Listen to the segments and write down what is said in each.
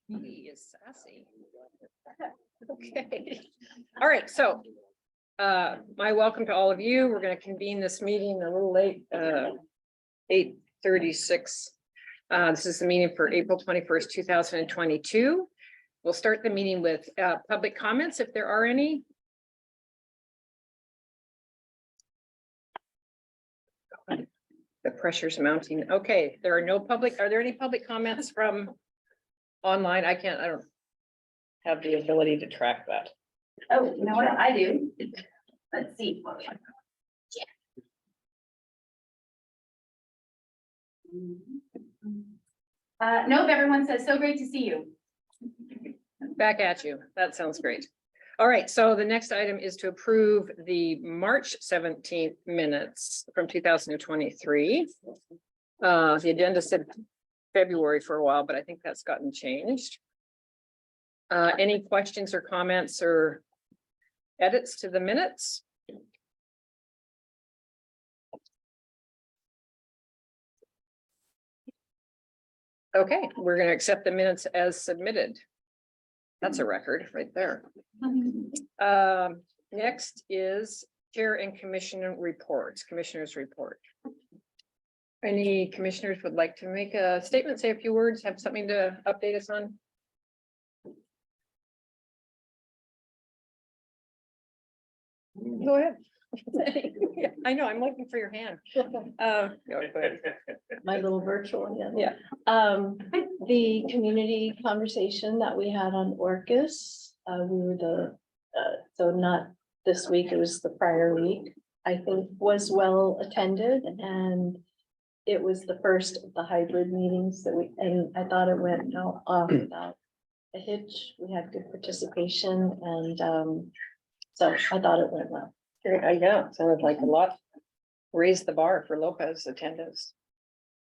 He is sassy. Okay. All right, so my welcome to all of you. We're going to convene this meeting a little late, 8:36. This is the meeting for April 21st, 2022. We'll start the meeting with public comments if there are any. The pressure's mounting. Okay, there are no public. Are there any public comments from online? I don't have the ability to track that. Oh, you know what? I do. Let's see. Nope, everyone says so great to see you. Back at you. That sounds great. All right, so the next item is to approve the March 17th minutes from 2023. The agenda said February for a while, but I think that's gotten changed. Any questions or comments or edits to the minutes? Okay, we're going to accept the minutes as submitted. That's a record right there. Next is Chair and Commissioner reports, Commissioners report. Any commissioners would like to make a statement, say a few words, have something to update us on? Go ahead. I know, I'm looking for your hand. Go ahead. My little virtual again. Yeah. The community conversation that we had on Orcas, we were so not this week, it was the prior week, I think was well attended, and it was the first of the hybrid meetings and I thought it went off without a hitch. We had good participation, and so I thought it went well. Yeah, sounded like a lot. Raised the bar for Lopez attendance.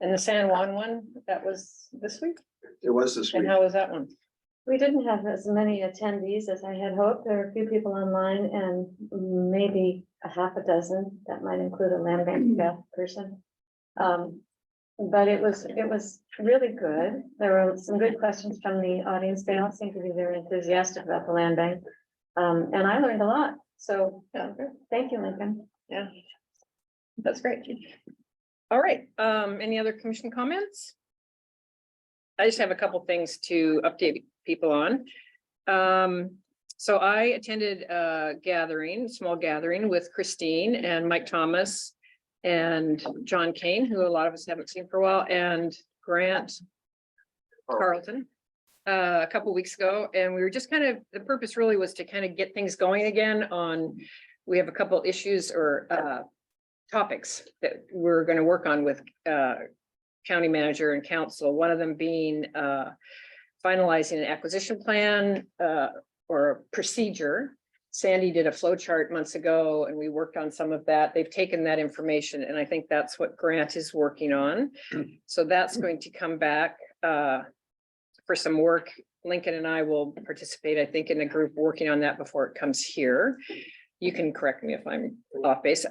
And the San Juan one, that was this week? It was this week. And how was that one? We didn't have as many attendees as I had hoped. There were a few people online and maybe a half a dozen. That might include a land bank staff person. But it was really good. There were some good questions from the audience. They all seemed to be very enthusiastic about the land bank. And I learned a lot. So thank you, Lincoln. Yeah, that's great. All right, any other commission comments? I just have a couple things to update people on. So I attended a small gathering with Christine and Mike Thomas and John Kane, who a lot of us haven't seen for a while, and Grant Carlton a couple weeks ago. And we were just the purpose really was to kind of get things going again we have a couple issues or topics that we're going to work on with county manager and council. One of them being finalizing an acquisition plan or procedure. Sandy did a flow chart months ago and we worked on some of that. They've taken that information and I think that's what Grant is working on. So that's going to come back for some work. Lincoln and I will participate, I think, in a group working on that before it comes here. You can correct me if I'm off base.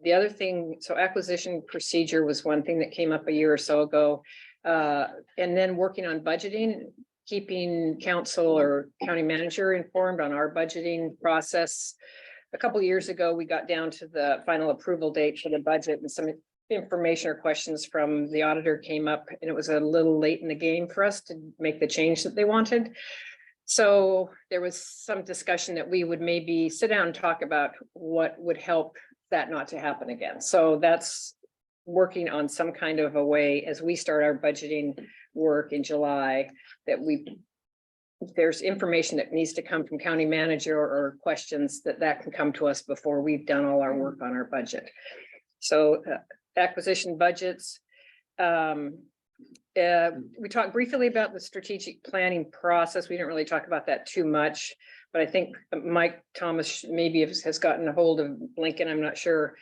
The other thing, so acquisition procedure was one thing that came up a year or so ago. And then working on budgeting, keeping council or county manager informed on our budgeting process. A couple of years ago, we got down to the final approval date for the budget and some information or questions from the auditor came up and it was a little late in the game for us to make the change that they wanted. So there was some discussion that we would maybe sit down and talk about what would help that not to happen again. So that's working on some kind of a way as we start our budgeting work in July that there's information that needs to come from county manager or questions that can come to us before we've done all our work on our budget. So acquisition budgets. We talked briefly about the strategic planning process. We didn't really talk about that too much, but I think Mike Thomas maybe has gotten a hold of Lincoln. I'm not sure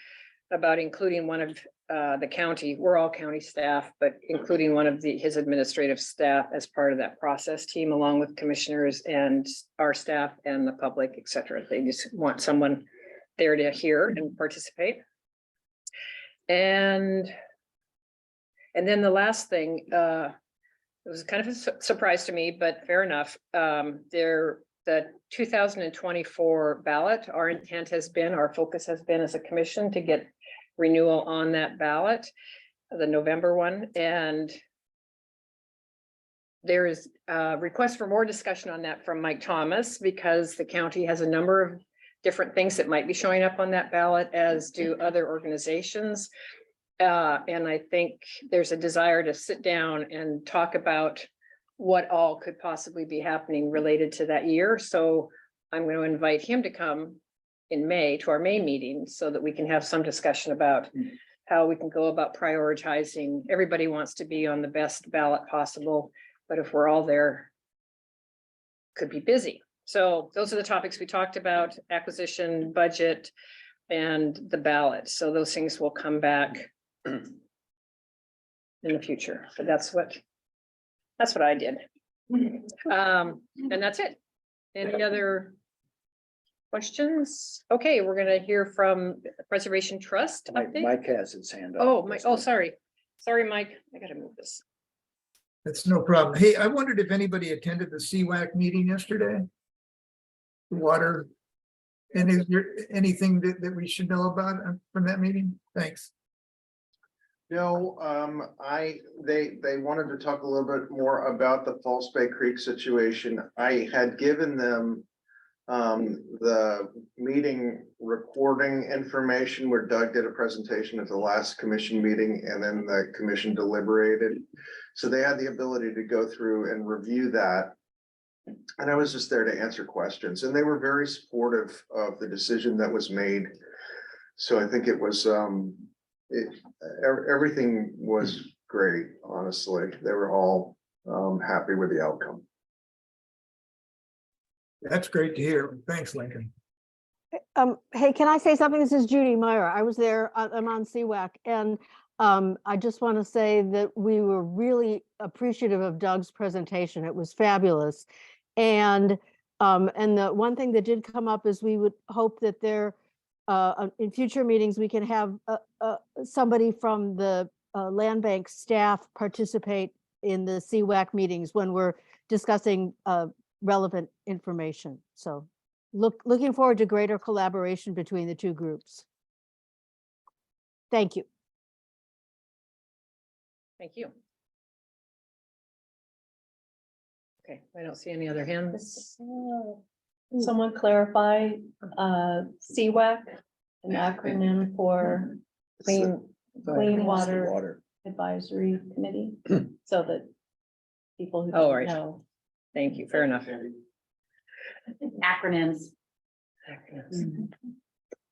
about including one of the county. We're all county staff, but including one of his administrative staff as part of that process team, along with commissioners and our staff and the public, et cetera. They just want someone there to hear and participate. And then the last thing, it was kind of a surprise to me, but fair enough. The 2024 ballot, our intent has been, our focus has been as a commission to get renewal on that ballot, the November one, and there is a request for more discussion on that from Mike Thomas, because the county has a number of different things that might be showing up on that ballot, as do other organizations. And I think there's a desire to sit down and talk about what all could possibly be happening related to that year. So I'm going to invite him to come in May to our May meeting so that we can have some discussion about how we can go about prioritizing. Everybody wants to be on the best ballot possible, but if we're all there, could be busy. So those are the topics we talked about: acquisition, budget, and the ballot. So those things will come back in the future, but that's what I did. And that's it. Any other questions? Okay, we're gonna hear from Preservation Trust. update. Mike has his hand up. Oh, Mike, oh, sorry, Mike, I gotta move this. That's no problem. Hey, I wondered if anybody attended the CWAC meeting yesterday? Water. And is there anything that we should know about from that meeting? Thanks. No, they wanted to talk a little bit more about the False Bay Creek situation. I had given them the meeting recording information where Doug did a presentation at the last commission meeting, and then the commission deliberated. So they had the ability to go through and review that. And I was just there to answer questions, and they were very supportive of the decision that was made. So I think it was, everything was great, honestly. They were all happy with the outcome. That's great to hear. Thanks, Lincoln. Hey, can I say something? This is Judy Meyer. I was there, I'm on CWAC, and I just want to say that we were really appreciative of Doug's presentation. It was fabulous. And the one thing that did come up is we would hope that there, in future meetings, we can have somebody from the land bank staff participate in the CWAC meetings when we're discussing relevant information. So looking forward to greater collaboration between the two groups. Thank you. Thank you. Okay, I don't see any other hands. Someone clarify, CWAC, an acronym for Clean Water Advisory Committee, so that people who Oh, don't right. know. Thank you, fair enough. Acronyms.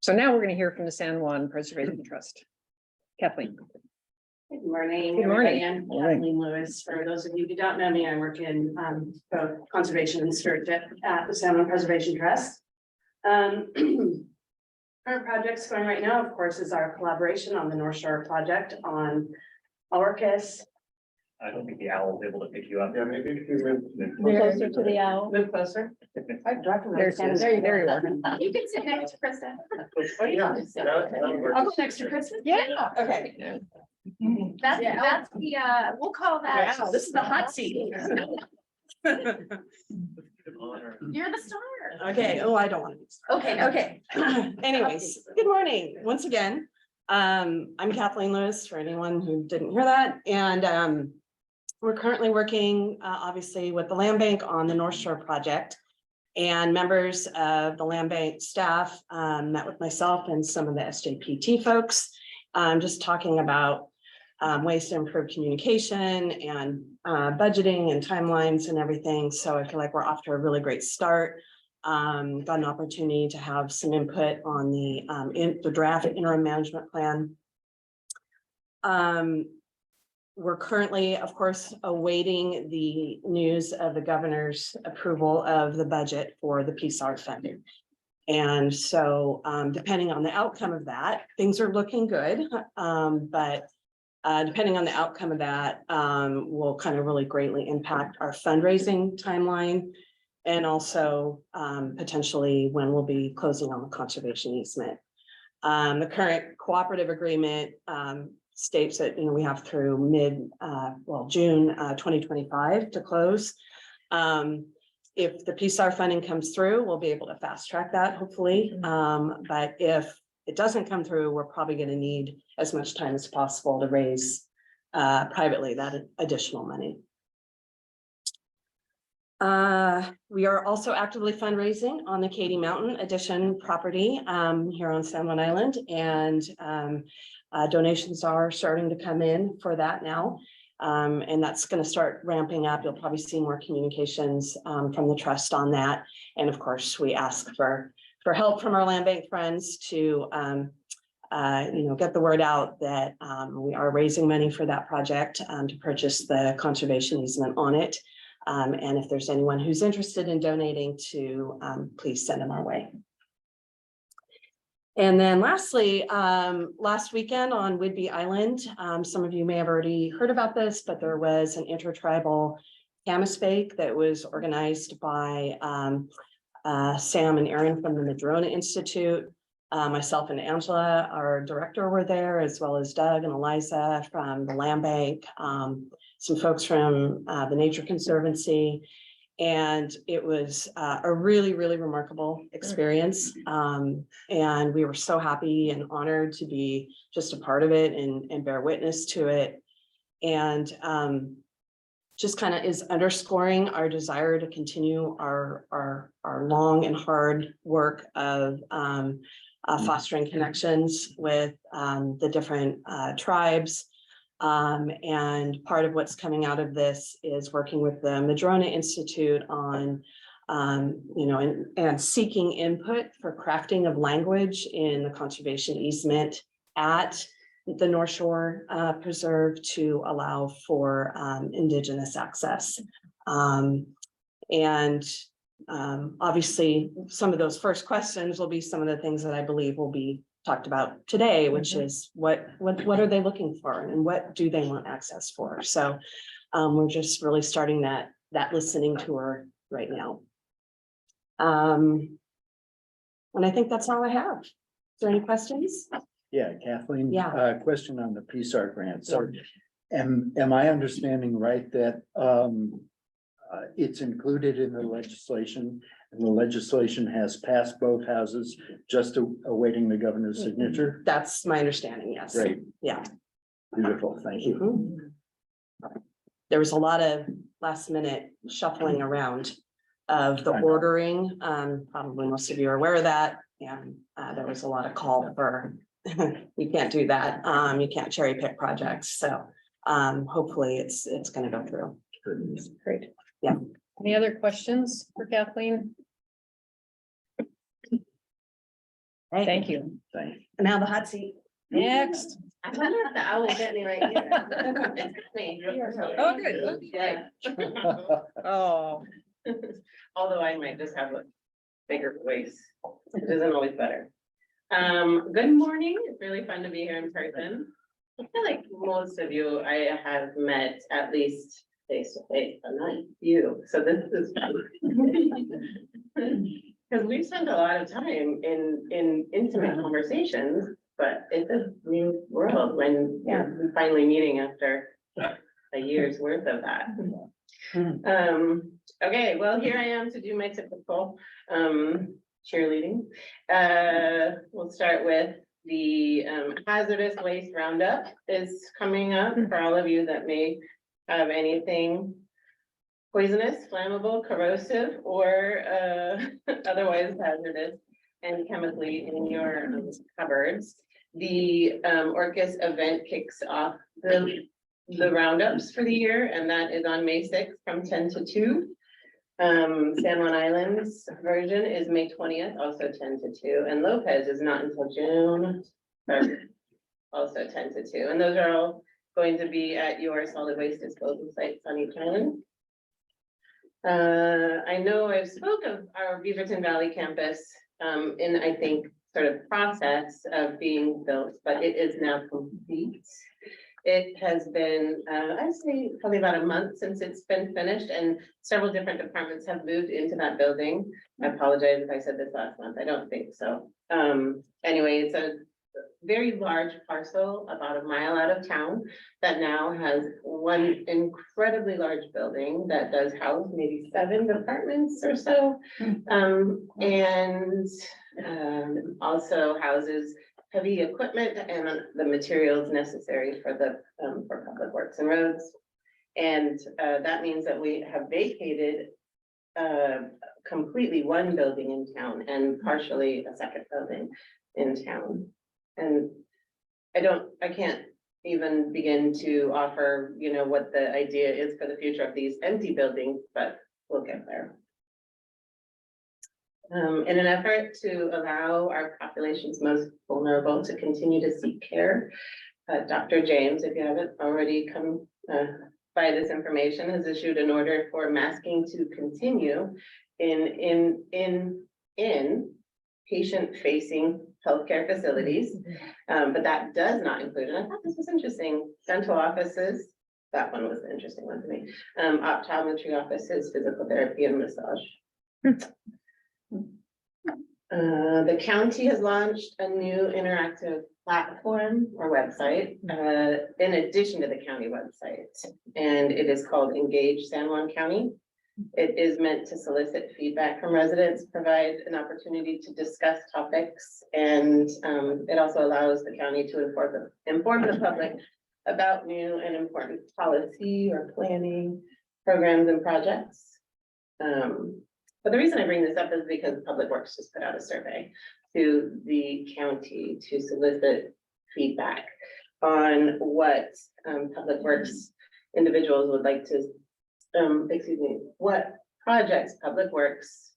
So now we're gonna hear from the San Juan Preservation Trust. Kathleen. Good morning. Good morning. everybody. I'm Kathleen Lewis. For those of you who don't know me, I work in both conservation and stewardship at the San Juan Preservation Trust. Current projects going right now, of course, is our collaboration on the North Shore project on Orcas. I don't think the owl was able to pick you up. Yeah, maybe if you Closer to the owl. Move closer. There you are. You can sit next to Krista. I'll go next to Kristen. Yeah. Okay. That's the, we'll call that. Wow, this is the hot seat. You're the star. Okay, oh, I don't want to. Okay. Anyways, good morning, once again. I'm Kathleen Lewis, for anyone who didn't hear that, and we're currently working, obviously, with the land bank on the North Shore project. And members of the land bank staff met with myself and some of the SJPT folks, just talking about ways to improve communication and budgeting and timelines and everything. So I feel like we're off to a really great start. Got an opportunity to have some input on the draft interim management plan. We're currently, of course, awaiting the news of the governor's approval of the budget for the PSAR funding. And so depending on the outcome of that, things are looking good. But depending on the outcome of that, will kind of really greatly impact our fundraising timeline. And also potentially when we'll be closing on the conservation easement. The current cooperative agreement states that, we have through June 2025 to close. If the PSAR funding comes through, we'll be able to fast track that hopefully. But if it doesn't come through, we're probably going to need as much time as possible to raise privately that additional money. We are also actively fundraising on the Katy Mountain Addition property here on San Juan Island, and donations are starting to come in for that now. And that's going to start ramping up. You'll probably see more communications from the trust on that. And of course, we ask for help from our land bank friends to get the word out that we are raising money for that project to purchase the conservation easement on it. And if there's anyone who's interested in donating to, please send them our way. And then lastly, last weekend on Whidbey Island, some of you may have already heard about this, but there was an intertribal camas bake that was organized by Sam and Aaron from the Madrona Institute. Myself and Angela, our director, were there, as well as Doug and Eliza from the Land Bank, some folks from the Nature Conservancy. And it was a really, really remarkable experience. And we were so happy and honored to be just a part of it and bear witness to it. And just kind of is underscoring our desire to continue our long and hard work of fostering connections with the different tribes. And part of what's coming out of this is working with the Madrona Institute on, and seeking input for crafting of language in the conservation easement at the North Shore Preserve to allow for Indigenous access. Obviously, some of those first questions will be some of the things that I believe will be talked about today, which is what are they looking for and what do they want access for? So we're just really starting that listening tour right now. And I think that's all I have. Is there any questions? Yeah, Kathleen. Yeah. Question on the PSAR grant. So am I understanding right that it's included in the legislation and the legislation has passed both houses, just awaiting the governor's signature? That's my understanding, yes. Great. Yeah. Beautiful, thank you. There was a lot of last minute shuffling around of the I know. ordering. Probably most of you are aware of that. And there was a lot of call for, you can't do that. You can't cherry pick projects. So hopefully it's going to go through. Great. Yeah. Any other questions for Kathleen? Right. Thank you. Thank you. Now the hot seat. Next. I wonder if the owl bit me right here. It's me. Oh, good. Yeah. Oh, Although I might just have a bigger voice, which isn't always better. Good morning. It's really fun to be here in person. I feel like most of you I have met at least face to face, but not you. So this is fun. Because we've spent a lot of time in intimate conversations, but it's a new world when you're finally meeting after a year's worth of that. Okay, well, here I am to do my typical cheerleading. We'll start with the hazardous waste roundup is coming up for all of you that may have anything poisonous, flammable, corrosive, or otherwise hazardous and chemically in your cupboards. The Orcas event kicks off the roundups for the year, and that is on May 6th from 10 to 2. San Juan Island's version is May 20th, also 10 to 2, and Lopez is not until June 3rd, also 10 to 2. And those are all going to be at your solid waste disposal sites on each island. I know I've spoke of our Beaverton Valley campus in, I think, sort of process of being built, but it is now complete. It has been, I'd say probably about a month since it's been finished, and several different departments have moved into that building. I apologize if I said this last month, I don't think so. Anyway, it's very large parcel about a mile out of town that now has one incredibly large building that does house maybe 7 departments or so. And also houses heavy equipment and the materials necessary for for public works and roads. And that means that we have vacated completely one building in town and partially a second building in town. And I can't even begin to offer, you know, what the idea is for the future of these empty buildings, but we'll get there. In an effort to allow our population's most vulnerable to continue to seek care, Dr. James, if you haven't already come by this information, has issued an order for masking to continue in patient-facing healthcare facilities. But that does not include, and I thought this was interesting, dental offices. That one was the interesting one to me. Optometry offices, physical therapy and massage. The county has launched a new interactive platform or website, in addition to the county website, and it is called Engage San Juan County. It is meant to solicit feedback from residents, provide an opportunity to discuss topics, and it also allows the county to inform the public about new and important policy or planning programs and projects. But the reason I bring this up is because Public Works just put out a survey to the county to solicit feedback on what Public Works individuals would like to, what projects Public Works.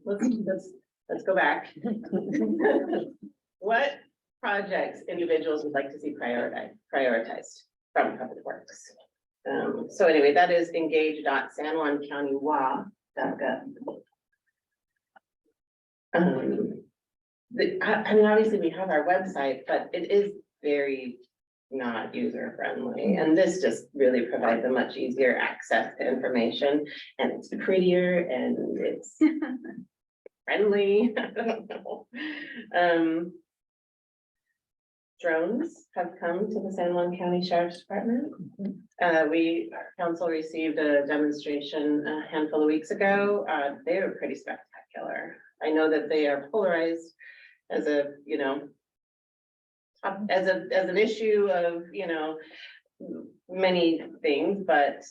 Let's go back. What projects individuals would like to see prioritized from Public Works? So anyway, that is engage.sanjuancountywa.gov. I mean, obviously we have our website, but it is very not user friendly. And this just really provides a much easier access to information, and it's prettier and it's friendly. I don't know. Drones have come to the San Juan County Sheriff's Department. Our council received a demonstration a handful of weeks ago. They were pretty spectacular. I know that they are polarized as a, you know, as an issue of, you know, many things, but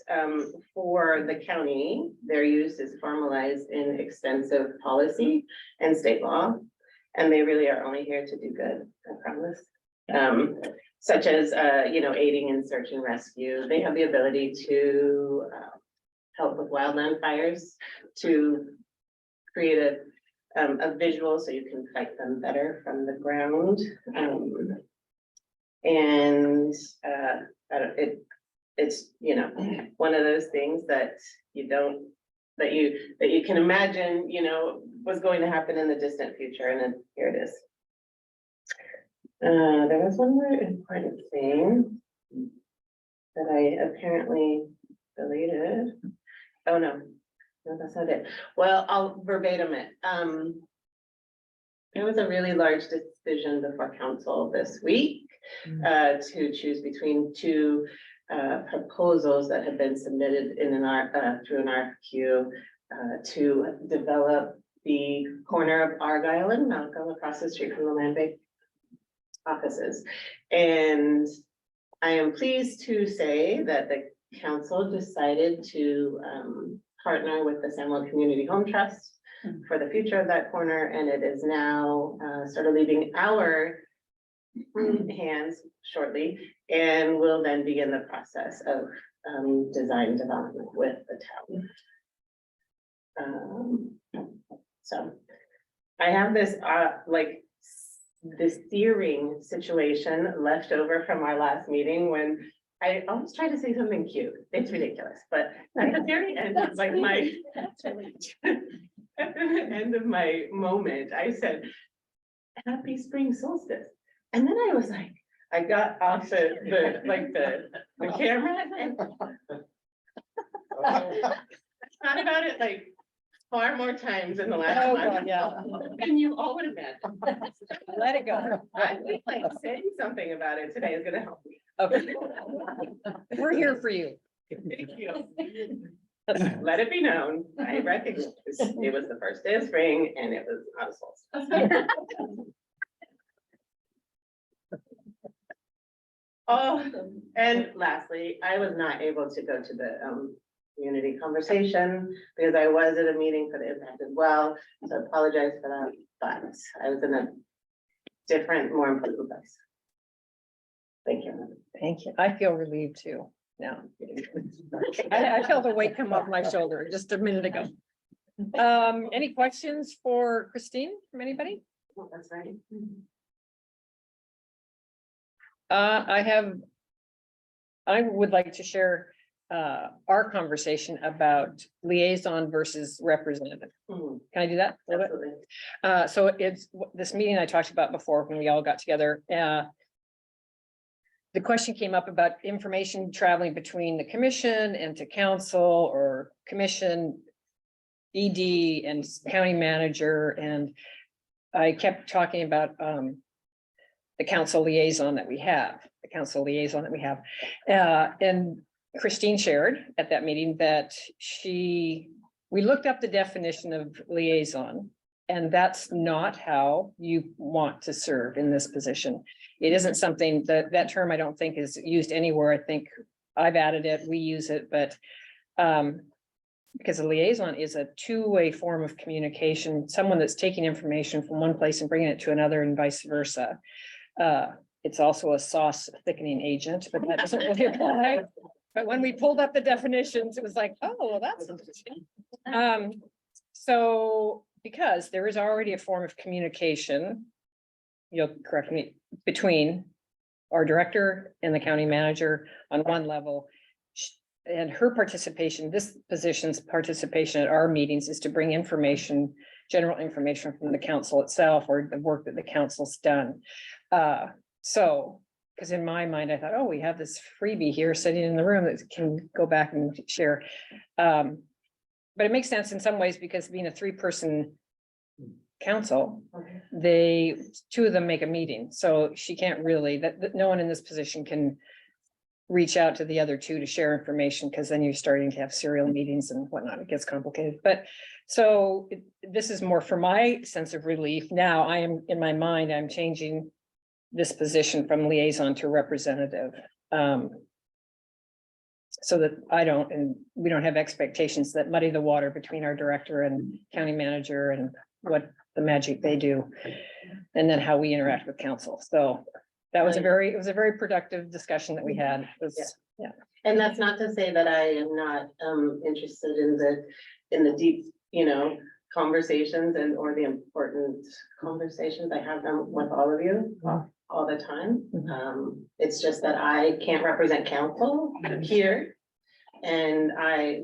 for the county, their use is formalized in extensive policy and state law, and they really are only here to do good, I promise. Such as, you know, aiding in search and rescue. They have the ability to help with wildland fires, to create a visual so you can fight them better from the ground. It's, you know, one of those things that you don't, that you can imagine, you know, was going to happen in the distant future, and then here it is. There was one more important thing that I apparently deleted. Oh, no, that's not it. Well, I'll verbatim it. There was a really large decision before council this week to choose between 2 proposals that have been submitted in through an RFQ to develop the corner of Argyle and Malcolm across the street from the land bank offices. And I am pleased to say that the council decided to partner with the San Juan Community Home Trust for the future of that corner, and it is now sort of leaving our hands shortly, and we'll then begin the process of design development with the town. So I have this this searing situation left over from our last meeting when I almost tried to say something cute. It's ridiculous, but at the very end, it's like my at the end of my moment, I said, "Happy spring solstice." And then I was like, I got off the camera and I thought about it like far more times in the last Oh, month. God, yeah. And you all would have met. Let it go. I think like saying something about it today is gonna help me. Okay. We're here for you. Thank you. Let it be known, I recognize it was the first day of spring and it was not a solstice. Oh, and lastly, I was not able to go to the community conversation because I was at a meeting for the impact as well. So I apologize for that, but I was in a different, more important place. Thank you. Thank you. I feel relieved too now. I felt a weight come off my shoulder just a minute ago. Any questions for Christine from anybody? Oh, that's right. I would like to share our conversation about liaison versus representative. Mhm, Can I do that? a little bit? absolutely. So it's this meeting I talked about before when we all got together. The question came up about information traveling between the commission and to council or commission, ED and county manager, and I kept talking about the council liaison that we have, and Christine shared at that meeting that we looked up the definition of liaison, and that's not how you want to serve in this position. It isn't something that term I don't think is used anywhere. I think I've added it, we use it, but because a liaison is a two-way form of communication, someone that's taking information from one place and bringing it to another and vice versa. It's also a sauce thickening agent, but that doesn't really apply. But when we pulled up the definitions, it was like, oh, well, that's interesting. So because there is already a form of communication, you'll correct me, between our director and the county manager on one level. And her participation, this position's participation at our meetings is to bring information, general information from the council itself or the work that the council's done. So, because in my mind, I thought, oh, we have this freebie here sitting in the room that can go back and share. But it makes sense in some ways because being a three-person council, two of them make a meeting, so she can't really, that no one in this position can reach out to the other two to share information, because then you're starting to have serial meetings and whatnot. It gets complicated. But so this is more for my sense of relief. Now I am, in my mind, I'm changing this position from liaison to representative. So that I don't, and we don't have expectations that muddy the water between our director and county manager and what the magic they do. And then how we interact with council. So that was it was a very productive discussion that we had. It was, yeah. And that's not to say that I am not interested in the deep, conversations or the important conversations. I have them with all of you all the time. It's just that I can't represent council here. And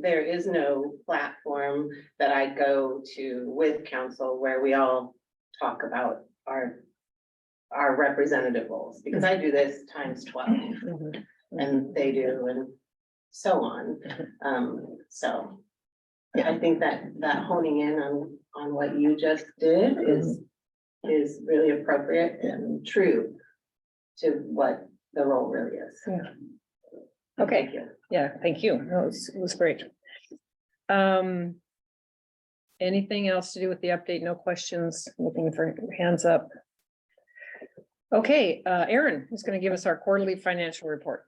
there is no platform that I go to with council where we all talk about our representative roles, because I do this times 12 and they do, and so on. So I think that honing in on what you just did is really appropriate and true to what the role really is. Okay. Thank you. Yeah, thank you. No, it was great. Anything else to do with the update? No questions? Looking for hands up. Okay, Aaron is going to give us our quarterly financial report.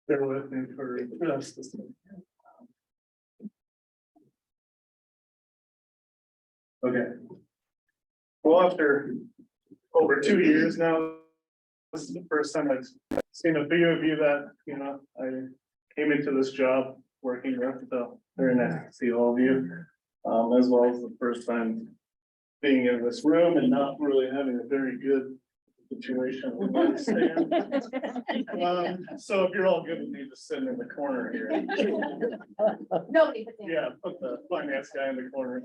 Bear with me for just a second. Okay. Well, after over 2 years now, this is the first time I've seen a few of you that, you know, I came into this job working with, so very nice to see all of you. As well as the first time being in this room and not really having a very good situation. with my stand. So if you're all good with me just sitting in the corner here. Nobody puts in. Yeah, put the finance guy in the corner.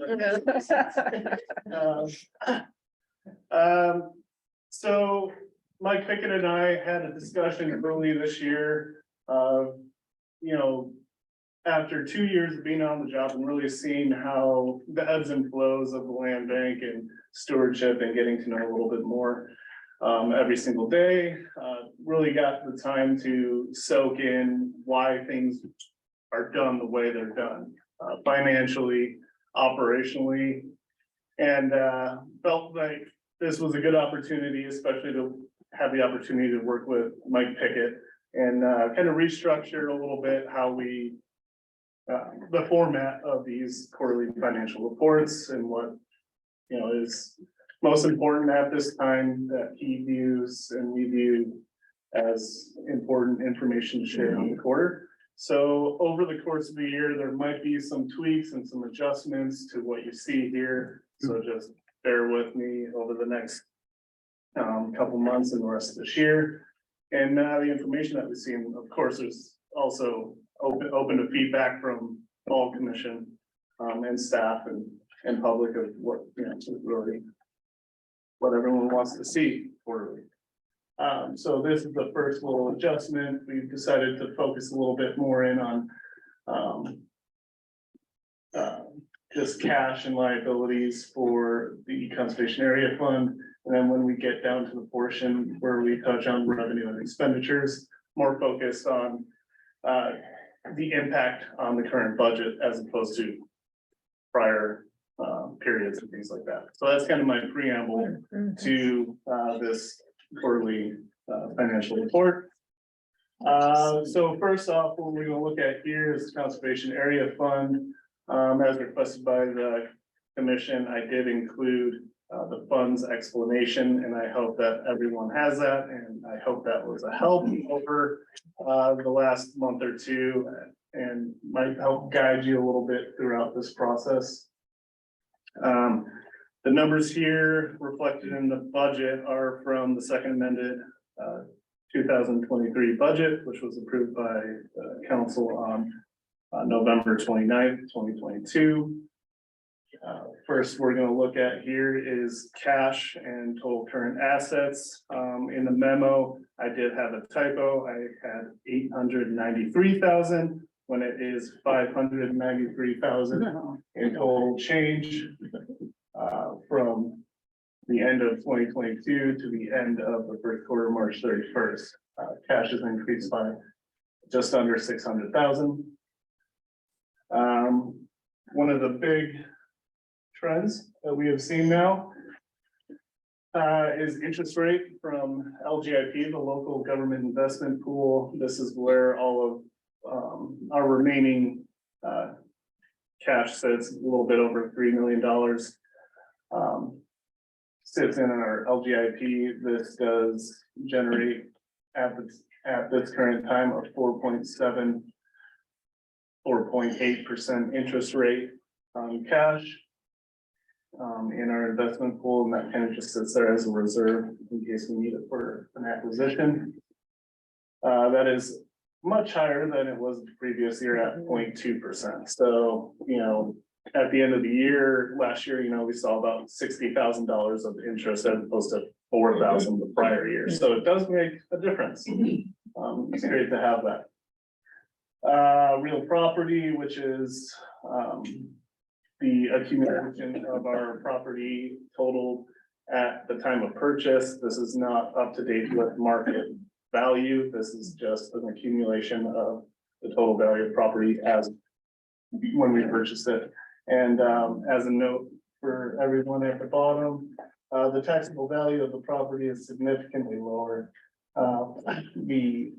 So Mike Pickett and I had a discussion early this year, you know, after 2 years of being on the job and really seeing how the ebbs and flows of the land bank and stewardship and getting to know a little bit more every single day, really got the time to soak in why things are done the way they're done, financially, operationally, and felt like this was a good opportunity, especially to have the opportunity to work with Mike Pickett and kind of restructure a little bit how we the format of these quarterly financial reports and what, you know, is most important at this time that he views and we view as important information to share on the quarter. So over the course of the year, there might be some tweaks and some adjustments to what you see here. So just bear with me over the next couple months and the rest of this year. And the information that we've seen, of course, is also open to feedback from all commission and staff and public of what, you know, really what everyone wants to see quarterly. So this is the first little adjustment. We've decided to focus a little bit more in on just cash and liabilities for the conservation area fund. And then when we get down to the portion where we touch on revenue and expenditures, more focused on the impact on the current budget as opposed to prior periods and things like that. So that's kind of my preamble to this quarterly financial report. So first off, what we're going to look at here is the conservation area fund. As requested by the commission, I did include the funds explanation, and I hope that everyone has that, and I hope that was a help over the last month or two and might help guide you a little bit throughout this process. The numbers here reflected in the budget are from the second amended 2023 budget, which was approved by council on November 29th, 2022. First, we're going to look at here is cash and total current assets. In the memo, I did have a typo. I had 893,000 when it is 593,000 in total change from the end of 2022 to the end of the first quarter, March 31st. Cash has increased by just under 600,000. One of the big trends that we have seen now is interest rate from LGIP, the local government investment pool. This is where all of our remaining cash sits, a little bit over $3 million. Sits in our LGIP. This does generate at this current time a 4.8% interest rate on cash in our investment pool, and that kind of just sits there as a reserve in case we need it for an acquisition. That is much higher than it was the previous year at 0.2%. So, you know, at the end of the year, last year, you know, we saw about $60,000 of interest as opposed to $4,000 the prior year. So it does make a difference. It's great to have that. Real property, which is the accumulation of our property total at the time of purchase. This is not up to date with market value. This is just an accumulation of the total value of property as when we purchased it. And as a note for everyone at the bottom, the taxable value of the property is significantly lower. The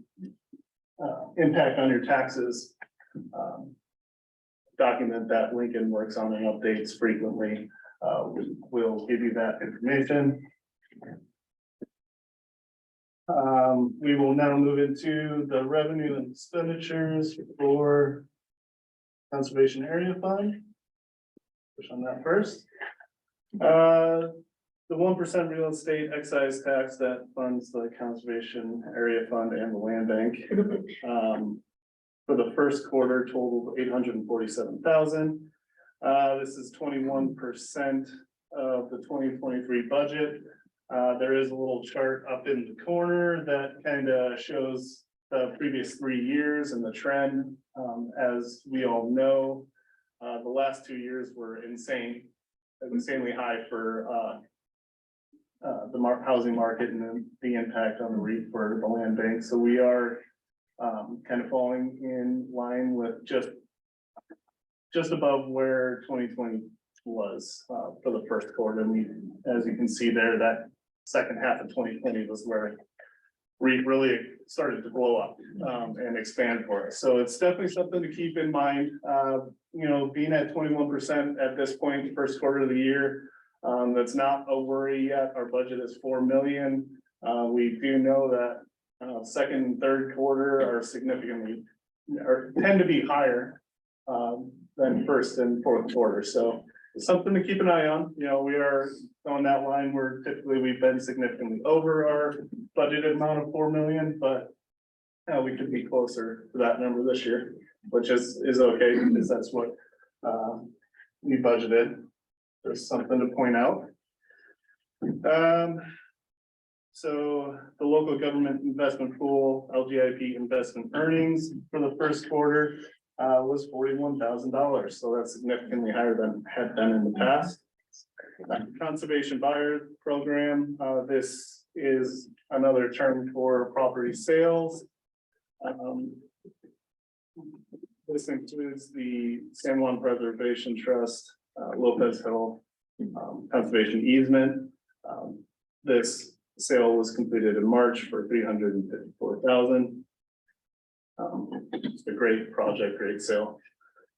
impact on your taxes document that Lincoln works on and updates frequently we'll give you that information. We will now move into the revenue and expenditures for Conservation Area Fund. Push on that first. The 1% real estate excise tax that funds the Conservation Area Fund and the Land Bank. For the first quarter totaled $847,000. This is 21% of the 2023 budget. There is a little chart up in the corner that kind of shows the previous 3 years and the trend. As we all know, the last 2 years were insanely high for the housing market and then the impact on the REIT for the land bank. So we are kind of falling in line with just above where 2020 was for the first quarter. And as you can see there, that second half of 2020 was where REIT really started to blow up and expand for us. So it's definitely something to keep in mind. You know, being at 21% at this point, first quarter of the year, that's not a worry yet. Our budget is 4 million. We do know that second and third quarter are significantly or tend to be higher than first and fourth quarter. So it's something to keep an eye on. You know, we are on that line where typically we've been significantly over our budgeted amount of 4 million, but we could be closer to that number this year, which is okay because that's what we budgeted. There's something to point out. So the local government investment pool, LGIP investment earnings for the first quarter was $41,000. So that's significantly higher than had been in the past. Conservation buyer program. This is another term for property sales. This includes the San Juan Preservation Trust, Lopez Hill conservation easement. This sale was completed in March for $354,000. It's a great project, great sale,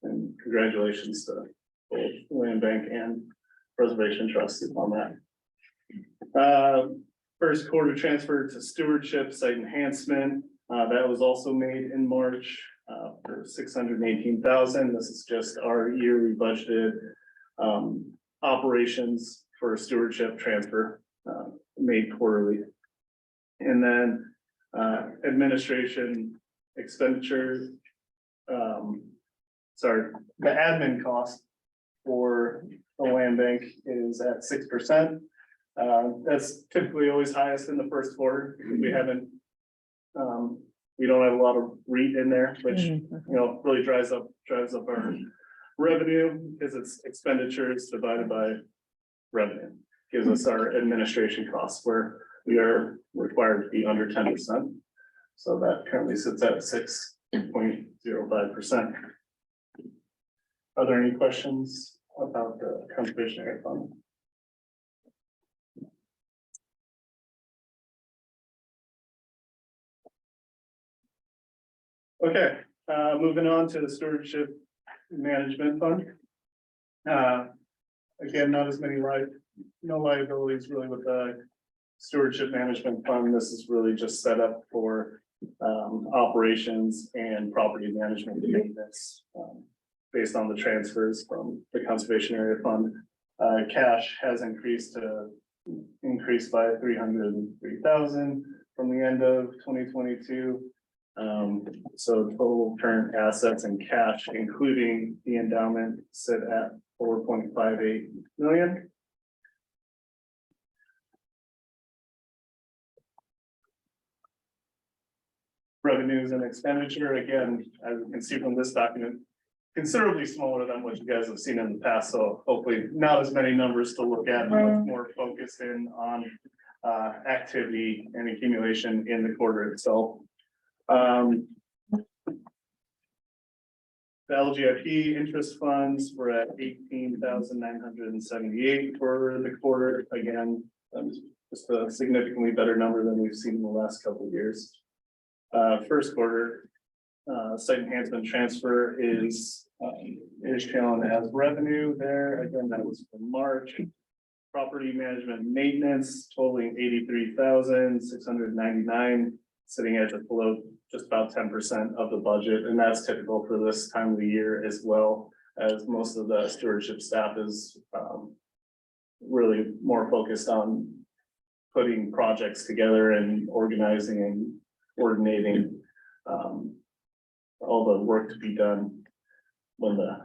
and congratulations to both Land Bank and Preservation Trust on that. First quarter transfer to stewardship site enhancement. That was also made in March for $618,000. This is just our yearly budgeted operations for stewardship transfer made quarterly. And then administration expenditures. Sorry, the admin cost for the land bank is at 6%. That's typically always highest in the first quarter. We haven't, we don't have a lot of REIT in there, which, you know, really drives up our revenue because it's expenditures divided by revenue. Gives us our administration costs where we are required to be under 10%. So that currently sits at 6.05%. Are there any questions about the conservation area fund? Okay, moving on to the stewardship management fund. Again, not as many no liabilities really with the stewardship management fund. This is really just set up for operations and property management maintenance based on the transfers from the conservation area fund. Cash has increased by 303,000 from the end of 2022. So total current assets and cash, including the endowment, sit at 4.58 million. Revenues and expenditure, again, as you can see from this document, considerably smaller than what you guys have seen in the past. So hopefully not as many numbers to look at, much more focused in on activity and accumulation in the quarter itself. The LGIP interest funds were at 18,978 for the quarter. Again, just a significantly better number than we've seen in the last couple of years. First quarter site enhancement transfer is shown as revenue there. Again, that was for March. Property management and maintenance totaling 83,699, sitting at just below just about 10% of the budget. And that's typical for this time of the year, as well as most of the stewardship staff is really more focused on putting projects together and organizing and coordinating all the work to be done when the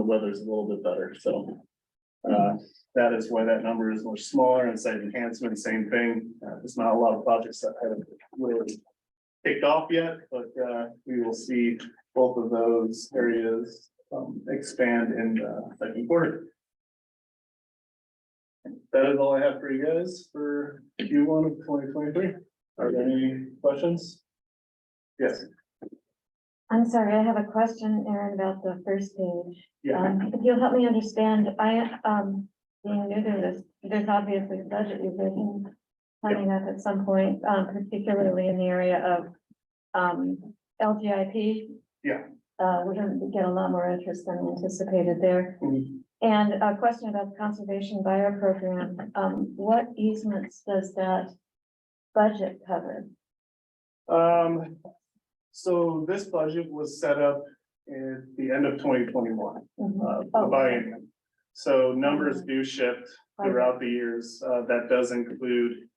weather's a little bit better. So that is why that number is much smaller. And site enhancement, same thing. There's not a lot of projects that have really kicked off yet, but we will see both of those areas expand in the second quarter. That is all I have for you guys for Q1 of 2023. Are there any questions? Yes. I'm sorry, I have a question, Aaron, about the first page. Yeah. If you'll help me understand, being new to this, there's obviously a budget revision coming up at some point, particularly in the area of LGIP. Yeah. We're going to get a lot more interest than anticipated there. Mhm. And a question about the conservation buyer program. What easements does that budget cover? So this budget was set up at the end of 2021. The biennium. So numbers do shift throughout the years. That does include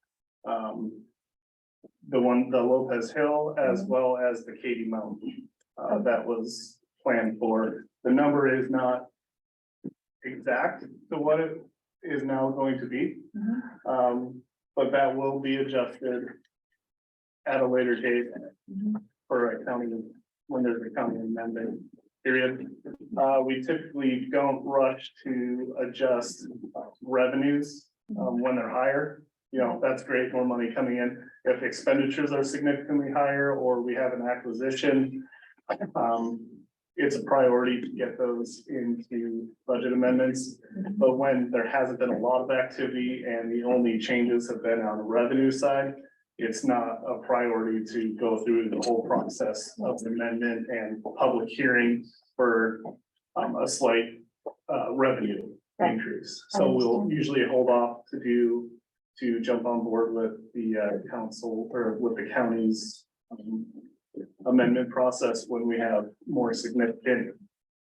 the Lopez Hill, as well as the Katy Mountain. That was planned for. The number is not exact to what it is now going to be. But that will be adjusted at a later date for a county, when there's a county amendment period. We typically don't rush to adjust revenues when they're higher. You know, that's great, more money coming in. If expenditures are significantly higher, or we have an acquisition, it's a priority to get those into budget amendments. But when there hasn't been a lot of activity and the only changes have been on the revenue side, it's not a priority to go through the whole process of the amendment and public hearing for a slight revenue increase. So we'll usually hold off to jump on board with the council or with the county's amendment process when we have more significant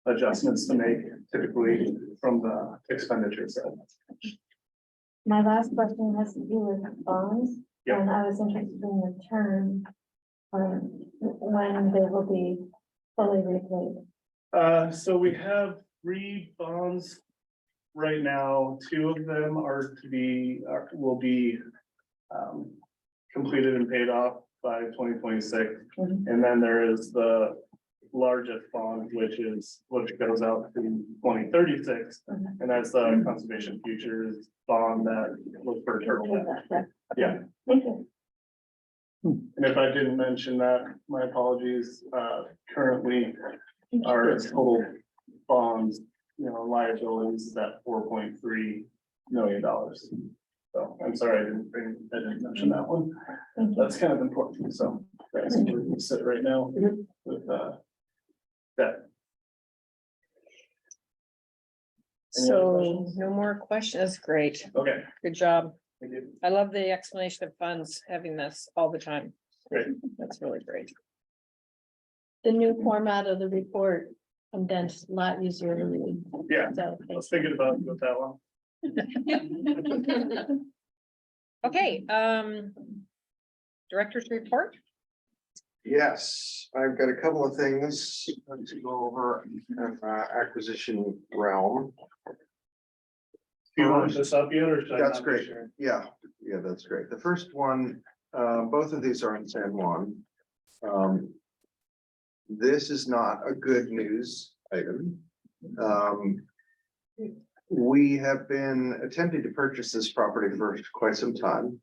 adjustments to make, typically from the expenditure side. My last question has to do with bonds. Yeah. And I was interested in the term, when they will be fully repaid. So we have 3 bonds right now. 2 of them will be completed and paid off by 2026. And then there is the largest bond, which goes out to 2036. And that's the Conservation Futures bond that was for Turtle. Yeah. Thank you. And if I didn't mention that, my apologies. Currently, our total bonds, liabilities is at $4.3 million. So I'm sorry, I didn't mention that one. That's kind of important. So that's where we sit right now with that. Any other So questions? no more questions. Great. Okay, Good job. thank you. I love the explanation of funds, having this all the time. Great. That's really great. The new format of the report condensed a lot easier to read. Yeah, So I was thinking about with that one. Okay, director's report. Yes, I've got a couple of things to go over in acquisition realm. Do you want this up yet, or should I? That's not be great. sharing? Yeah, that's great. The first one, both of these are in San Juan. This is not a good news item. We have been attempting to purchase this property for quite some time.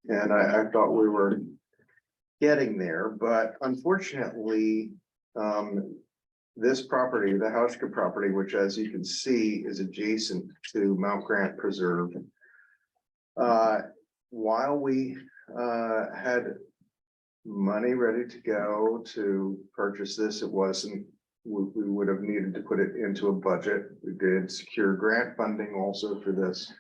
And I thought we were getting there, but unfortunately, this property, the Hauschka property, which as you can see is adjacent to Mount Grant Preserve. While we had money ready to go to purchase this. It wasn't, we would have needed to put it into a budget. We did secure grant funding also for this.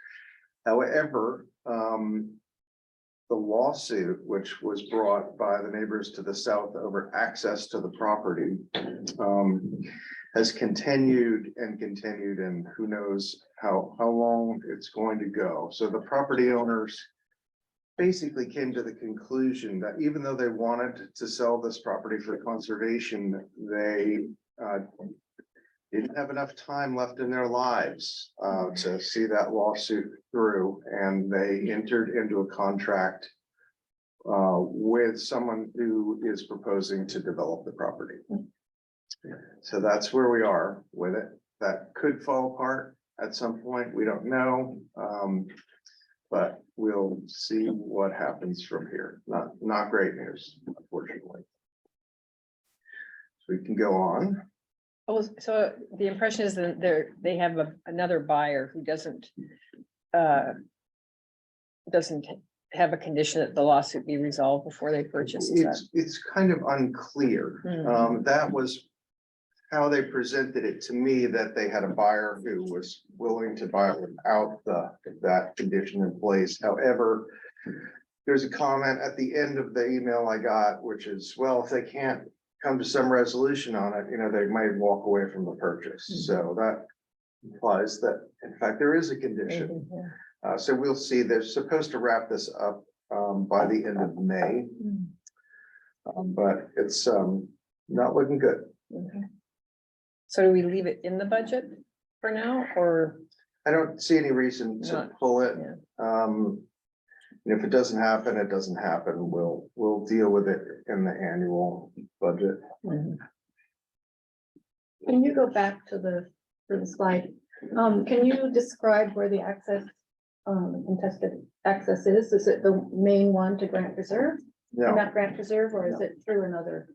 However, the lawsuit, which was brought by the neighbors to the south over access to the property, has continued, and who knows how long it's going to go. So the property owners basically came to the conclusion that even though they wanted to sell this property for conservation, they didn't have enough time left in their lives to see that lawsuit through, and they entered into a contract with someone who is proposing to develop the property. So that's where we are with it. That could fall apart at some point. We don't know. But we'll see what happens from here. Not great news, unfortunately. So we can go on. Oh, so the impression is that they have another buyer who doesn't have a condition that the lawsuit be resolved before they purchase. Is that- It's kind of unclear. That was how they presented it to me, that they had a buyer who was willing to buy it without that condition in place. However, there's a comment at the end of the email I got, which is, well, if they can't come to some resolution on it, they might walk away from the purchase. So that implies that, in fact, there is a condition. So we'll see. They're supposed to wrap this up by the end of May. But it's not looking good. Okay. So do we leave it in the budget for now, or? I don't see any reason to Not- pull it. yeah. If it doesn't happen, it doesn't happen. We'll deal with it in the annual budget. Can you go back to the slide? Can you describe where the contested access is? Is it the main one to Grant Preserve? No, Not Grant Preserve, or is it through another?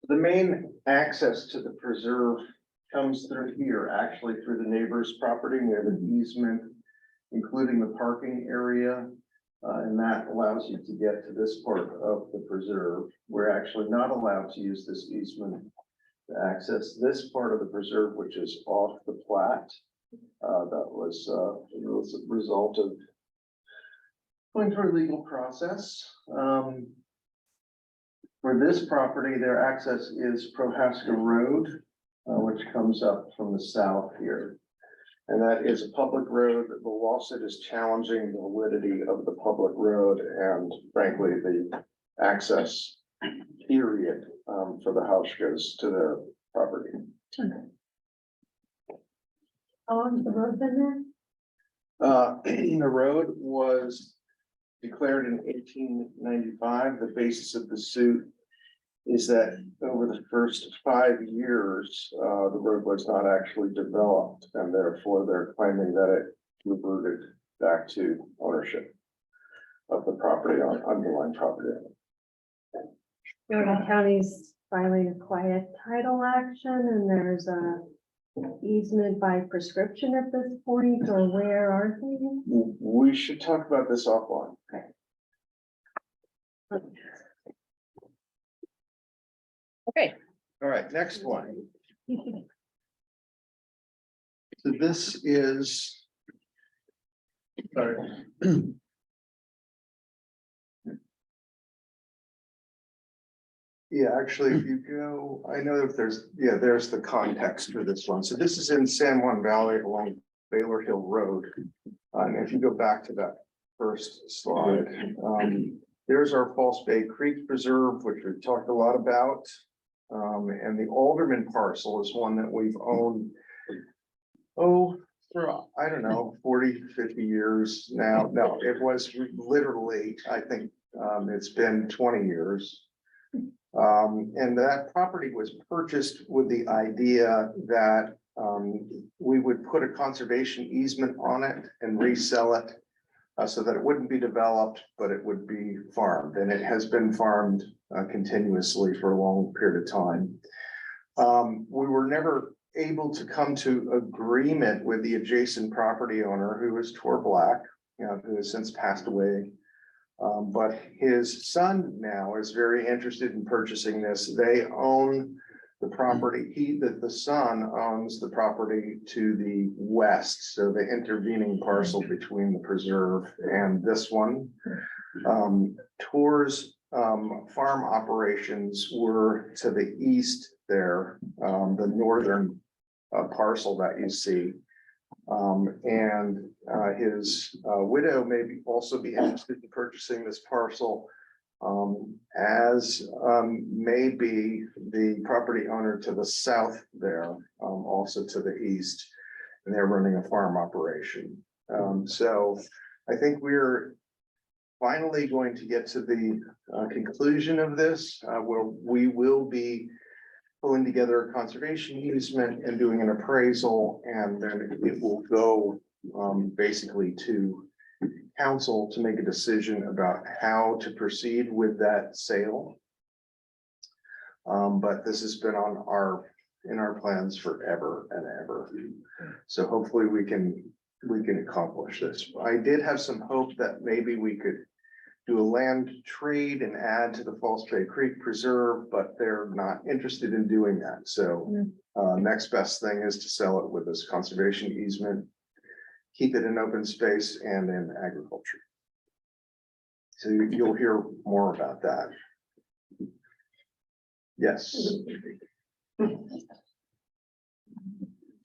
the main access to the preserve comes through here, actually through the neighbor's property. We have an easement, including the parking area. And that allows you to get to this part of the preserve. We're actually not allowed to use this easement to access this part of the preserve, which is off the plat. That was a result of going through a legal process. For this property, their access is Prohaska Road, which comes up from the south here. And that is a public road. The lawsuit is challenging the validity of the public road and frankly, the access period for the Hauschkas to their property. How long's the road been there? The road was declared in 1895. The basis of the suit is that over the first 5 years, the road was not actually developed, and therefore they're claiming that it reverted back to ownership of the property on underlying property. Northern County's filing a quiet title action, and there's a easement by prescription at this point, or where are they? We should talk about this offline. Okay, All right, next one. So this is. Sorry. Yeah, actually, if you go, I know if there's the context for this one. So this is in San Juan Valley along Baylor Hill Road. And if you go back to that first slide, there's our False Bay Creek Preserve, which we've talked a lot about. And the Alderman parcel is one that we've owned, for, I don't know, 40, 50 years now. No, it was literally, I think, it's been 20 years. And that property was purchased with the idea that we would put a conservation easement on it and resell it so that it wouldn't be developed, but it would be farmed. And it has been farmed continuously for a long period of time. We were never able to come to agreement with the adjacent property owner who is Tor Black, who has since passed away. But his son now is very interested in purchasing this. They own the property. The son owns the property to the west, so the intervening parcel between the preserve and this one. Tor's farm operations were to the east there, the northern parcel that you see. And his widow may also be interested in purchasing this parcel, as may be the property owner to the south there, also to the east, and they're running a farm operation. So I think we're finally going to get to the conclusion of this, where we will be pulling together a conservation easement and doing an appraisal, and then it will go basically to council to make a decision about how to proceed with that sale. But this has been on in our plans forever and ever. So hopefully we can accomplish this. I did have some hope that maybe we could do a land trade and add to the False Bay Creek Preserve, but they're not interested in doing that. So next best thing is to sell it with this conservation easement, keep it in open space and in agriculture. So you'll hear more about that. Yes.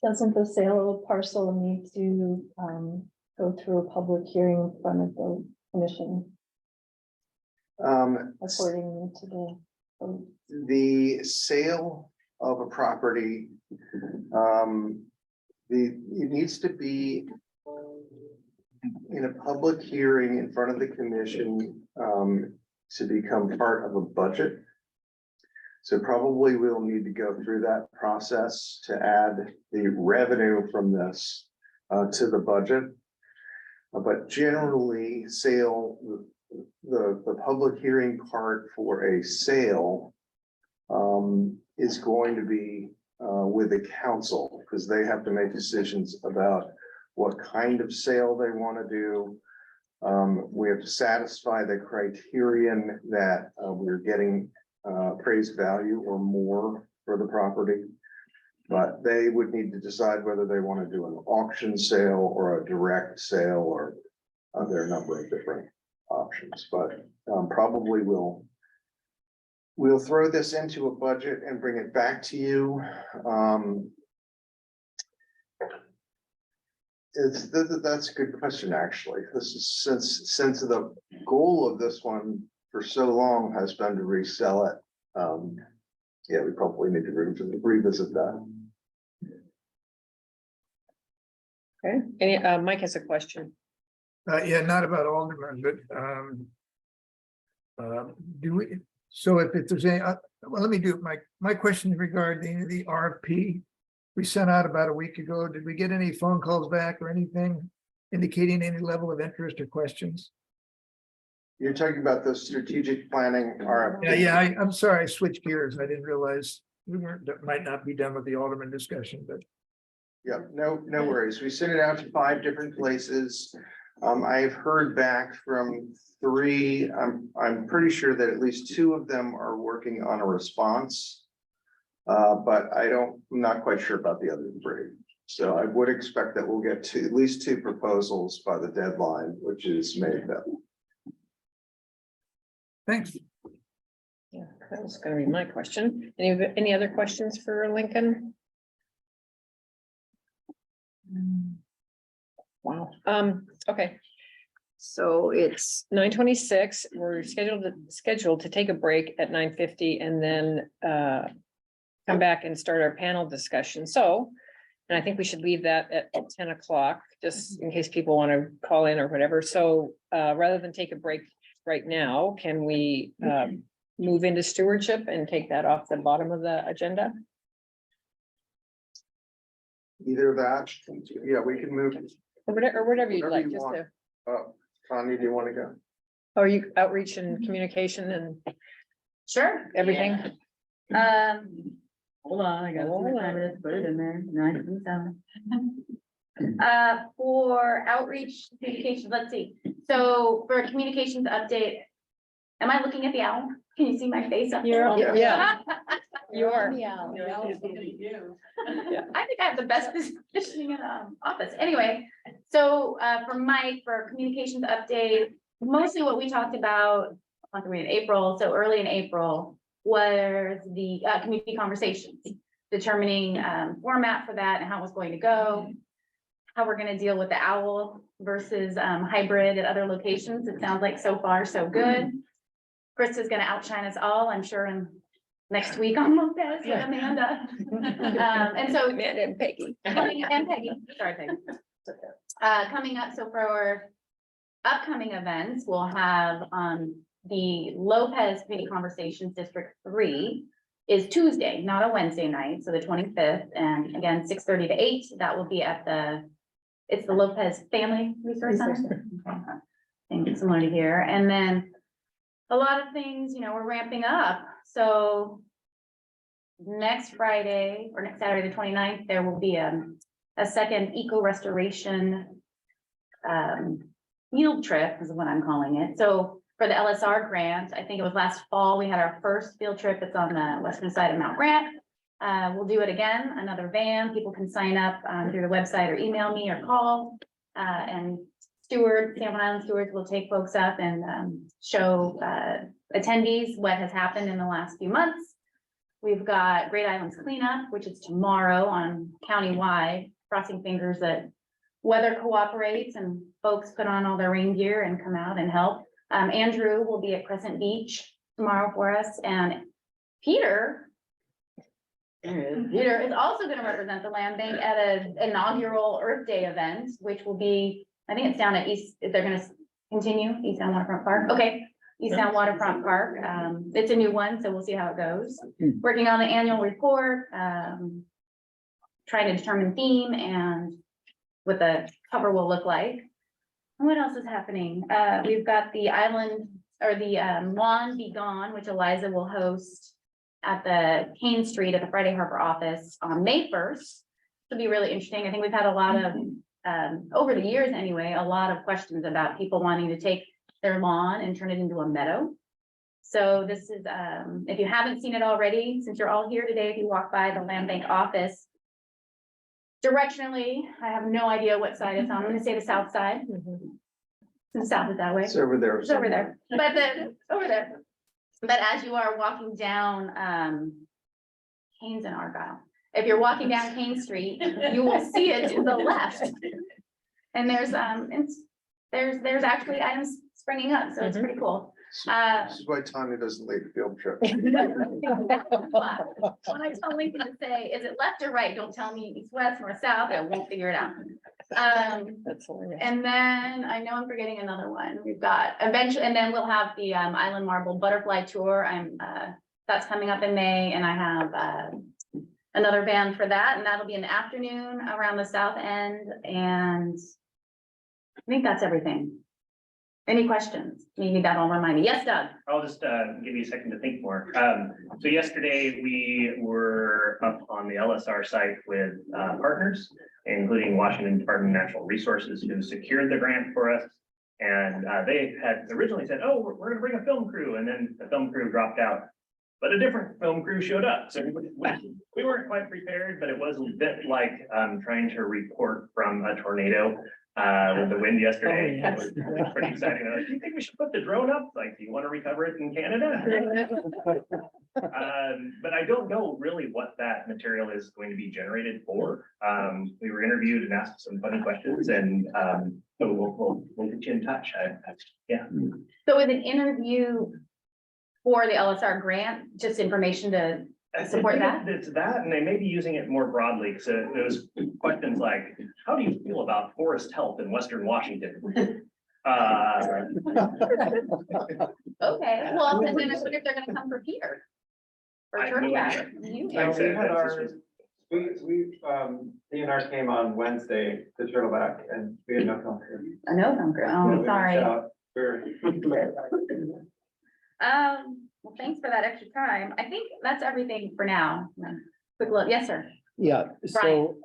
Doesn't the sale of a parcel need to go through a public hearing in front of the commission according to The sale of a property, it needs to be in a public hearing in front of the commission to become part of a budget. So probably we'll need to go through that process to add the revenue from this to the budget. But generally, the public hearing part for a sale is going to be with the council, because they have to make decisions about what kind of sale they want to do. We have to satisfy the criterion that we're getting appraised value or more for the property. But they would need to decide whether they want to do an auction sale or a direct sale, or there are a number of different options, but probably we'll throw this into a budget and bring it back to you. That's a good question, actually. This is since the goal of this one for so long has been to resell it. Yeah, we probably need to revisit that. Okay, Mike has a question. Yeah, not about Alderman, but do we, so if there's any, well, let me do my question regarding the RFP we sent out about a week ago. Did we get any phone calls back or anything indicating any level of interest or questions? You're talking about the strategic planning RFP. Yeah, I'm sorry, I switched gears. I didn't realize that might not be done with the Alderman discussion, but. Yeah, no worries. We sent it out to 5 different places. I've heard back from 3. I'm pretty sure that at least 2 of them are working on a response. But I'm not quite sure about the other 3. So I would expect that we'll get at least 2 proposals by the deadline, which is May 5th. Thanks. Yeah, that was gonna be my question. Any other questions for Lincoln? Wow. Okay. So it's 9:26. We're scheduled to take a break at 9:50 and then come back and start our panel discussion. So, and I think we should leave that at 10 o'clock, just in case people want to call in or whatever. So rather than take a break right now, can we move into stewardship and take that off the bottom of the agenda? Either that, yeah, we can move. Or whatever you'd Whatever like, you just want. to, Connie, do you want to go? are you outreach and communication and Sure. everything? Yeah. Hold on, I gotta put it in there. 9:07. For outreach communications, let's see. So for communications update, am I looking at the owl? Can you see my face up there? Yeah. You are. Yeah. Yeah. I think I have the best positioning in office. Anyway, so for Mike, for communications update, mostly what we talked about, in April, so early in April, was the community conversations, determining format for that and how it was going to go, how we're gonna deal with the owl versus hybrid at other locations. It sounds like so far so good. Chris is gonna outshine us all, I'm sure, in next week on Lopez with Amanda. And so Amanda and Peggy. and Peggy, sorry, Peggy. Coming up, so for our upcoming events, we'll have the Lopez Community Conversations District 3 is Tuesday, not a Wednesday night, so the 25th, and again, 6:30 to 8, that will be at it's the Lopez Family Resource Center. Thing similar to here, and then a lot of things, we're ramping up, so next Friday, or next Saturday, the 29th, there will be a second eco restoration field trip is what I'm calling it. So for the LSR grant, I think it was last fall, we had our first field trip. It's on the western side of Mount Grant. We'll do it again, another van. People can sign up through the website or email me or call. And Stewart, San Juan Island Stewards will take folks up and show attendees what has happened in the last few months. We've got Great Islands Cleanup, which is tomorrow on countywide, crossing fingers that weather cooperates and folks put on all their rain gear and come out and help. Andrew will be at Crescent Beach tomorrow for us, and Peter is also going to represent the land bank at an inaugural Earth Day event, which will be, I think it's down at East, they're going to continue East Sound Waterfront Park. Okay. East Sound Waterfront Park. It's a new one, so we'll see how it goes. Working on the annual report, trying to determine theme and what the cover will look like. And what else is happening? We've got the island or the Lawn Be Gone, which Eliza will host at the Kane Street at the Friday Harbor office on May 1st. It'll be really interesting. I think we've had a lot of, over the years anyway, a lot of questions about people wanting to take their lawn and turn it into a meadow. So this is, if you haven't seen it already, since you're all here today, if you walk by the land bank office, directionally, I have no idea what side it's on. I'm gonna say the south side. The south is that way. It's over there. It's over there, but over there. But as you are walking down, Kane's and Argyle, if you're walking down Kane Street, you will see it to the left. And there's actually items springing up, so it's pretty cool. This is why Tanya doesn't lead field trips. When I tell Lincoln to say, is it left or right? Don't tell me east, west, north, south. I won't figure it out. That's hilarious. And then I know I'm forgetting another one. We've got eventually, and then we'll have the Island Marble Butterfly Tour. That's coming up in May, and I have another van for that, and that'll be an afternoon around the south end. And I think that's everything. Any questions? Maybe that'll remind me. Yes, Doug? I'll just give you a second to think more. So yesterday we were up on the LSR site with partners, including Washington Department of Natural Resources, who secured the grant for us. And they had originally said, oh, we're gonna bring a film crew, and then the film crew dropped out. But a different film crew showed up. So we weren't quite prepared, but it was a bit like trying to report from a tornado with the wind yesterday. Oh, It was pretty exciting. They're like, do you think we should put the drone up? Like, do you want to recover it in Canada? But I don't know really what that material is going to be generated for. We were interviewed and asked some funny questions, and so we'll get you in touch. Yeah. So with an interview for the LSR grant, just information to support that? It's that, and they may be using it more broadly. So there was questions like, how do you feel about forest health in Western Washington? Okay, well, then I wonder if they're gonna come for Peter. Or I have Turtle no Back. idea. You- Like I We said, had that's our, just- DNR came on Wednesday to Turtleback and we had no come here. A no bunker, oh, sorry. Well, thanks for that extra time. I think that's everything for now. quick look. Yes, sir. Yeah, so,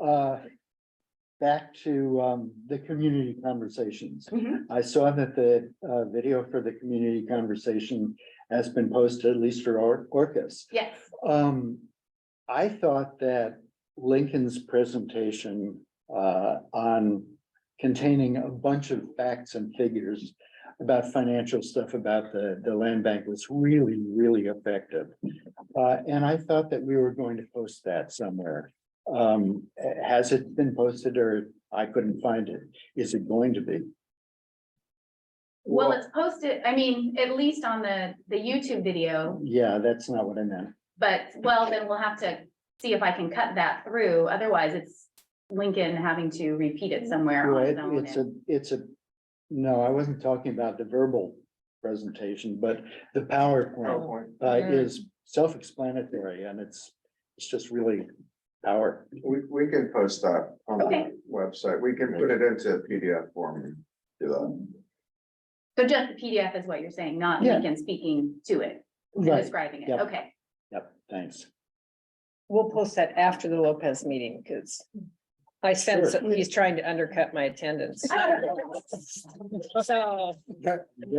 back to, the community conversations. Mhm. I saw that the, video for the community conversation has been posted, at least for Orcas. Yes. I thought that Lincoln's presentation, on containing a bunch of facts and figures about financial stuff about the land bank was really, really effective. And I thought that we were going to post that somewhere. Has it been posted, or I couldn't find it? Is it going to be? Well, it's posted, I mean, at least on the YouTube video, Yeah, that's not what I meant. but well, then we'll have to see if I can cut that through. Otherwise, it's Lincoln having to repeat it somewhere on his own. It's a, no, I wasn't talking about the verbal presentation, but the PowerPoint, is self-explanatory, and it's just really power. We can post that on Okay. the website. We can put it into a PDF form and do that. So just the PDF is what you're saying, not Yeah. Lincoln speaking to it, and Right, describing it. Yep. Okay. yep, thanks. We'll post that after the Lopez meeting, because I sense Sure. that he's trying to undercut my attendance. So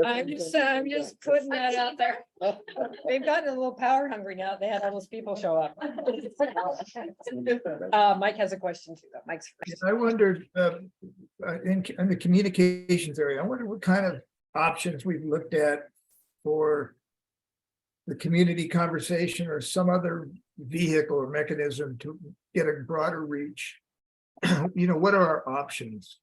I'm just putting that out there. They've gotten a little power hungry now. They had all those people show up. Mike has a question too. Mike's first. I wondered, in the communications area, I wonder what kind of options we've looked at for the community conversation or some other vehicle or mechanism to get a broader reach. You know, what are our options?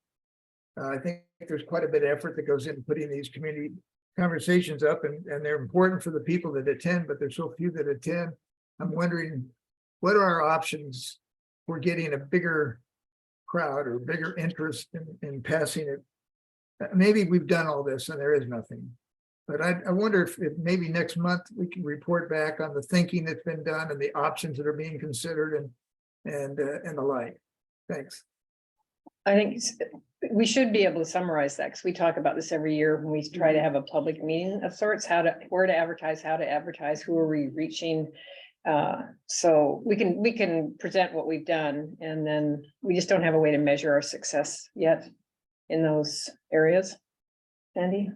I think there's quite a bit of effort that goes into putting these community conversations up, and they're important for the people that attend, but there's so few that attend. I'm wondering, what are our options for getting a bigger crowd or bigger interest in passing it? Maybe we've done all this and there is nothing. But I wonder if maybe next month we can report back on the thinking that's been done and the options that are being considered and the like. Thanks. I think we should be able to summarize that, because we talk about this every year when we try to have a public meeting of sorts, where to advertise, who are we reaching? So we can present what we've done, and then we just don't have a way to measure our success yet in those areas. Sandy?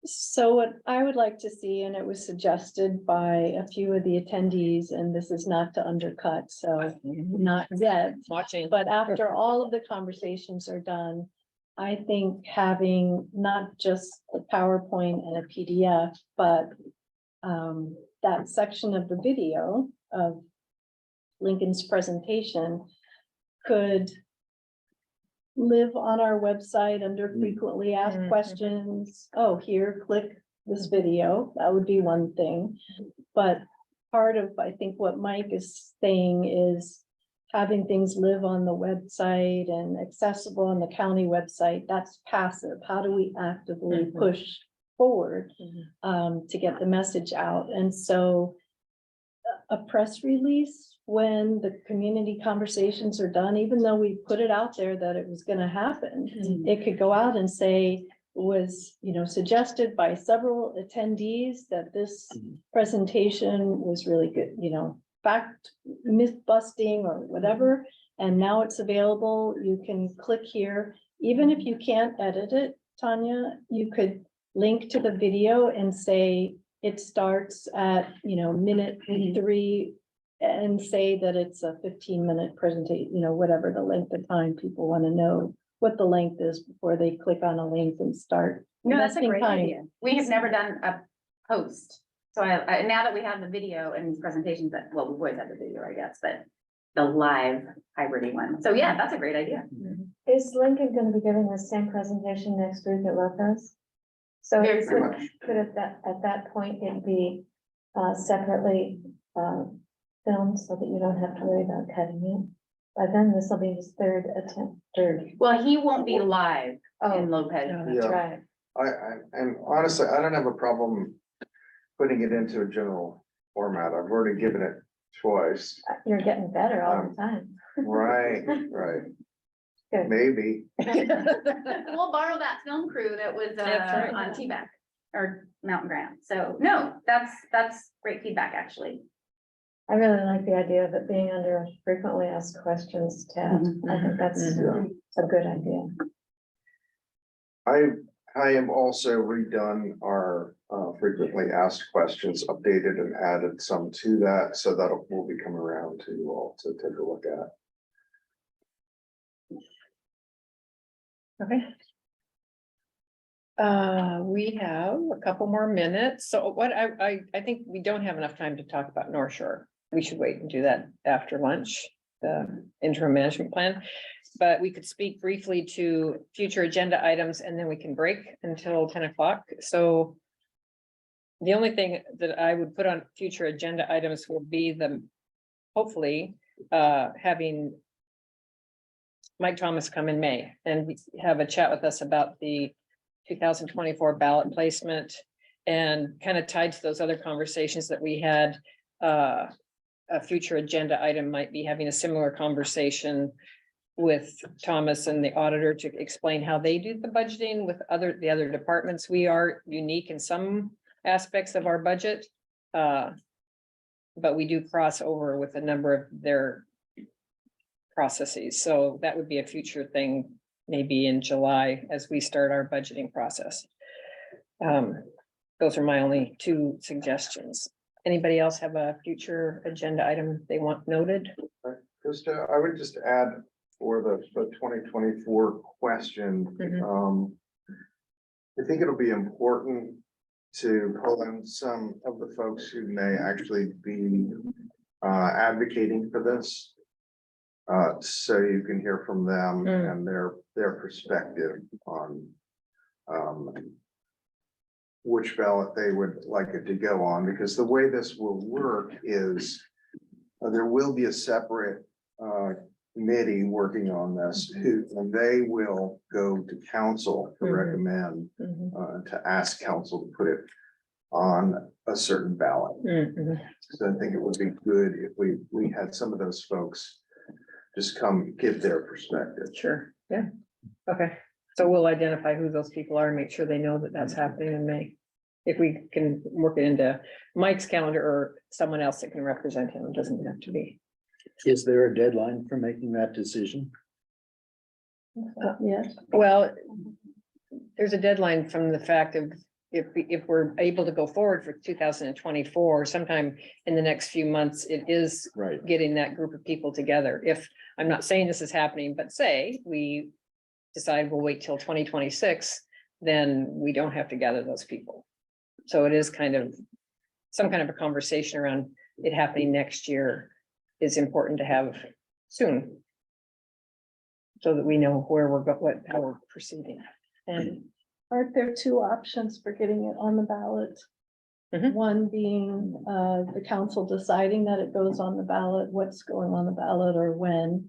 So what I would like to see, and it was suggested by a few of the attendees, and this is not to undercut, so not yet. Watching. But after all of the conversations are done, I think having not just the PowerPoint and a PDF, but that section of the video of Lincoln's presentation could live on our website under frequently asked Mhm. questions. Oh, here, click this video. That would be one thing. But part of, I think, what Mike is saying is having things live on the website and accessible on the county website. That's passive. How do we actively Mhm. push forward Mhm. to get the message out? And so a press release when the community conversations are done, even though we put it out there that it was gonna happen, it could go out and say, was, suggested by several attendees that this presentation was really good, fact myth busting or whatever. And now it's available. You can click here. Even if you can't edit it, Tanya, you could link to the video and say it starts at, minute 3 and say that it's a 15-minute presentation, whatever the length of time people want to know what the length is before they click on a link and start. No, that's a investing great time. idea. We have never done a post. So I now that we have the video and these presentations we've always had the video, I guess, but the live hybrid one. So yeah, that's a great idea. Is Lincoln gonna be giving the same presentation next week at Lopez? So Very could at that point it be separately filmed so that you don't have to worry about cutting it? By then, this will be his third attempt, Well, he won't be live Oh, in Lopez. that's Yeah. right. And honestly, I don't have a problem putting it into a general format. I've already given it twice. You're getting better all the time. Right. Good. Maybe. We'll borrow that film crew that was That's right. on T-Back or Mountain Grant. So no, that's great feedback, actually. I really like the idea of it being under frequently asked questions tab. I think that's a good idea. I have also redone our frequently asked questions, updated and added some to that, so that will be coming around to you all to take a look at. Okay. We have a couple more minutes. So what I think we don't have enough time to talk about North Shore. We should wait and do that after lunch, the interim management plan. But we could speak briefly to future agenda items and then we can break until 10 o'clock. So the only thing that I would put on future agenda items will be hopefully, having Mike Thomas come in May and have a chat with us about the 2024 ballot placement, and kind of tied to those other conversations that we had. A future agenda item might be having a similar conversation with Thomas and the auditor to explain how they do the budgeting with the other departments. We are unique in some aspects of our budget. But we do cross over with a number of their processes. So that would be a future thing, maybe in July as we start our budgeting process. Those are my only two suggestions. Anybody else have a future agenda item they want noted? Just, I would just add for the 2024 question, I think it'll be important to pull in some of the folks who may actually be advocating for this. So you can hear from them and their perspective on which ballot they would like it to go on, because the way this will work is there will be a separate committee working on this, and they will go to council to recommend, to ask council to put it on a certain ballot. So I think it would be good if we had some of those folks just come give their perspective. Sure, yeah, okay. So we'll identify who those people are and make sure they know that that's happening in May. If we can work it into Mike's calendar or someone else that can represent him, it doesn't have to be. Is there a deadline for making that decision? Yes. Well, there's a deadline from the fact of if we're able to go forward for 2024, sometime in the next few months, it is Right. getting that group of people together. If, I'm not saying this is happening, but say we decide we'll wait till 2026, then we don't have to gather those people. So it is kind of some kind of a conversation around it happening next year is important to have soon. So that we know where we're how we're proceeding. And Aren't there two options for getting it on the ballot? One being the council deciding that it goes on the ballot, what's going on the ballot or when.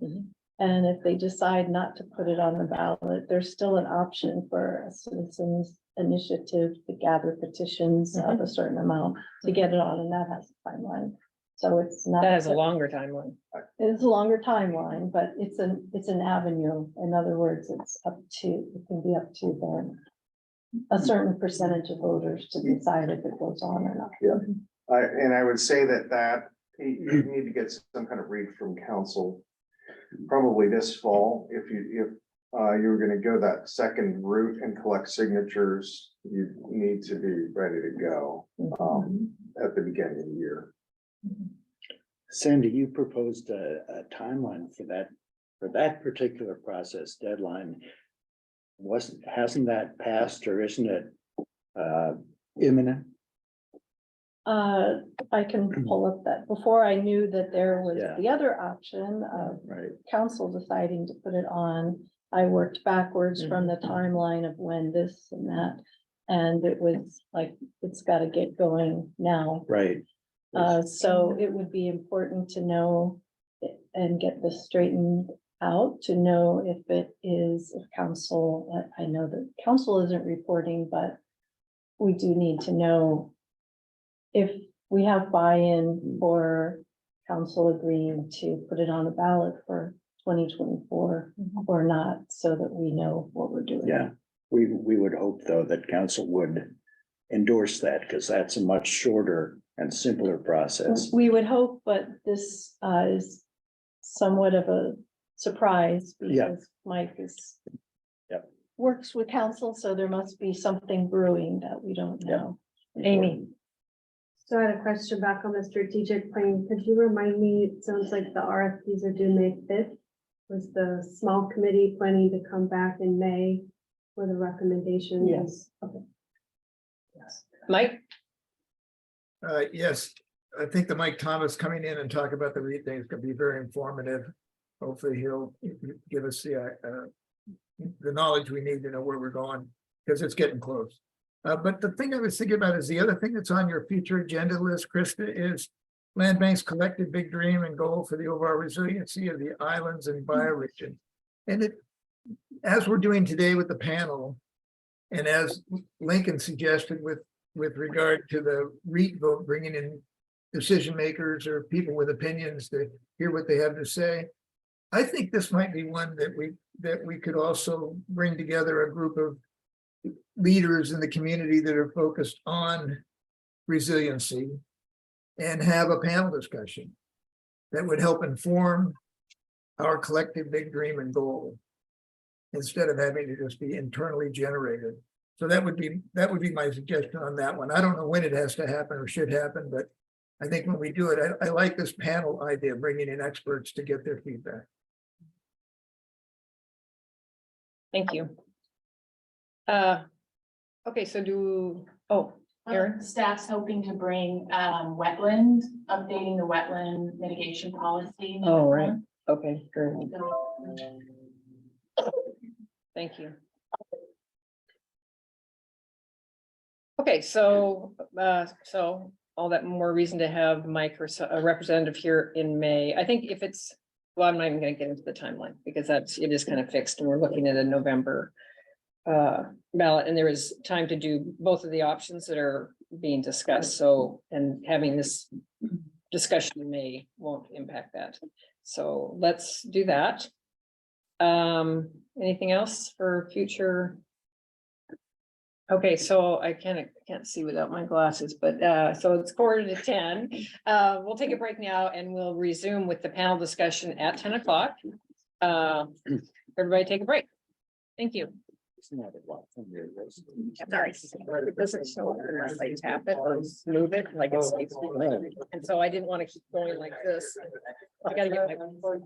And if they decide not to put it on the ballot, there's still an option for a citizens initiative to gather petitions of a certain amount to get it on, and that has a timeline. So it's not. that has a longer timeline. It's a longer timeline, but it's an avenue. In other words, it can be up to a certain percentage of voters to decide if it goes on or not. And I would say that you need to get some kind of read from council probably this fall. If you were gonna go that second route and collect signatures, you need to be ready to go at the beginning of the year. Sandy, you proposed a timeline for that particular process deadline. Hasn't that passed, or isn't it imminent? I can pull up that. Before I knew that there was Yeah. the other option of Right. council deciding to put it on. I worked backwards from the timeline of when this and that. And it was like, it's gotta get going now. Right. So it would be important to know and get this straightened out, to know if it is, if council, I know that council isn't reporting, but we do need to know if we have buy-in for council agreeing to put it on the ballot for 2024 or not, so that we know what we're doing. Yeah, we would hope though that council would endorse that, because that's a much shorter and simpler process. We would hope, but this is somewhat of a surprise Yeah. because Mike is. Yep. Works with council, so there must be something brewing that we don't know. Amy, So I had a question back on the strategic plan. Could you remind me, it sounds like the RFPs are due May 5th. Was the small committee planning to come back in May for the recommendations? Yes. Okay. Mike? Yes, I think the Mike Thomas coming in and talk about the REIT thing is gonna be very informative. Hopefully he'll give us the knowledge we need to know where we're going, because it's getting close. But the thing I was thinking about is the other thing that's on your future agenda list, Krista, is Land Bank's collective big dream and goal for the overall resiliency of the islands and bioregion. And it, as we're doing today with the panel, and as Lincoln suggested with regard to the REIT vote, bringing in decision makers or people with opinions to hear what they have to say. I think this might be one that we could also bring together a group of leaders in the community that are focused on resiliency and have a panel discussion that would help inform our collective big dream and goal instead of having to just be internally generated. So that would be my suggestion on that one. I don't know when it has to happen or should happen, but I think when we do it, I like this panel idea, bringing in experts to get their feedback. Thank you. Okay, so Erin? Staff's hoping to bring, updating the wetland mitigation policy. Oh, right. Okay, great. Thank you. Okay, so all that more reason to have Mike or a representative here in May. I think if it's, well, I'm not even gonna get into the timeline because it is kind of fixed and we're looking at a November ballot, and there is time to do both of the options that are being discussed. So, and having this discussion in May won't impact that. So let's do that. Anything else for future? Okay, so I can't see without my glasses, but so it's 9:45. We'll take a break now and we'll resume with the panel discussion at 10 o'clock. Everybody take a break. Thank you. Sorry. It doesn't show up unless I tap it or move it like it's. And so I didn't want to keep going like this. I gotta get my.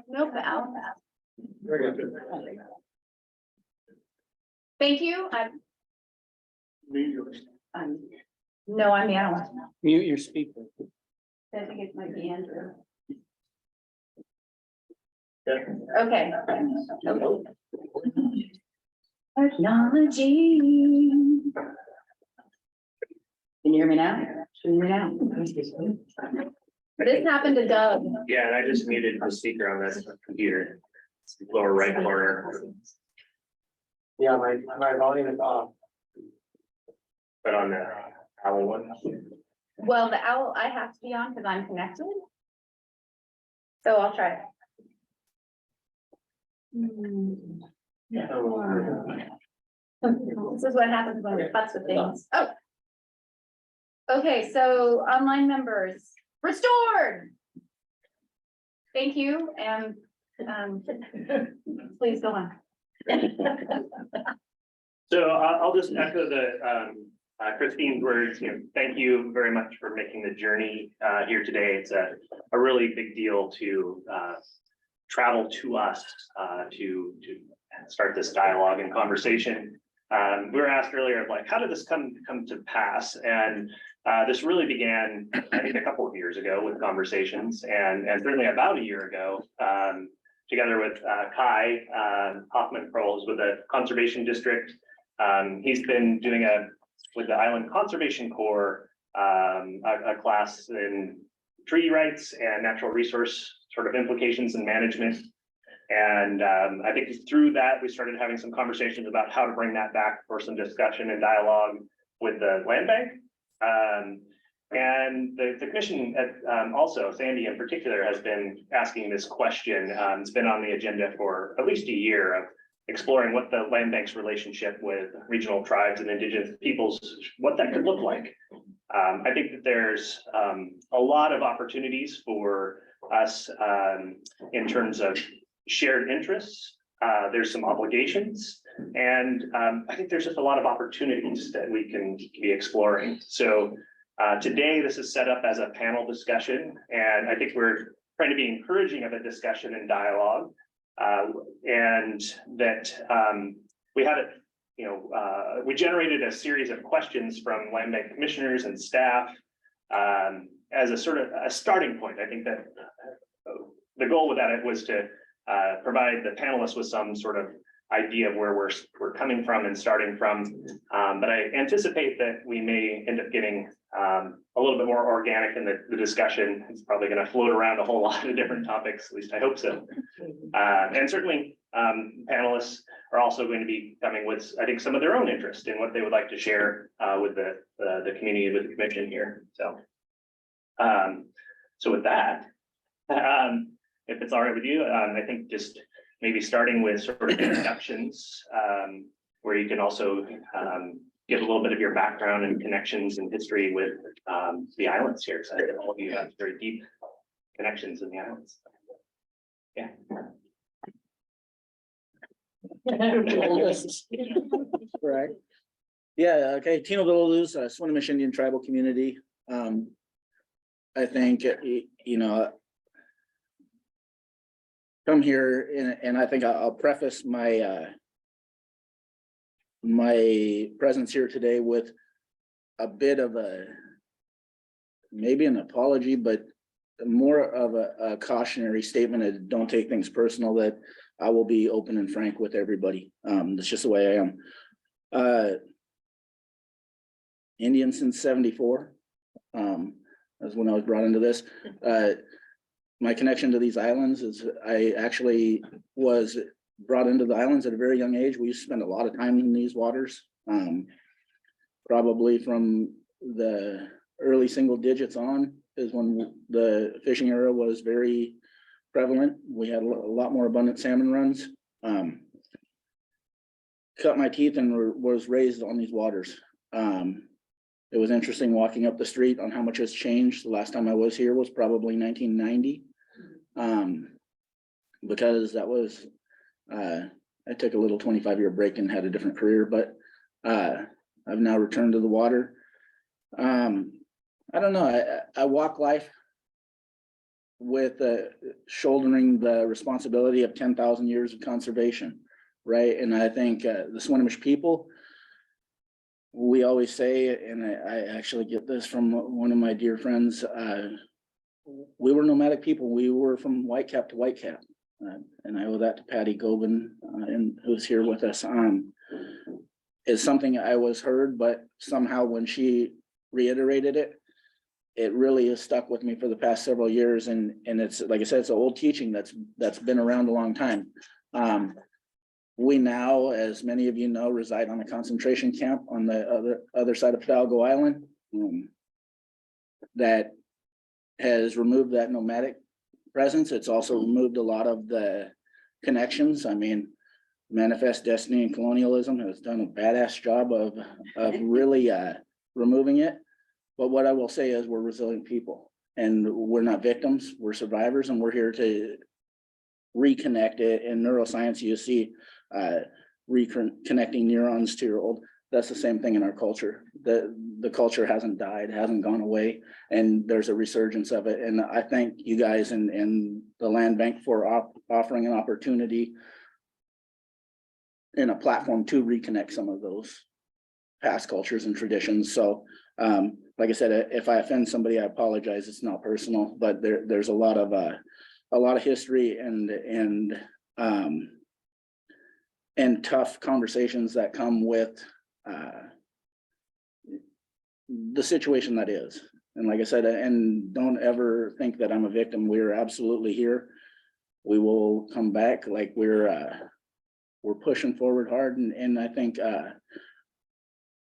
Nope, Al. Thank you. No, I mean, I don't want to know. Mute your speaker. I think it might be Andrew. Okay. Technology. Can you hear me now? Can you hear me now? This happened to Doug. Yeah, and I just muted the speaker on this computer. It's lower right corner, Yeah, my volume is off. but on the Owl one. Well, the owl, I have to be on because I'm connected. So I'll try. This is what happens when we futz with things. Oh. Okay, so online members restored. Thank you, and please go on. So I'll just echo the Christine's words, thank you very much for making the journey here today. It's a really big deal to travel to us to start this dialogue and conversation. We were asked earlier, like, how did this come to pass? And this really began, I think, a couple of years ago with conversations, and certainly about a year ago, together with Kai Hoffman-Pearls with the Conservation District. He's been doing with the Island Conservation Corps, a class in treaty rights and natural resource sort of implications and management. And I think through that, we started having some conversations about how to bring that back for some discussion and dialogue with the land bank. And the commission also, Sandy in particular, has been asking this question. It's been on the agenda for at least a year of exploring what the land bank's relationship with regional tribes and indigenous peoples, what that could look like. I think that there's a lot of opportunities for us in terms of shared interests. There's some obligations, and I think there's just a lot of opportunities that we can be exploring. So today, this is set up as a panel discussion, and I think we're trying to be encouraging of a discussion and dialogue. And that we had we generated a series of questions from land bank commissioners and staff as a sort of a starting point. I think that the goal with that was to provide the panelists with some sort of idea of where we're coming from and starting from. But I anticipate that we may end up getting a little bit more organic in the discussion. It's probably going to float around a whole lot of different topics, at least I hope so. And certainly panelists are also going to be coming with, I think, some of their own interest in what they would like to share with the community, with the commission here. So, so with that, if it's all right with you, I think just maybe starting with sort of introductions, where you can also give a little bit of your background and connections and history with the islands here. So I think all of you have very deep connections in the islands. Yeah. Right. Yeah, okay, Tino Villaluz, Swinomish Indian Tribal Community. I think, come here and I think I'll preface my my presence here today with a bit of maybe an apology, but more of a cautionary statement. And don't take things personal, that I will be open and frank with everybody. That's just the way I am. Indian since '74. That's when I was brought into this. My connection to these islands is I actually was brought into the islands at a very young age. We used to spend a lot of time in these waters, probably from the early single digits on is when the fishing era was very prevalent. We had a lot more abundant salmon runs. Cut my teeth and was raised on these waters. It was interesting walking up the street on how much has changed. The last time I was here was probably 1990. Because that was, I took a little 25-year break and had a different career, but I've now returned to the water. I don't know, I walk life with shouldering the responsibility of 10,000 years of conservation, right? And I think the Swinomish people, we always say, and I actually get this from one of my dear friends, we were nomadic people. We were from Whitecap to Whitecap. And I owe that to Patty Gobin, and who's here with us. It's something I was heard, but somehow when she reiterated it, it really has stuck with me for the past several years. And it's, like I said, it's an old teaching that's been around a long time. We now, as many of you know, reside on a concentration camp on the other side of Fidalgo Island. That has removed that nomadic presence. It's also removed a lot of the connections. I mean, Manifest Destiny and Colonialism has done a badass job of really removing it. But what I will say is we're resilient people, and we're not victims, we're survivors, and we're here to reconnect it. In neuroscience, you see reconnecting neurons to your old. That's the same thing in our culture. The culture hasn't died, hasn't gone away, and there's a resurgence of it. And I thank you guys and the Land Bank for offering an opportunity and a platform to reconnect some of those past cultures and traditions. So like I said, if I offend somebody, I apologize. It's not personal, but there's a lot of history and tough conversations that come with the situation that is. And like I said, and don't ever think that I'm a victim. We're absolutely here. We will come back. Like we're pushing forward hard, and I think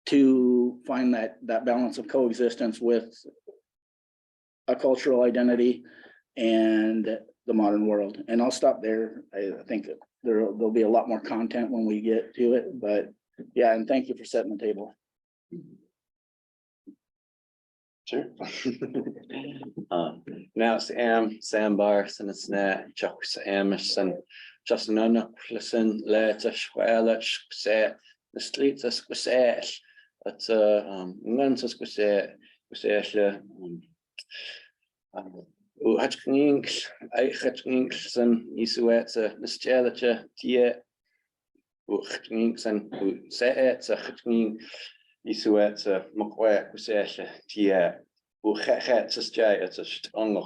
to find that balance of coexistence with a cultural identity and the modern world. And I'll stop there. I think there'll be a lot more content when we get to it, but yeah, and thank you for setting the table. Sure. Now Sam Bars and it's net Jocks Emerson, just none listen later, let's say the streets are square. That's Nancy square, Hutchings, Hutchinson, Isueta, the Stella, Tia, Hutchinson, who said it's a Hutching, Isueta, Macquack, Kusasha, Tia, who hats a stay at a strong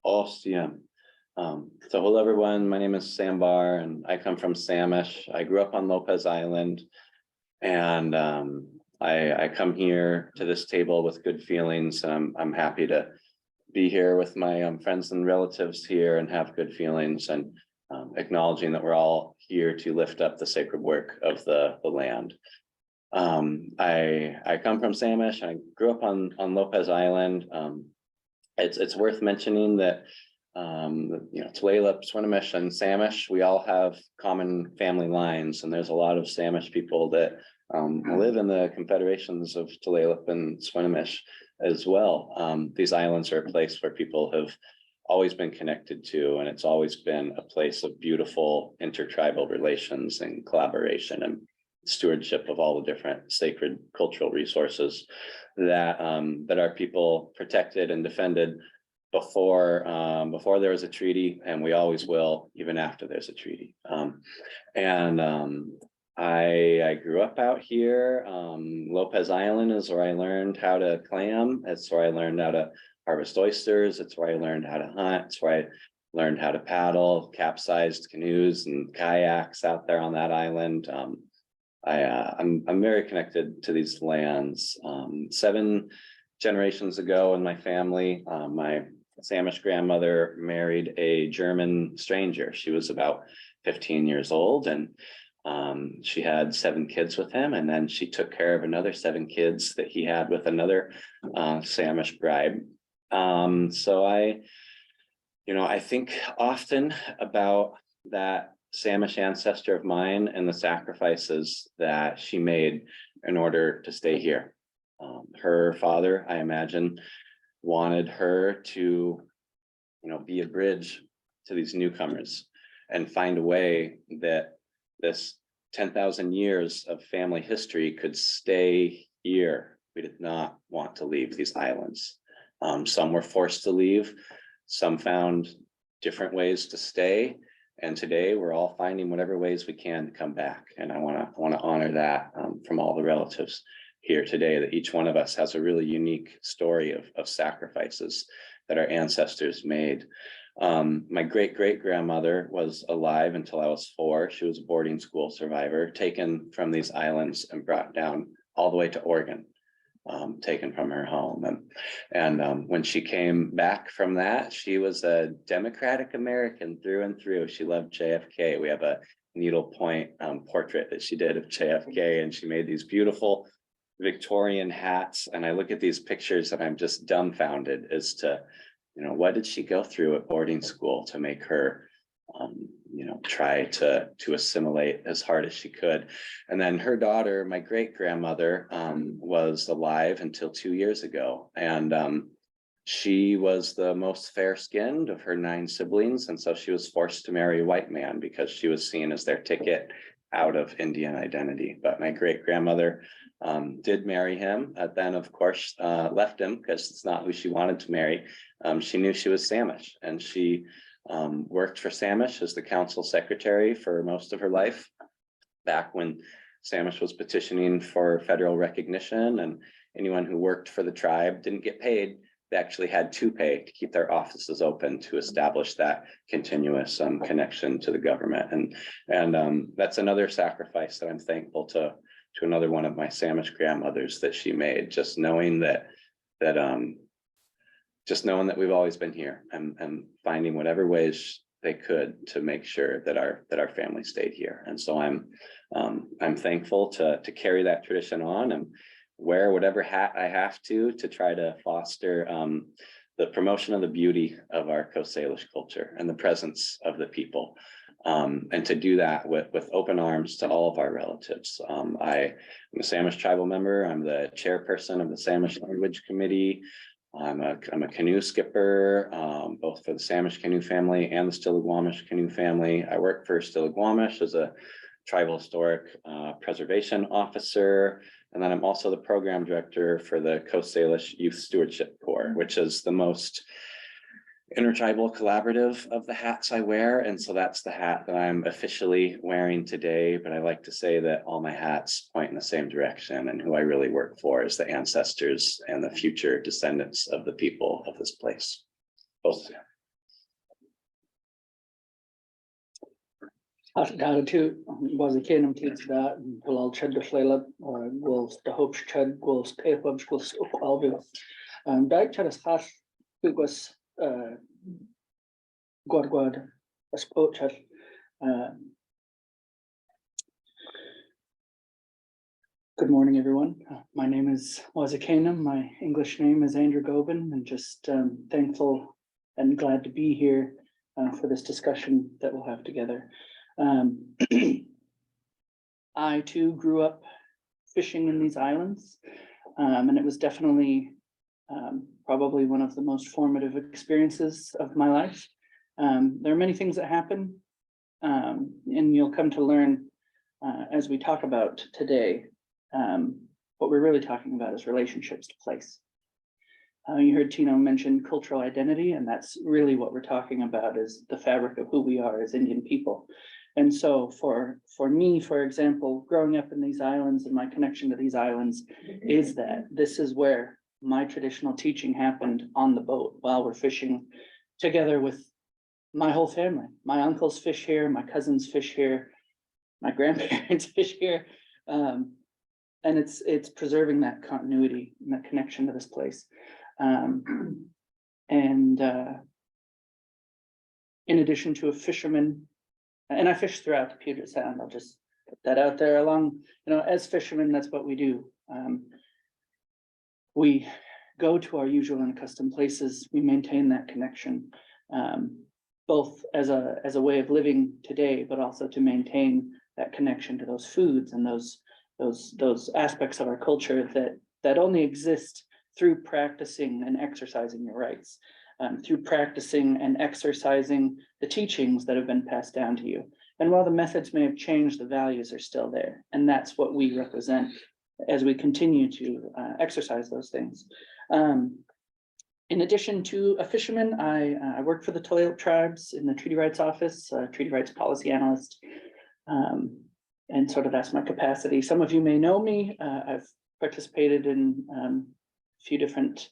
Ostium. So hello everyone, my name is Sam Barr and I come from Samish. I grew up on Lopez Island, and I come here to this table with good feelings. I'm happy to be here with my friends and relatives here and have good feelings, and acknowledging that we're all here to lift up the sacred work of the land. I come from Samish. I grew up on Lopez Island. It's worth mentioning that Tulalip, Swinomish, and Samish, we all have common family lines, and there's a lot of Samish people that live in the confederations of Tulalip and Swinomish as well. These islands are a place where people have always been connected to, and it's always been a place of beautiful intertribal relations and collaboration and stewardship of all the different sacred cultural resources that our people protected and defended before there was a treaty, and we always will, even after there's a treaty. I grew up out here. Lopez Island is where I learned how to clam. It's where I learned how to harvest oysters. It's where I learned how to hunt. It's where I learned how to paddle capsized canoes and kayaks out there on that island. I'm very connected to these lands. 7 generations ago in my family, my Samish grandmother married a German stranger. She was about 15 years old, and she had 7 kids with him, and then she took care of another 7 kids that he had with another Samish bride. So I think often about that Samish ancestor of mine and the sacrifices that she made in order to stay here. Her father, I imagine, wanted her to, be a bridge to these newcomers and find a way that this 10,000 years of family history could stay here. We did not want to leave these islands. Some were forced to leave. Some found different ways to stay. And today we're all finding whatever ways we can to come back. And I want to honor that from all the relatives here today, that each one of us has a really unique story of sacrifices that our ancestors made. My great-great-grandmother was alive until I was 4. She was a boarding school survivor, taken from these islands and brought down all the way to Oregon, taken from her home. And when she came back from that, she was a democratic American through and through. She loved JFK. We have a needlepoint portrait that she did of JFK, and she made these beautiful Victorian hats. And I look at these pictures and I'm just dumbfounded as to, what did she go through at boarding school to make her, try to assimilate as hard as she could. And then her daughter, my great-grandmother, was alive until 2 years ago. And she was the most fair-skinned of her 9 siblings. And so she was forced to marry a white man because she was seen as their ticket out of Indian identity. But my great-grandmother did marry him, then of course left him because it's not who she wanted to marry. She knew she was Samish, and she worked for Samish as the council secretary for most of her life, back when Samish was petitioning for federal recognition, and anyone who worked for the tribe didn't get paid. They actually had to pay to keep their offices open to establish that continuous connection to the government. And that's another sacrifice that I'm thankful to another one of my Samish grandmothers that she made, just knowing that we've always been here and finding whatever ways they could to make sure that our family stayed here. And so I'm thankful to carry that tradition on and wear whatever hat I have to try to foster the promotion of the beauty of our Coast Salish culture and the presence of the people. And to do that with open arms to all of our relatives. I'm a Samish tribal member. I'm the chairperson of the Samish Language Committee. I'm a canoe skipper, both for the Samish canoe family and the Stillaguamish canoe family. I work for Stillaguamish as a tribal historic preservation officer. And then I'm also the program director for the Coast Salish Youth Stewardship Corps, which is the most intertribal collaborative of the hats I wear. And so that's the hat that I'm officially wearing today. But I like to say that all my hats point in the same direction, and who I really work for is the ancestors and the future descendants of the people of this place. Both. Gratitude was a kingdom teach that Pilal Chad the Flayla or Wolves the Hope Chad Wolves Capabs was Alvin. And Dyke Chad has it was God a sport Chad. Good morning, everyone. My name is Wazakanam. My English name is Andrew Gobin, and just thankful and glad to be here for this discussion that we'll have together. I too grew up fishing in these islands, and it was definitely probably one of the most formative experiences of my life. There are many things that happen, and you'll come to learn as we talk about today. What we're really talking about is relationships to place. You heard Tino mention cultural identity, and that's really what we're talking about, is the fabric of who we are as Indian people. And so for me, for example, growing up in these islands and my connection to these islands is that this is where my traditional teaching happened on the boat while we're fishing together with my whole family. My uncles fish here, my cousins fish here, my grandparents fish here. And it's preserving that continuity and that connection to this place. In addition to a fisherman, and I fish throughout the Puget Sound, I'll just put that out there along, as fishermen, that's what we do. We go to our usual and accustomed places, we maintain that connection, both as a way of living today, but also to maintain that connection to those foods and those aspects of our culture that only exist through practicing and exercising your rights, through practicing and exercising the teachings that have been passed down to you. And while the methods may have changed, the values are still there. And that's what we represent as we continue to exercise those things. In addition to a fisherman, I work for the Tulalip tribes in the treaty rights office, treaty rights policy analyst. And sort of that's my capacity. Some of you may know me. I've participated in a few different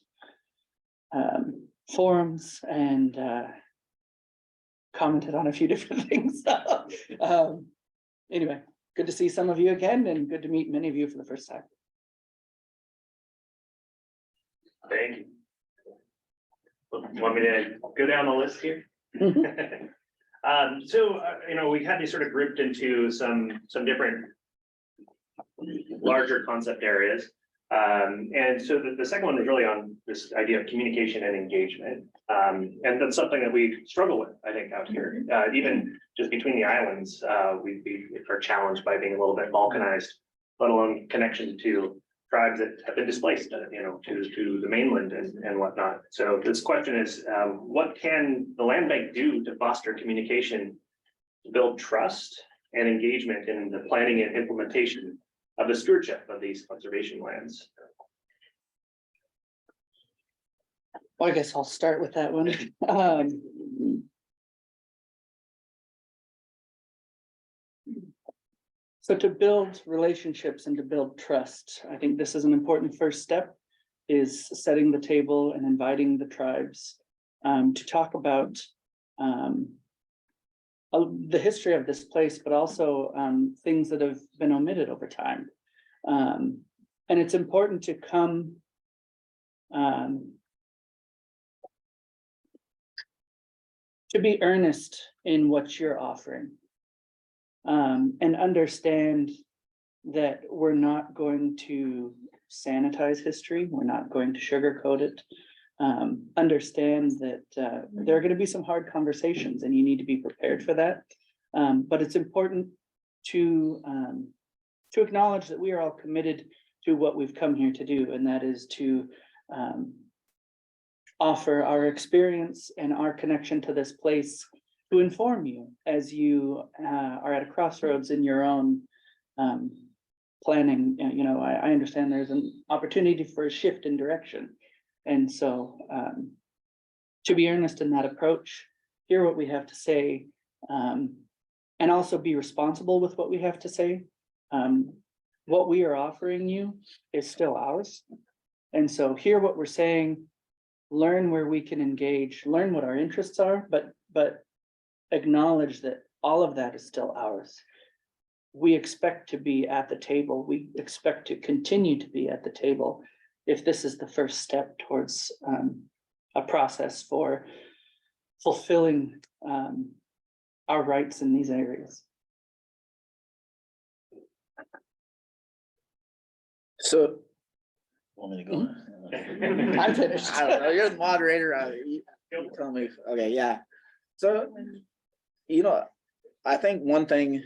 forums and commented on a few different things. Anyway, good to see some of you again and good to meet many of you for the first time. Thank you. Want me to go down the list here? You know, we had these sort of grouped into some different larger concept areas. And so the second one is really on this idea of communication and engagement. And that's something that we struggle with, I think, out here. Even just between the islands, we are challenged by being a little bit balkanized, let alone connection to tribes that have been displaced, you know, to the mainland and whatnot. So this question is, what can the land bank do to foster communication, to build trust and engagement in the planning and implementation of the stewardship of these conservation lands? Well, I guess I'll start with that one. So to build relationships and to build trust, I think this is an important first step, is setting the table and inviting the tribes to talk about the history of this place, but also things that have been omitted over time. And it's important to come to be earnest in what you're offering. And understand that we're not going to sanitize history. We're not going to sugarcoat it. Understand that there are going to be some hard conversations and you need to be prepared for that. But it's important to acknowledge that we are all committed to what we've come here to do, and that is to offer our experience and our connection to this place to inform you as you are at a crossroads in your own planning. You know, I understand there's an opportunity for a shift in direction. And so to be earnest in that approach, hear what we have to say, and also be responsible with what we have to say. What we are offering you is still ours. And so hear what we're saying, learn where we can engage, learn what our interests are, but acknowledge that all of that is still ours. We expect to be at the table. We expect to continue to be at the table if this is the first step towards a process for fulfilling our rights in these areas. So. Want me to go? I'm finished. I don't know, you're the moderator. You tell me, okay, yeah. So, you know, I think one thing,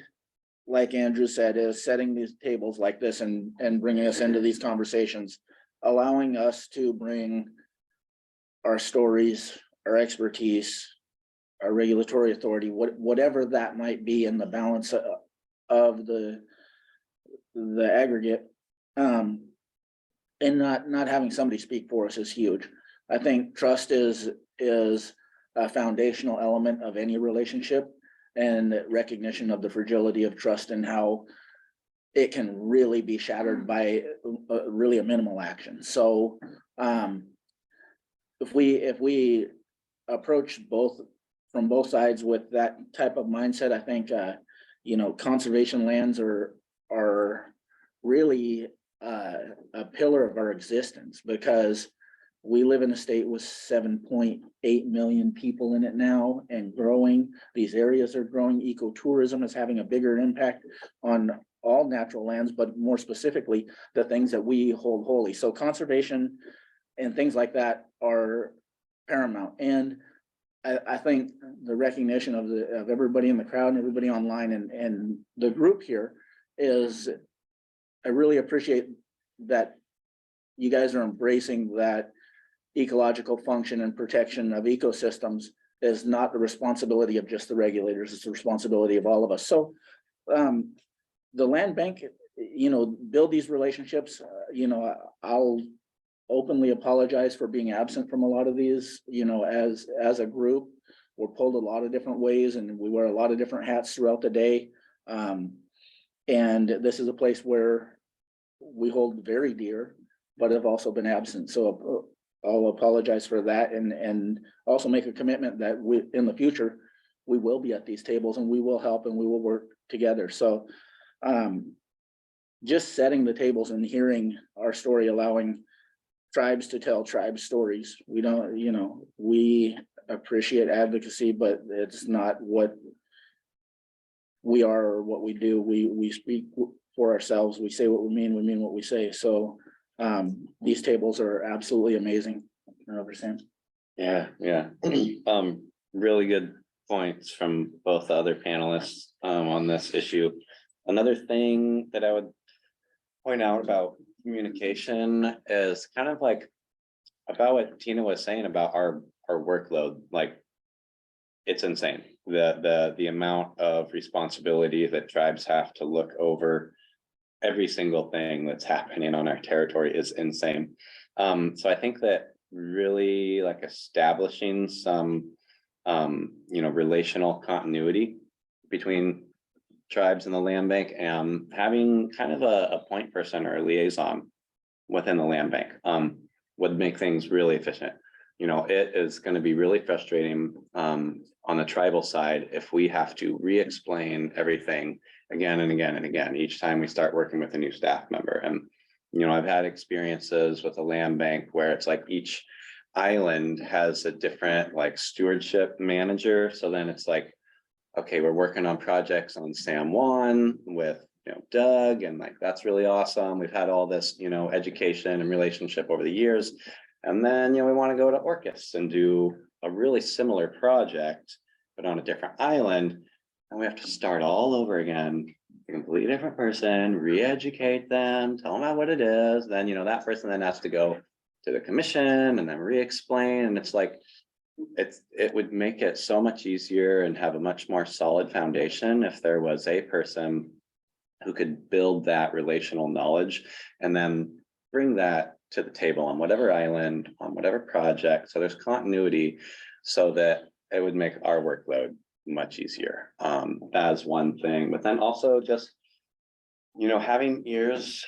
like Andrew said, is setting these tables like this and bringing us into these conversations, allowing us to bring our stories, our expertise, our regulatory authority, whatever that might be in the balance of the aggregate, and not having somebody speak for us is huge. I think trust is a foundational element of any relationship, and recognition of the fragility of trust and how it can really be shattered by really a minimal action. So if we approach from both sides with that type of mindset, I think you know, conservation lands are really a pillar of our existence, because we live in a state with 7.8 million people in it now and growing. These areas are growing. Ecotourism is having a bigger impact on all natural lands, but more specifically, the things that we hold holy. So conservation and things like that are paramount. And I think the recognition of everybody in the crowd and everybody online and the group here is, I really appreciate that you guys are embracing that ecological function and protection of ecosystems is not the responsibility of just the regulators, it's the responsibility of all of us. So the land bank, you know, build these relationships. You know, I'll openly apologize for being absent from a lot of these, you know, as a group. We're pulled a lot of different ways and we wear a lot of different hats throughout the day. And this is a place where we hold very dear, but have also been absent. So I'll apologize for that and also make a commitment that in the future, we will be at these tables and we will help and we will work together. So just setting the tables and hearing our story, allowing tribes to tell tribe stories. We don't, you know, we appreciate advocacy, but it's not what we are or what we do. We speak for ourselves. We say what we mean what we say. So these tables are absolutely amazing. 100%. Yeah, yeah. Really good points from both the other panelists on this issue. Another thing that I would point out about communication is kind of like about what Tina was saying about our workload. Like, it's insane. The amount of responsibility that tribes have to look over every single thing that's happening on our territory is insane. So I think that really like establishing some you know, relational continuity between tribes and the land bank and having kind of a point person or a liaison within the land bank would make things really efficient. You know, it is going to be really frustrating on the tribal side if we have to re-explain everything again and again and again each time we start working with a new staff member. And you know, I've had experiences with the land bank where it's like each island has a different like stewardship manager. So then it's like, okay, we're working on projects on San Juan with, you know, Doug, and like, that's really awesome. We've had all this, you know, education and relationship over the years. And then, you know, we want to go to Orcas and do a really similar project, but on a different island. And we have to start all over again, a completely different person, re-educate them, tell them about what it is. Then, you know, that person then has to go to the commission and then re-explain. And it's like, it would make it so much easier and have a much more solid foundation if there was a person who could build that relational knowledge and then bring that to the table on whatever island, on whatever project. So there's continuity so that it would make our workload much easier as one thing. But then also just, you know, having ears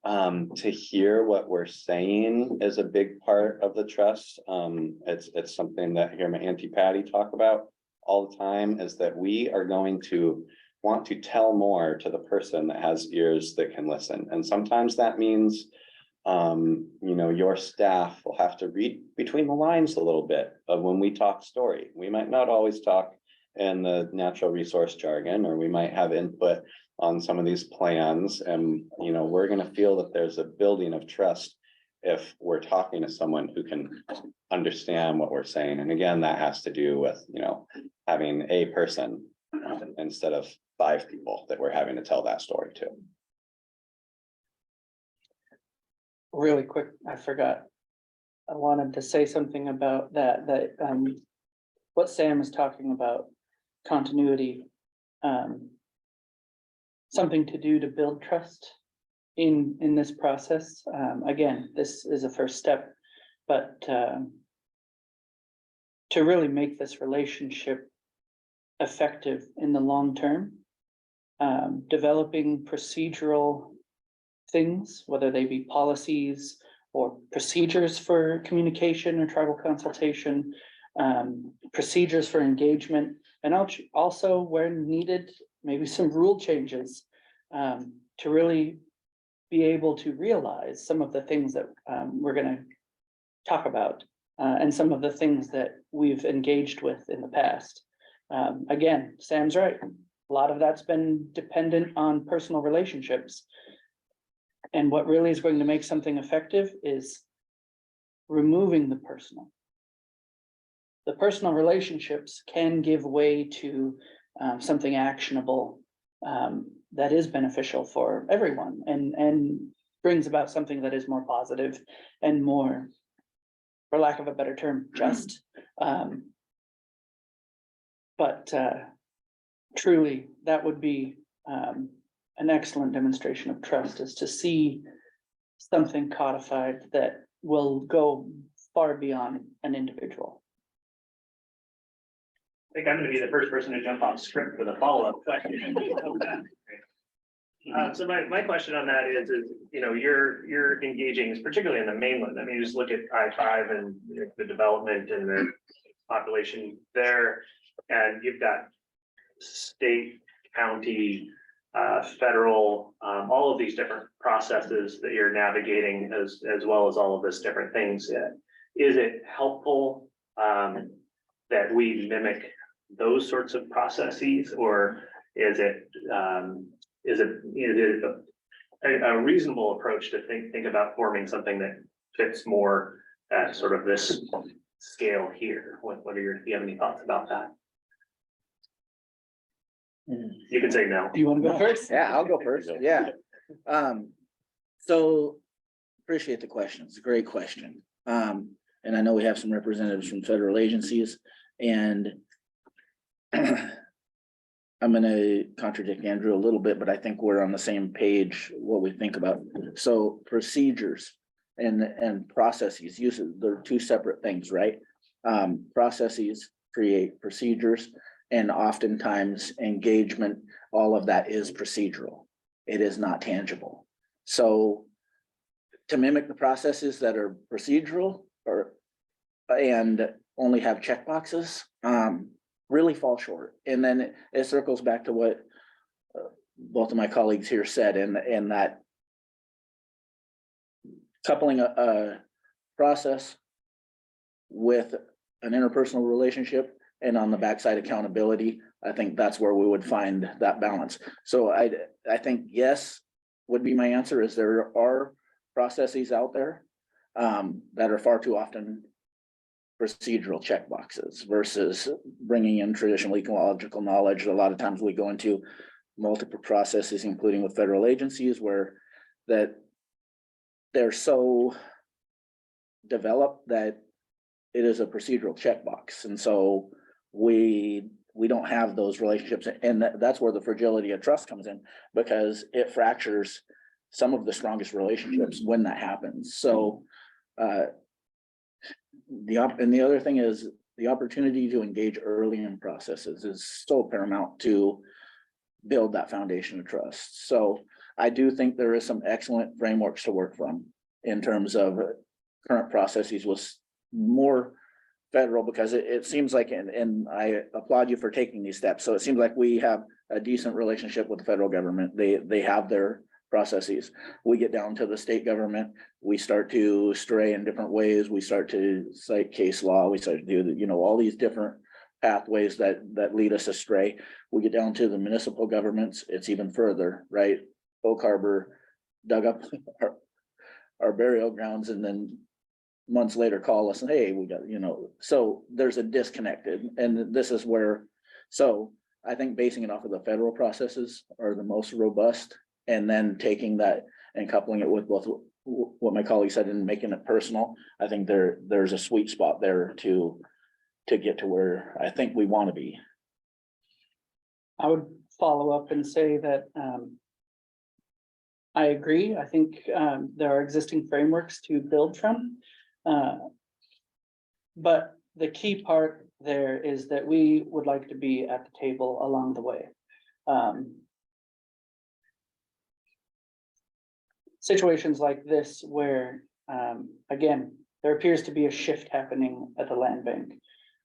to hear what we're saying is a big part of the trust. It's something that I hear my Auntie Patty talk about all the time, is that we are going to want to tell more to the person that has ears that can listen. And sometimes that means, you know, your staff will have to read between the lines a little bit of when we talk story. We might not always talk in the natural resource jargon, or we might have input on some of these plans. And, you know, we're going to feel that there's a building of trust if we're talking to someone who can understand what we're saying. And again, that has to do with, you know, having a person instead of 5 people that we're having to tell that story to. Really quick, I forgot. I wanted to say something about that what Sam is talking about, continuity. Something to do to build trust in this process. Again, this is a first step, but to really make this relationship effective in the long term, developing procedural things, whether they be policies or procedures for communication or tribal consultation, procedures for engagement, and also where needed, maybe some rule changes to really be able to realize some of the things that we're going to talk about and some of the things that we've engaged with in the past. Again, Sam's right. A lot of that's been dependent on personal relationships. And what really is going to make something effective is removing the personal. The personal relationships can give way to something actionable that is beneficial for everyone and brings about something that is more positive and more, for lack of a better term, just. But truly, that would be an excellent demonstration of trust, is to see something codified that will go far beyond an individual. I think I'm gonna be the first person to jump off script for the follow-up question. So my question on that is, you know, you're engaging, particularly in the mainland. I mean, you just look at I-5 and the development and the population there. And you've got state, county, federal, all of these different processes that you're navigating as well as all of this different things. Is it helpful that we mimic those sorts of processes, or is it a reasonable approach to think about forming something that fits more at sort of this scale here? What are do you have any thoughts about that? You can say no. Do you want to go first? Yeah, I'll go first. Yeah. So appreciate the question. It's a great question. And I know we have some representatives from federal agencies, and I'm gonna contradict Andrew a little bit, but I think we're on the same page, what we think about. So procedures and processes, they're two separate things, right? Processes create procedures, and oftentimes engagement, all of that is procedural. It is not tangible. So to mimic the processes that are procedural and only have checkboxes, really fall short. And then it circles back to what both of my colleagues here said, and that coupling a process with an interpersonal relationship and on the backside accountability, I think that's where we would find that balance. So I think yes would be my answer, is there are processes out there that are far too often procedural checkboxes versus bringing in traditional ecological knowledge. A lot of times we go into multiple processes, including with federal agencies, where that they're so developed that it is a procedural checkbox. And so we don't have those relationships, and that's where the fragility of trust comes in, because it fractures some of the strongest relationships when that happens. So the other thing is the opportunity to engage early in processes is so paramount to build that foundation of trust. So I do think there is some excellent frameworks to work from in terms of current processes with more federal, because it seems like, and I applaud you for taking these steps. So it seems like we have a decent relationship with the federal government. They have their processes. We get down to the state government, we start to stray in different ways. We start to cite case law. We start to do, all these different pathways that lead us astray. We get down to the municipal governments, it's even further, right? Oak Harbor dug up our burial grounds, and then months later call us and, hey, we got, so there's a disconnected, and this is where, so I think basing it off of the federal processes are the most robust, and then taking that and coupling it with both what my colleague said and making it personal. I think there's a sweet spot there to get to where I think we want to be. I would follow up and say that I agree. I think there are existing frameworks to build from. But the key part there is that we would like to be at the table along the way. Situations like this where, again, there appears to be a shift happening at the land bank.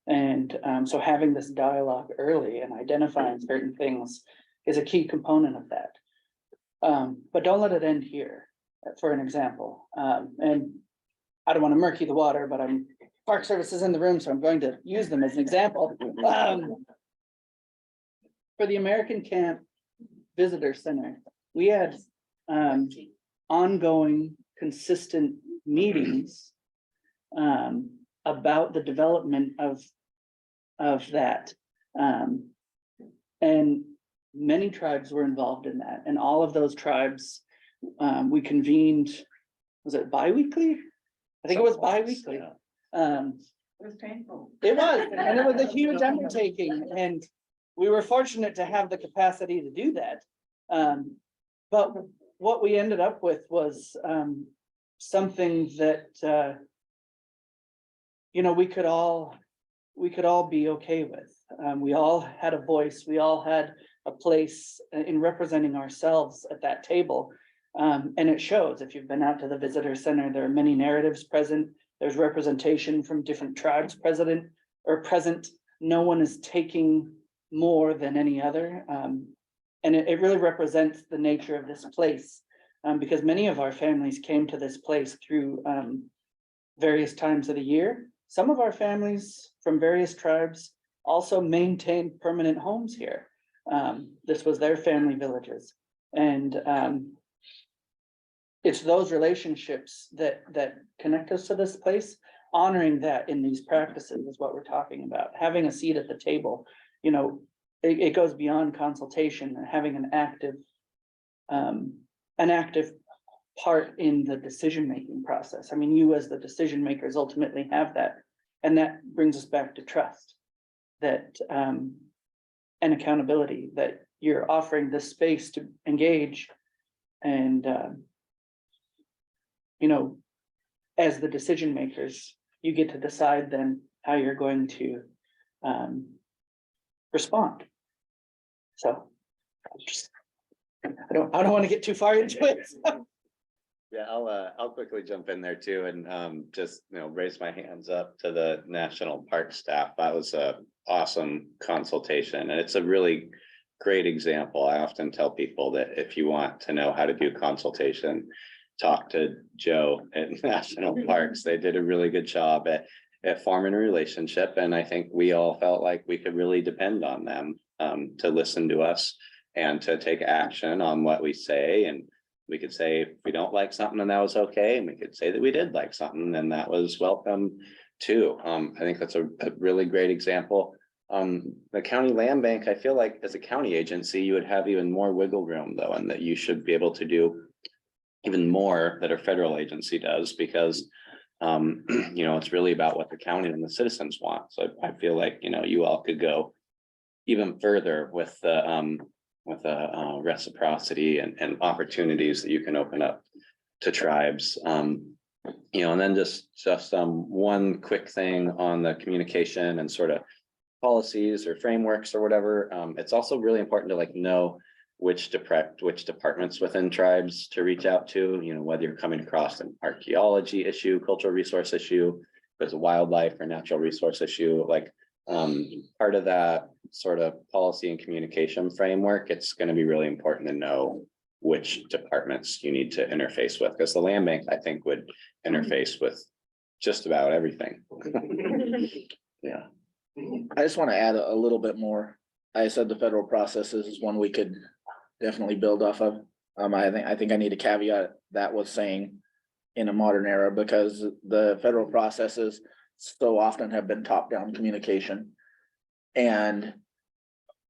And so having this dialogue early and identifying certain things is a key component of that. But don't let it end here, for an example. And I don't want to murky the water, but Park Service is in the room, so I'm going to use them as an example. For the American Camp Visitor Center, we had ongoing, consistent meetings about the development of that. And many tribes were involved in that, and all of those tribes, we convened, was it bi-weekly? I think it was bi-weekly. It was painful. It was, and it was a huge undertaking, and we were fortunate to have the capacity to do that. But what we ended up with was something that, you know, we could all be okay with. We all had a voice, we all had a place in representing ourselves at that table. And it shows, if you've been out to the visitor center, there are many narratives present. There's representation from different tribes present. No one is taking more than any other. And it really represents the nature of this place. Because many of our families came to this place through various times of the year. Some of our families from various tribes also maintained permanent homes here. This was their family villages. And it's those relationships that connect us to this place. Honoring that in these practices is what we're talking about. Having a seat at the table, you know, it goes beyond consultation and having an active part in the decision-making process. I mean, you as the decision makers ultimately have that. And that brings us back to trust that and accountability, that you're offering this space to engage and you know, as the decision makers, you get to decide then how you're going to respond. So I don't want to get too far into it. Yeah, I'll quickly jump in there too and just, you know, raise my hands up to the National Park staff. That was a awesome consultation and it's a really great example. I often tell people that if you want to know how to do consultation, talk to Joe at National Parks. They did a really good job at forming a relationship. And I think we all felt like we could really depend on them to listen to us and to take action on what we say. And we could say, if we don't like something, then that was okay. And we could say that we did like something, and that was welcome too. I think that's a really great example. The county land bank, I feel like as a county agency, you would have even more wiggle room though, and that you should be able to do even more that a federal agency does, because you know, it's really about what the county and the citizens want. So I feel like, you know, you all could go even further with the reciprocity and opportunities that you can open up to tribes. You know, and then just one quick thing on the communication and sort of policies or frameworks or whatever. It's also really important to like know which departments within tribes to reach out to, you know, whether you're coming across an archaeology issue, cultural resource issue, there's a wildlife or natural resource issue, like part of that sort of policy and communication framework, it's going to be really important to know which departments you need to interface with, because the land bank, I think, would interface with just about everything. Yeah. I just want to add a little bit more. I said the federal processes is one we could definitely build off of. I think I need to caveat that with saying in a modern era, because the federal processes so often have been top-down communication. And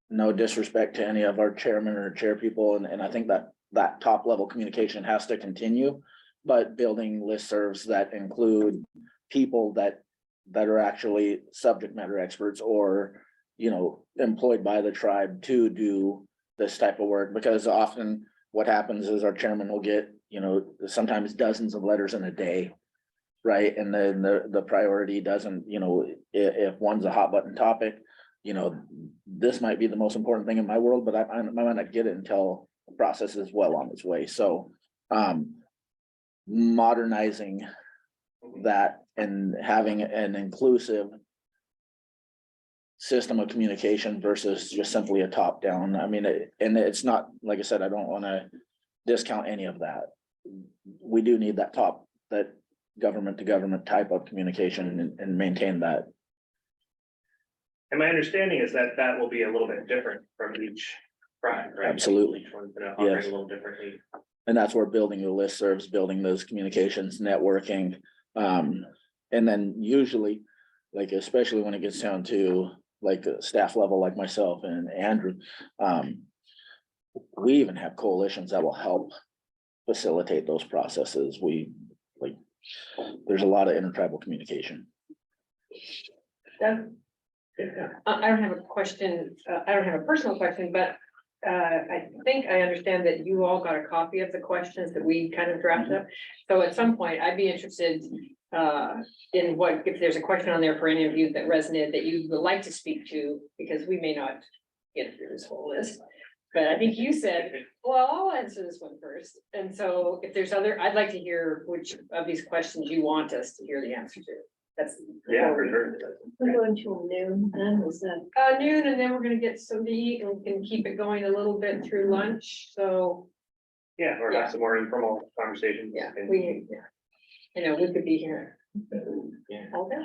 no disrespect to any of our chairmen or chair people, and I think that top level communication has to continue, but building listservs that include people that are actually subject matter experts or, you know, employed by the tribe to do this type of work, because often what happens is our chairman will get, you know, sometimes dozens of letters in a day, right? And then the priority doesn't, you know, if one's a hot button topic, you know, this might be the most important thing in my world, but I might not get it until the process is well on its way. So modernizing that and having an inclusive system of communication versus just simply a top down. I mean, and it's not, like I said, I don't want to discount any of that. We do need that government to government type of communication and maintain that. And my understanding is that that will be a little bit different from each tribe, right? Absolutely. Each one's gonna operate Yes. a little differently. And that's where building the listservs, building those communications, networking. And then usually, like, especially when it gets down to like a staff level, like myself and Andrew, we even have coalitions that will help facilitate those processes. There's a lot of intertribal communication. I don't have a question, I don't have a personal question, but I think I understand that you all got a copy of the questions that we kind of drafted up. So at some point, I'd be interested in what, if there's a question on there for any of you that resonated that you would like to speak to, because we may not get through this whole list. But I think you said, well, I'll answer this one first. And so if there's other, I'd like to hear which of these questions you want us to hear the answer to. That's. Yeah, for sure. We're going to noon, then is that? Noon, and then we're gonna get some to eat, and we can keep it going a little bit through lunch, so, Yeah, or Yeah. have some more informal conversations. yeah, And- we, yeah. You know, we could be here Yeah. all day.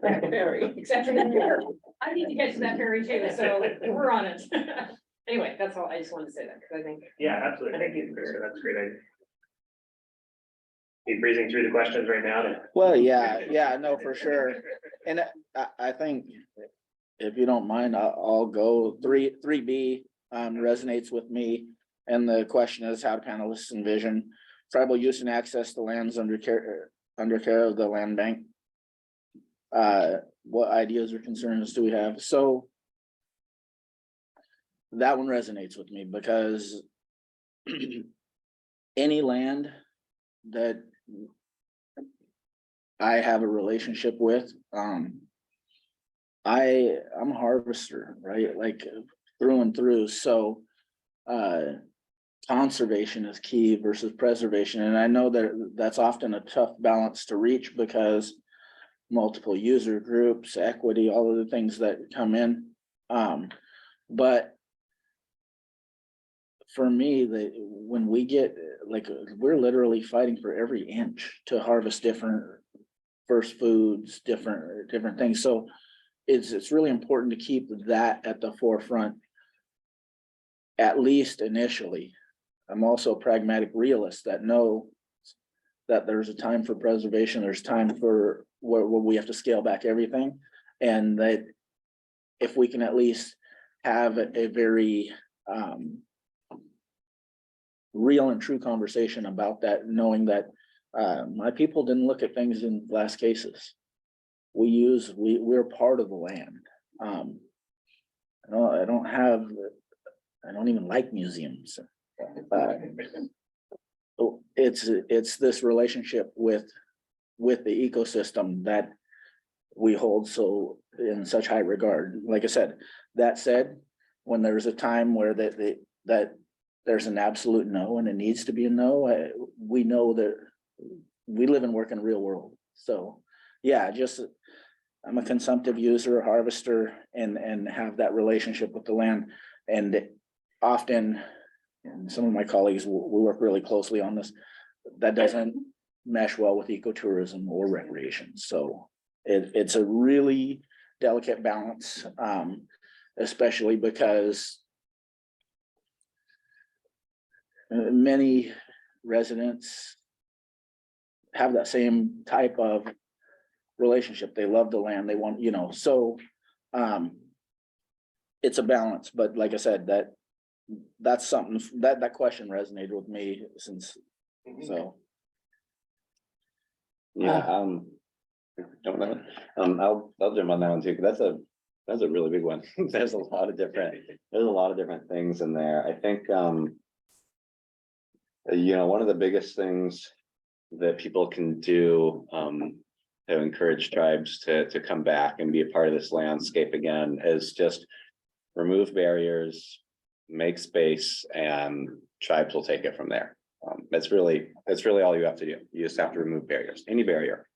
That ferry, except for the ferry. I need to get to that ferry too, so we're on it. Anyway, that's all, I just wanted to say that, because I think. Yeah, absolutely. Thank you, Krista. That's a great idea. Be breezing through the questions right now to. Well, yeah, no, for sure. And I think if you don't mind, I'll go 3B resonates with me. And the question is how do panelists envision tribal use and access to lands under care of the land bank? What ideas or concerns do we have? So that one resonates with me because any land that I have a relationship with, I'm a harvester, right? Like through and through. So conservation is key versus preservation. And I know that that's often a tough balance to reach because multiple user groups, equity, all of the things that come in. But for me, when we get, like, we're literally fighting for every inch to harvest different first foods, different things. So it's really important to keep that at the forefront, at least initially. I'm also a pragmatic realist that know that there's a time for preservation, there's time for where we have to scale back everything. And that if we can at least have a very real and true conversation about that, knowing that my people didn't look at things in glass cases. We're part of the land. I don't even like museums. It's this relationship with the ecosystem that we hold so in such high regard. Like I said, that said, when there's a time where that there's an absolute no and it needs to be a no, we know that we live and work in a real world. So yeah, I'm a consumptive user, harvester, and have that relationship with the land. And often, and some of my colleagues, we work really closely on this, that doesn't mesh well with ecotourism or recreation. So it's a really delicate balance, especially because many residents have that same type of relationship. They love the land, they want, so it's a balance. But like I said, that's something that question resonated with me since, so. Yeah, don't know. I'll jump on that one too, because that's a really big one. There's a lot of different things in there. I think, one of the biggest things that people can do, to encourage tribes to come back and be a part of this landscape again is just remove barriers, make space, and tribes will take it from there. That's really all you have to do. You just have to remove barriers, any barrier,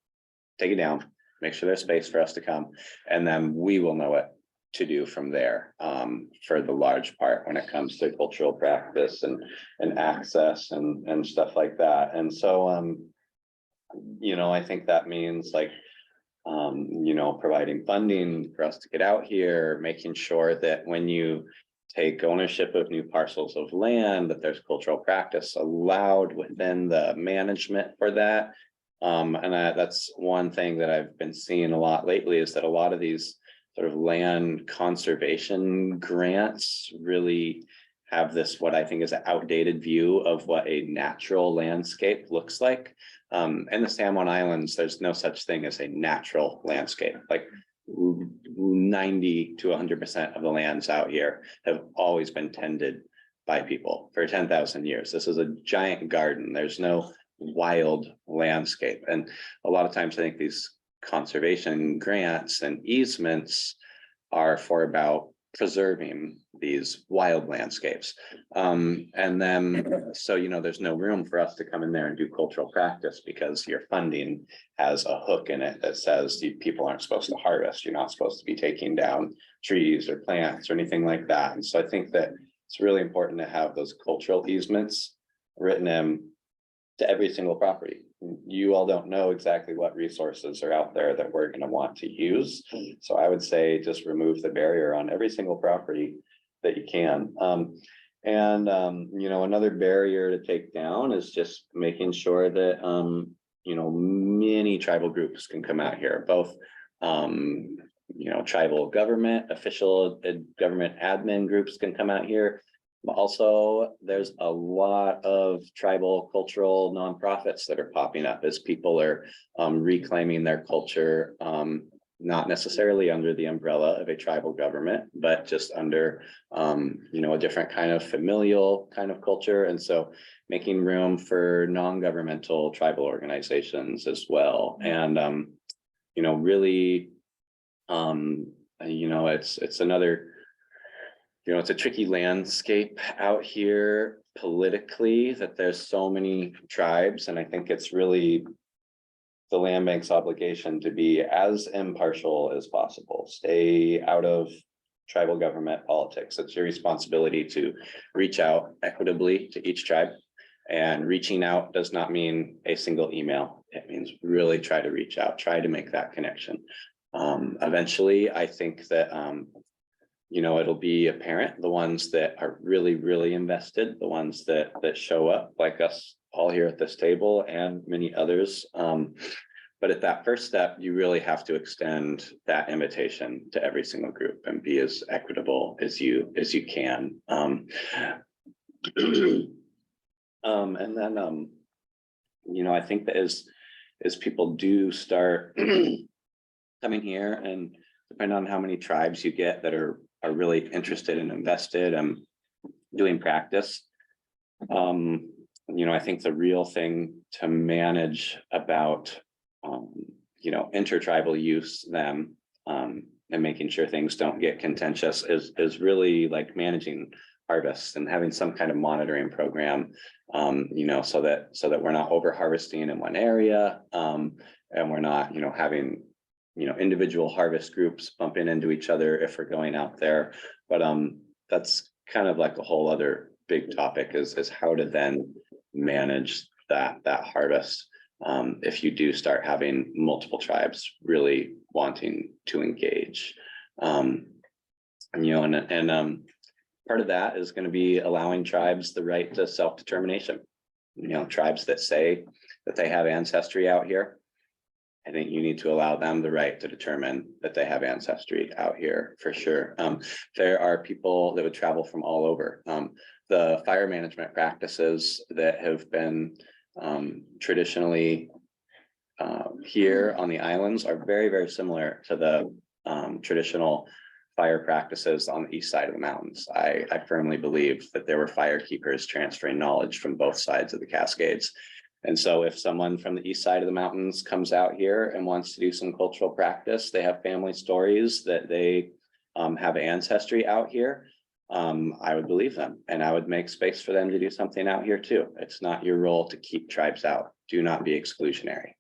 take it down, make sure there's space for us to come, and then we will know what to do from there, for the large part when it comes to cultural practice and access and stuff like that. And so, I think that means like, providing funding for us to get out here, making sure that when you take ownership of new parcels of land, that there's cultural practice allowed within the management for that. And that's one thing that I've been seeing a lot lately, is that a lot of these sort of land conservation grants really have this, what I think is an outdated view of what a natural landscape looks like. In the San Juan Islands, there's no such thing as a natural landscape. Like 90 to 100% of the lands out here have always been tended by people for 10,000 years. This is a giant garden. There's no wild landscape. And a lot of times I think these conservation grants and easements are for about preserving these wild landscapes. And then, so, you know, there's no room for us to come in there and do cultural practice because your funding has a hook in it that says people aren't supposed to harvest. You're not supposed to be taking down trees or plants or anything like that. And so I think that it's really important to have those cultural easements written in to every single property. You all don't know exactly what resources are out there that we're going to want to use. So I would say just remove the barrier on every single property that you can. You know, another barrier to take down is just making sure that, you know, many tribal groups can come out here, both, you know, tribal government, official government admin groups can come out here. Also, there's a lot of tribal cultural nonprofits that are popping up as people are reclaiming their culture, not necessarily under the umbrella of a tribal government, but just under, you know, a different kind of familial kind of culture. And so making room for non-governmental tribal organizations as well. And, you know, really, you know, it's another, you know, it's a tricky landscape out here politically that there's so many tribes. And I think it's really the land bank's obligation to be as impartial as possible. Stay out of tribal government politics. It's your responsibility to reach out equitably to each tribe. And reaching out does not mean a single email. It means really try to reach out, try to make that connection. Eventually, I think that, you know, it'll be apparent, the ones that are really, really invested, the ones that show up like us all here at this table and many others. But at that first step, you really have to extend that invitation to every single group and be as equitable as you can. And then, you know, I think that as people do start coming here, and depending on how many tribes you get that are really interested and invested and doing practice. You know, I think the real thing to manage about, you know, intertribal use then, and making sure things don't get contentious is really like managing harvests and having some kind of monitoring program, you know, so that we're not over harvesting in one area, and we're not, you know, having, you know, individual harvest groups bumping into each other if we're going out there. But that's kind of like a whole other big topic is how to then manage that harvest if you do start having multiple tribes really wanting to engage. You know, and part of that is going to be allowing tribes the right to self-determination. You know, tribes that say that they have ancestry out here, I think you need to allow them the right to determine that they have ancestry out here for sure. There are people that would travel from all over. The fire management practices that have been traditionally here on the islands are very, very similar to the traditional fire practices on the east side of the mountains. I firmly believe that there were fire keepers transferring knowledge from both sides of the Cascades. And so if someone from the east side of the mountains comes out here and wants to do some cultural practice, they have family stories that they have ancestry out here, I would believe them and I would make space for them to do something out here too. It's not your role to keep tribes out. Do not be exclusionary.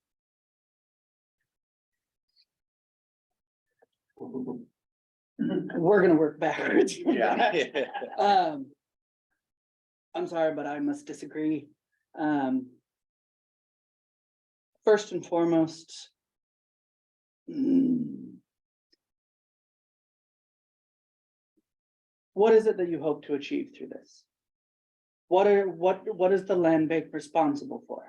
We're gonna work backwards. Yeah. I'm sorry, but I must disagree. First and foremost, what is it that you hope to achieve through this? What is the land bank responsible for?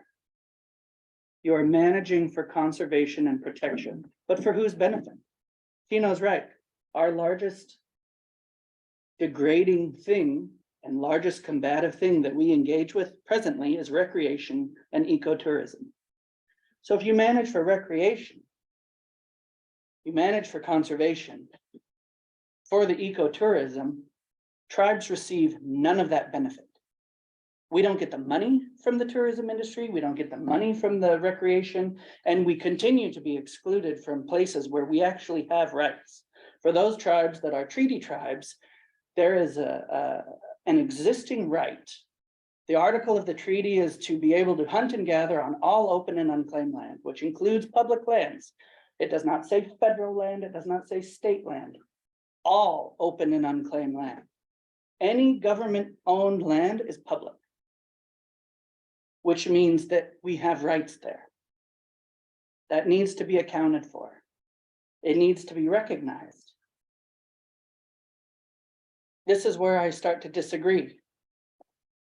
You're managing for conservation and protection, but for whose benefit? Tino's right. Our largest degrading thing and largest combative thing that we engage with presently is recreation and ecotourism. So if you manage for recreation, you manage for conservation. For the ecotourism, tribes receive none of that benefit. We don't get the money from the tourism industry, we don't get the money from the recreation, and we continue to be excluded from places where we actually have rights. For those tribes that are treaty tribes, there is an existing right. The article of the treaty is to be able to hunt and gather on all open and unclaimed land, which includes public lands. It does not say federal land, it does not say state land. All open and unclaimed land. Any government-owned land is public, which means that we have rights there. That needs to be accounted for. It needs to be recognized. This is where I start to disagree.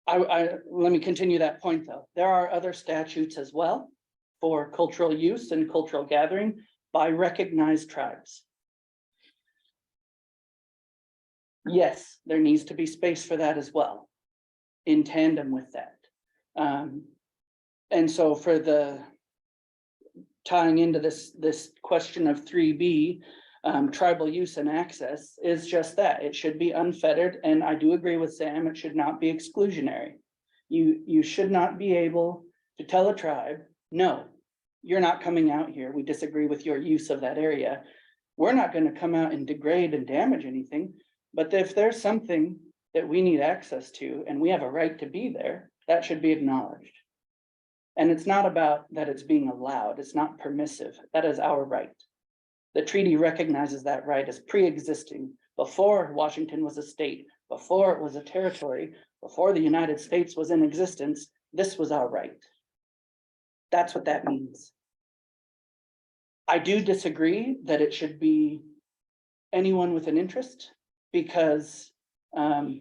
Let me continue that point though. There are other statutes as well for cultural use and cultural gathering by recognized tribes. Yes, there needs to be space for that as well, in tandem with that. And so for the tying into this question of 3B, tribal use and access is just that. It should be unfettered, and I do agree with Sam, it should not be exclusionary. You should not be able to tell a tribe, no, you're not coming out here. We disagree with your use of that area. We're not going to come out and degrade and damage anything. But if there's something that we need access to and we have a right to be there, that should be acknowledged. And it's not about that it's being allowed, it's not permissive, that is our right. The treaty recognizes that right as pre-existing before Washington was a state, before it was a territory, before the United States was in existence, this was our right. That's what that means. I do disagree that it should be anyone with an interest, because the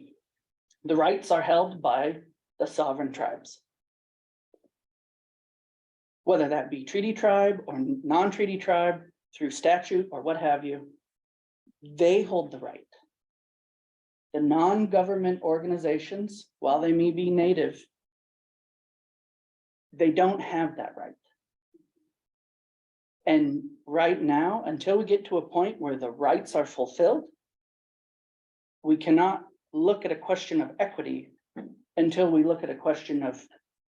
rights are held by the sovereign tribes. Whether that be treaty tribe or non-treaty tribe, through statute or what have you, they hold the right. The non-government organizations, while they may be native, they don't have that right. And right now, until we get to a point where the rights are fulfilled, we cannot look at a question of equity until we look at a question of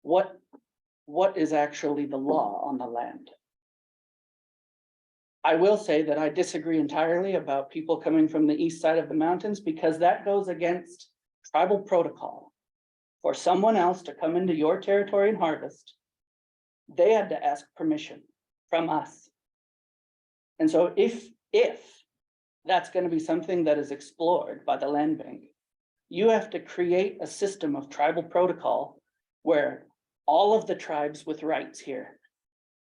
what is actually the law on the land. I will say that I disagree entirely about people coming from the east side of the mountains, because that goes against tribal protocol. For someone else to come into your territory and harvest, they had to ask permission from us. And so if that's going to be something that is explored by the land bank, you have to create a system of tribal protocol where all of the tribes with rights here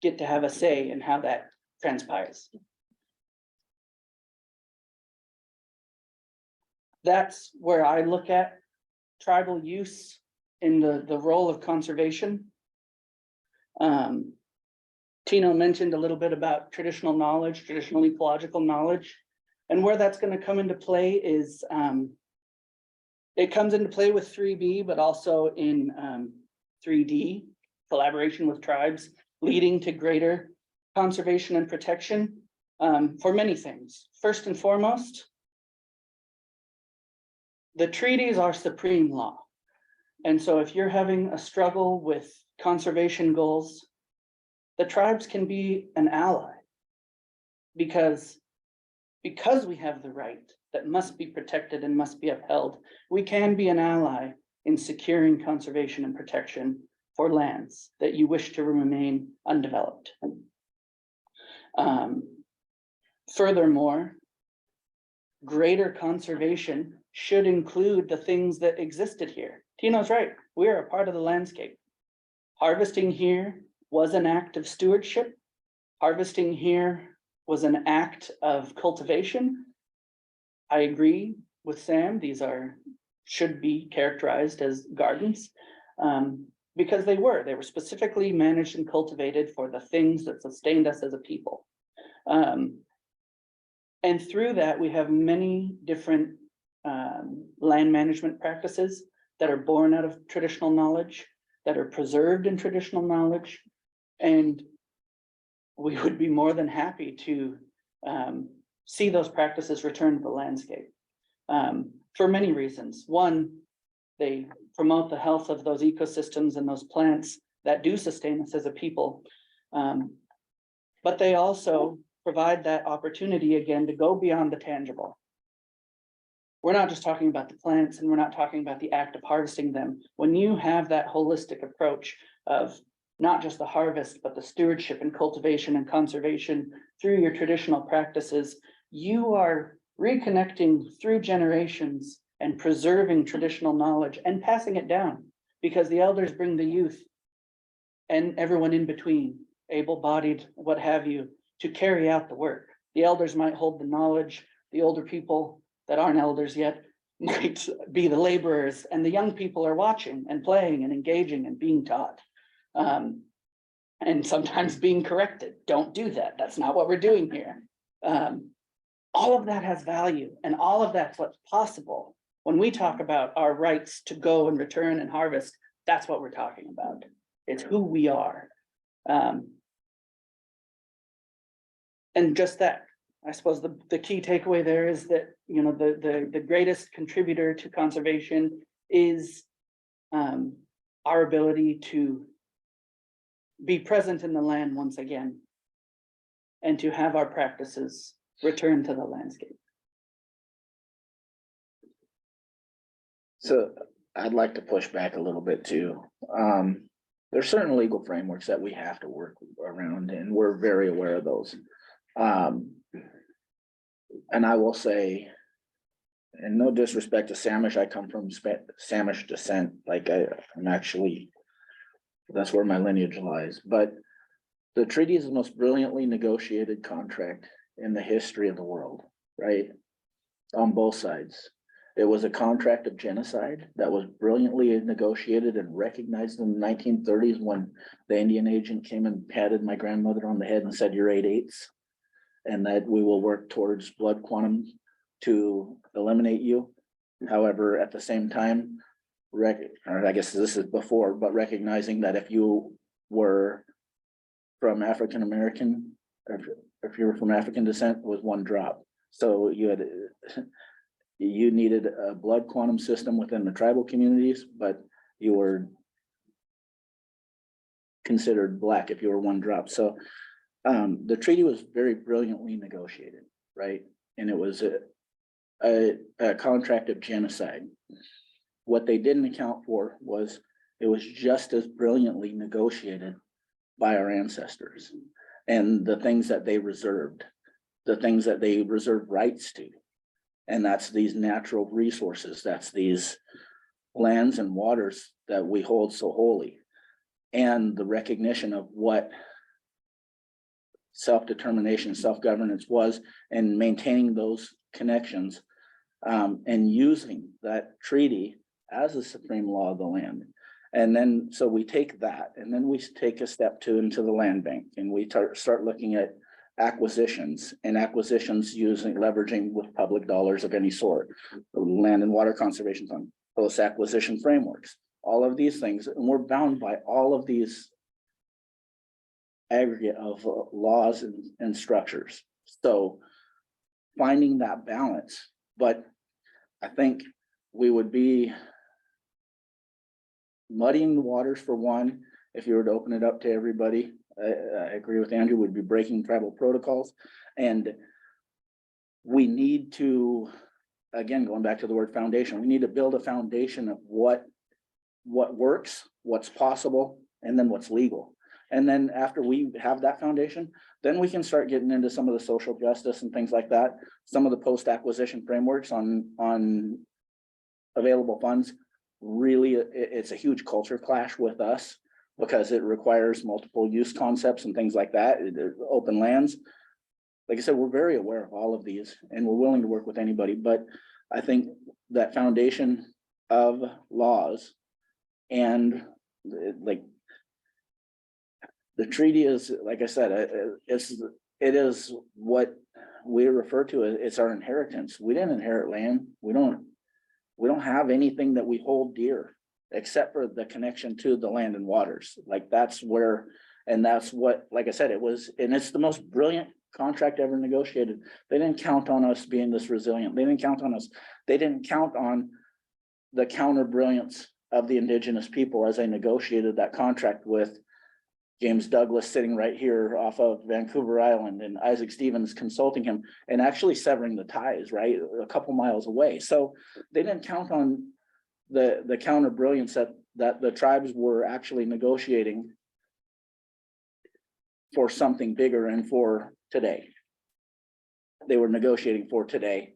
get to have a say in how that transpires. That's where I look at tribal use in the role of conservation. Tino mentioned a little bit about traditional knowledge, traditional ecological knowledge, and where that's going to come into play is it comes into play with 3B, but also in 3D, collaboration with tribes, leading to greater conservation and protection for many things. First and foremost, the treaties are supreme law. And so if you're having a struggle with conservation goals, the tribes can be an ally, because we have the right that must be protected and must be upheld. We can be an ally in securing conservation and protection for lands that you wish to remain undeveloped. Furthermore, greater conservation should include the things that existed here. Tino's right, we are a part of the landscape. Harvesting here was an act of stewardship. Harvesting here was an act of cultivation. I agree with Sam, these should be characterized as gardens, because they were specifically managed and cultivated for the things that sustained us as a people. And through that, we have many different land management practices that are born out of traditional knowledge, that are preserved in traditional knowledge. And we would be more than happy to see those practices return to the landscape. For many reasons. One, they promote the health of those ecosystems and those plants that do sustain us as a people. But they also provide that opportunity again to go beyond the tangible. We're not just talking about the plants and we're not talking about the act of harvesting them. When you have that holistic approach of not just the harvest, but the stewardship and cultivation and conservation through your traditional practices, you are reconnecting through generations and preserving traditional knowledge and passing it down, because the elders bring the youth and everyone in between, able-bodied, what have you, to carry out the work. The elders might hold the knowledge, the older people that aren't elders yet might be the laborers, and the young people are watching and playing and engaging and being taught. And sometimes being corrected, don't do that, that's not what we're doing here. All of that has value, and all of that's what's possible. When we talk about our rights to go and return and harvest, that's what we're talking about. It's who we are. And just that, I suppose the key takeaway there is that, you know, the greatest contributor to conservation is our ability to be present in the land once again, and to have our practices return to the landscape. So I'd like to push back a little bit too. There's certain legal frameworks that we have to work around, and we're very aware of those. And I will say, and no disrespect to Samish, I come from Samish descent, like I'm actually, that's where my lineage lies, but the treaty is the most brilliantly negotiated contract in the history of the world, right? On both sides. It was a contract of genocide that was brilliantly negotiated and recognized in the 1930s when the Indian agent came and patted my grandmother on the head and said, "You're 8/8, and that we will work towards blood quantum to eliminate you." However, at the same time, or I guess this is before, but recognizing that if you were from African American, if you were from African descent, was 1 drop. So you needed a blood quantum system within the tribal communities, but you were considered Black if you were 1 drop. So the treaty was very brilliantly negotiated, right? And it was a contract of genocide. What they didn't account for was it was just as brilliantly negotiated by our ancestors, and the things that they reserved, the things that they reserved rights to. And that's these natural resources, that's these lands and waters that we hold so holy, and the recognition of what self-determination, self-governance was, and maintaining those connections, and using that treaty as a supreme law of the land. And then, so we take that, and then we take a step 2 into the land bank, and we start looking at acquisitions, and acquisitions leveraging with public dollars of any sort, land and water conservation fund, post-acquisition frameworks, all of these things, and we're bound by all of these aggregate of laws and structures. So finding that balance, but I think we would be muddying the waters for one, if you were to open it up to everybody. I agree with Andrew, would be breaking tribal protocols. And we need to, again, going back to the word foundation, we need to build a foundation of what works, what's possible, and then what's legal. And then after we have that foundation, then we can start getting into some of the social justice and things like that. Some of the post-acquisition frameworks on available funds. Really, it's a huge culture clash with us because it requires multiple use concepts and things like that, open lands. Like I said, we're very aware of all of these, and we're willing to work with anybody, but I think that foundation of laws and like the treaty is, like I said, it is what we refer to as it's our inheritance. We didn't inherit land. We don't have anything that we hold dear except for the connection to the land and waters. Like that's where, and that's what, like I said, it was, and it's the most brilliant contract ever negotiated. They didn't count on us being this resilient. They didn't count on us. They didn't count on the counter brilliance of the indigenous people as they negotiated that contract with James Douglas sitting right here off of Vancouver Island and Isaac Stevens consulting him and actually severing the ties, right, a couple miles away. So they didn't count on the counter brilliance that the tribes were actually negotiating for something bigger and for today. They were negotiating for today.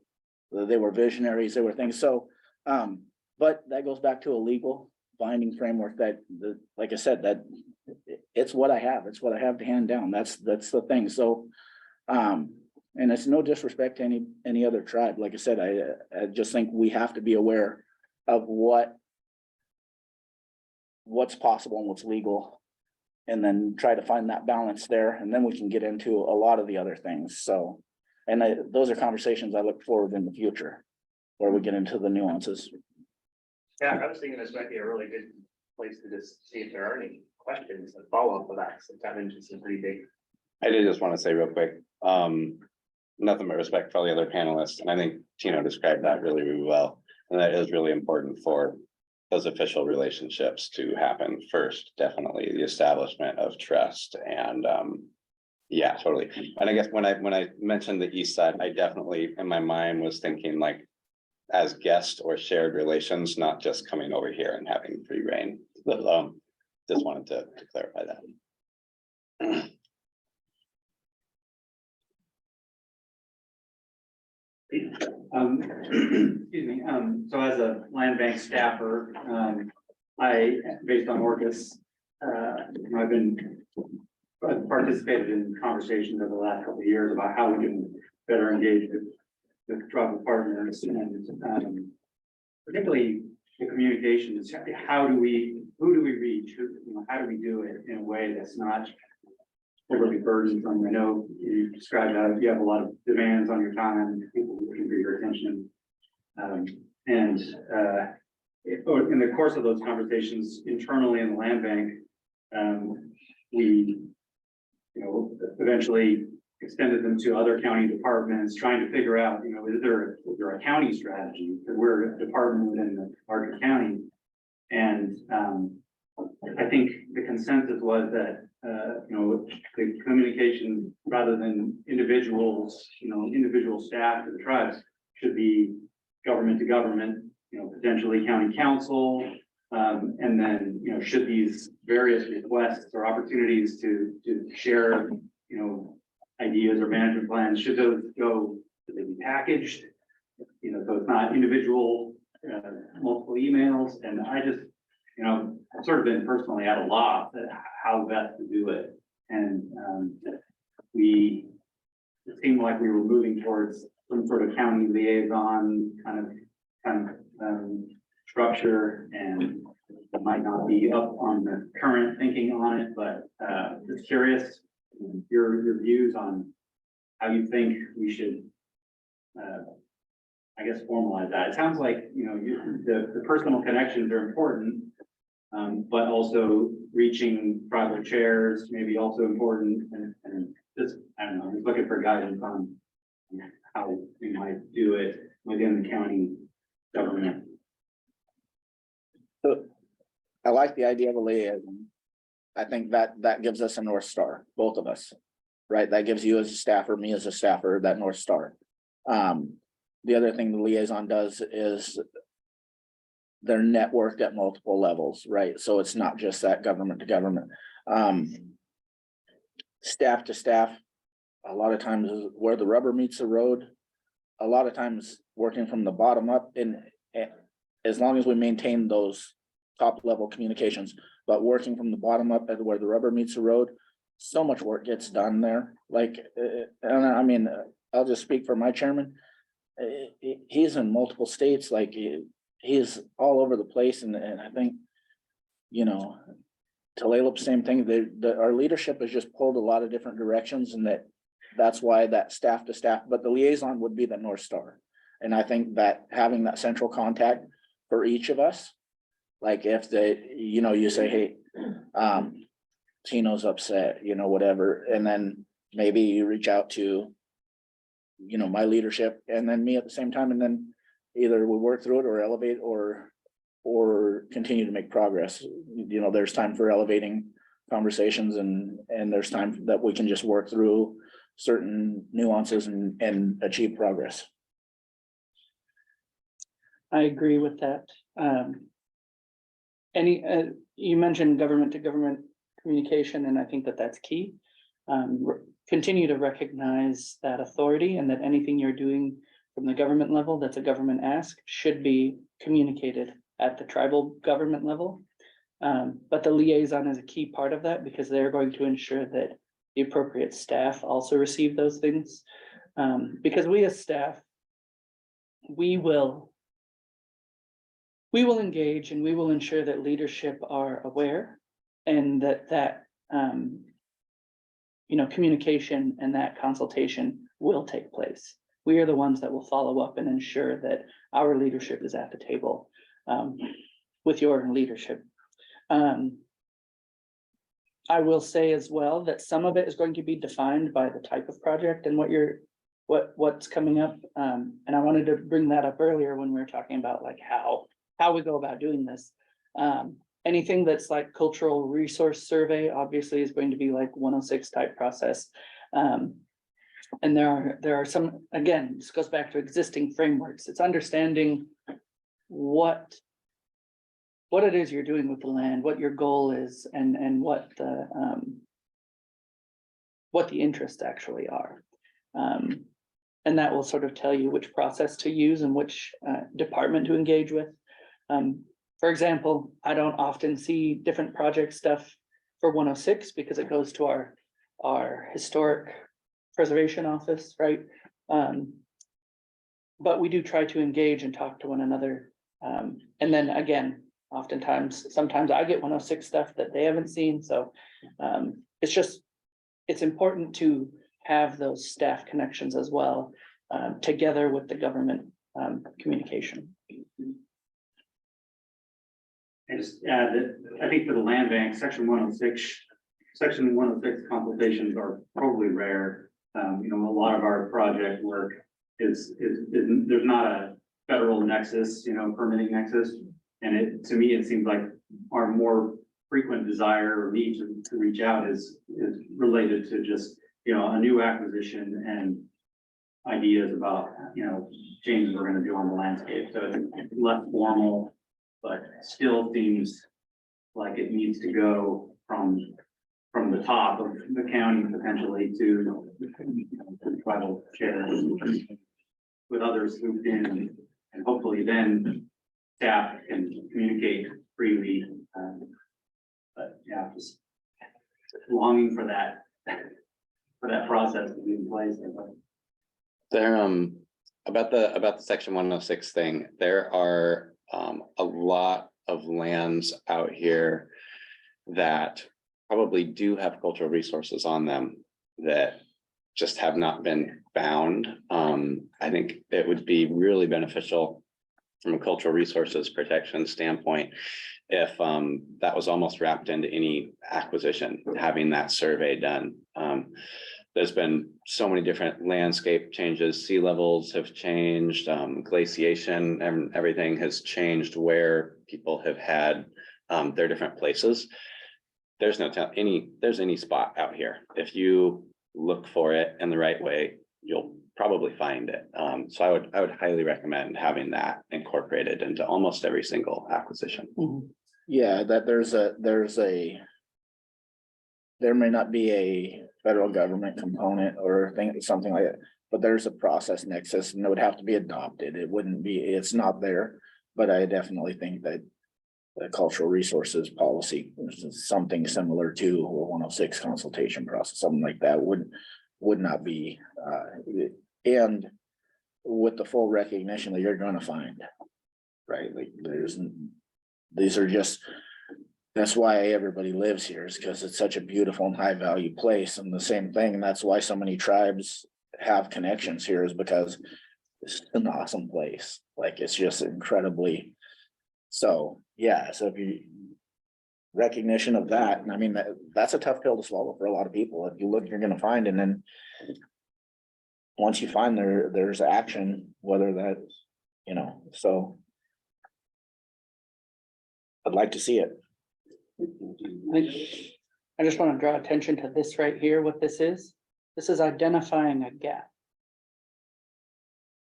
They were visionaries, they were things. So, but that goes back to a legal binding framework that, like I said, that it's what I have. It's what I have to hand down. That's the thing. So, and it's no disrespect to any other tribe. Like I said, I just think we have to be aware of what's possible and what's legal, and then try to find that balance there, and then we can get into a lot of the other things. So, and those are conversations I look forward in the future, where we get into the nuances. Yeah, I was thinking this might be a really good place to just see if there are any questions and follow up with that, since that interest is pretty big. I did just want to say real quick, nothing but respect for all the other panelists, and I think Tino described that really, really well. And that is really important for those official relationships to happen first, definitely the establishment of trust and, yeah, totally. And I guess when I mentioned the east side, I definitely in my mind was thinking like as guest or shared relations, not just coming over here and having free reign. But, just wanted to clarify that. Excuse me, so as a land bank staffer, I, based on Orcas, I've participated in conversations over the last couple of years about how we can better engage with tribal partners and, particularly the communication is who do we reach, how do we do it in a way that's not overly burdensome. I know you described how you have a lot of demands on your time, people looking for your attention. In the course of those conversations internally in the land bank, we, eventually extended them to other county departments, trying to figure out, is there a county strategy? Because we're a department within the larger county. And I think the consensus was that, the communication rather than individuals, individual staff of the tribes should be government to government, potentially county council. And then, should these various requests or opportunities to share, ideas or management plans, should those they be packaged? So it's not individual, multiple emails. And I just, I've sort of been personally at a loss at how best to do it. And it seemed like we were moving towards some sort of county liaison kind of structure, and it might not be up on the current thinking on it, but just curious your views on how you think we should I guess formalize that. It sounds like the personal connections are important, but also reaching tribal chairs may be also important, and just I don't know, I'm just looking for guidance on how we might do it within the county government. So I like the idea of a liaison. I think that gives us a North Star, both of us, right? That gives you as a staffer, me as a staffer, that North Star. The other thing the liaison does is they're networked at multiple levels, right? So it's not just that government to government. Staff to staff, a lot of times is where the rubber meets the road. A lot of times working from the bottom up, and as long as we maintain those top level communications, but working from the bottom up at where the rubber meets the road, so much work gets done there. Like, and I mean, I'll just speak for my chairman. He's in multiple states, like he's all over the place, and I think, Tulalip, same thing. Our leadership has just pulled a lot of different directions, and that's why that staff to staff, but the liaison would be the North Star. And I think that having that central contact for each of us, like if you say, hey, Tino's upset, whatever, and then maybe reach out to, my leadership and then me at the same time, and then either we work through it or elevate or continue to make progress. There's time for elevating conversations and there's time that we can just work through certain nuances and achieve progress. I agree with that. You mentioned government to government communication, and I think that that's key. Continue to recognize that authority and that anything you're doing from the government level, that's a government ask, should be communicated at the tribal government level. But the liaison is a key part of that because they're going to ensure that the appropriate staff also receive those things. Because we as staff, we will engage and we will ensure that leadership are aware and that communication and that consultation will take place. We are the ones that will follow up and ensure that our leadership is at the table with your leadership. I will say as well that some of it is going to be defined by the type of project and what's coming up. And I wanted to bring that up earlier when we were talking about like how we go about doing this. Anything that's like cultural resource survey obviously is going to be like 106 type process. And there are some, again, this goes back to existing frameworks. It's understanding what it is you're doing with the land, what your goal is, and what the interests actually are. And that will sort of tell you which process to use and which department to engage with. For example, I don't often see different project stuff for 106 because it goes to our historic preservation office, right? But we do try to engage and talk to one another. And then again, sometimes I get 106 stuff that they haven't seen. So it's important to have those staff connections as well, together with the government communication. I just add that I think for the land bank, section 106 consultations are probably rare. A lot of our project work is there's not a federal nexus, permitting nexus. And to me, it seems like our more frequent desire or need to reach out is related to just, a new acquisition and ideas about, changes we're going to do on the landscape. So it's less formal, but still seems like it needs to go from the top of the county potentially to the tribal chair with others looped in, and hopefully then staff can communicate freely. But yeah, just longing for that process to be in place. There, about the section 106 thing, there are a lot of lands out here that probably do have cultural resources on them that just have not been found. I think it would be really beneficial from a cultural resources protection standpoint if that was almost wrapped into any acquisition, having that survey done. There's been so many different landscape changes, sea levels have changed, glaciation and everything has changed where people have had their different places. There's any spot out here. If you look for it in the right way, you'll probably find it. So I would highly recommend having that incorporated into almost every single acquisition. Yeah, that there may not be a federal government component or something like that, but there's a process nexus and it would have to be adopted. It's not there, but I definitely think that the cultural resources policy is something similar to a 106 consultation process, something like that would not be, and with the full recognition that you're going to find, right? Like that's why everybody lives here, is because it's such a beautiful and high value place. And the same thing, and that's why so many tribes have connections here, is because it's an awesome place. Like it's just incredibly. So yeah, so if recognition of that. And I mean, that's a tough pill to swallow for a lot of people. If you look, you're gonna find, and then once you find there's action, whether that, you know, so I'd like to see it. I just want to draw attention to this right here, what this is. This is identifying a gap.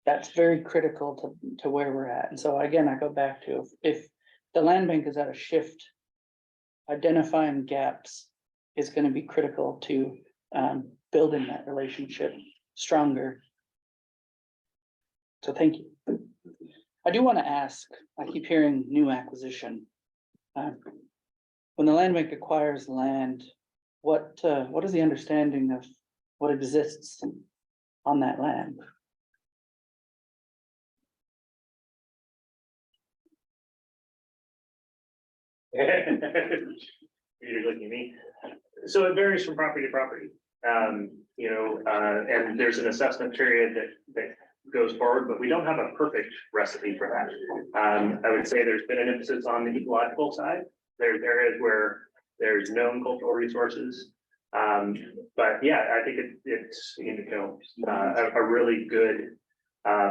That's very critical to where we're at. And so again, I go back to if the land bank is at a shift, identifying gaps is going to be critical to building that relationship stronger. So thank you. I do want to ask, I keep hearing new acquisition. When the land bank acquires land, what is the understanding of what exists on that land? You're looking at me. So it varies from property to property. You know, and there's an assessment period that goes forward, but we don't have a perfect recipe for that. I would say there's been an emphasis on the ecological side. There's areas where there's known cultural resources. But yeah, I think it's, you know, a really good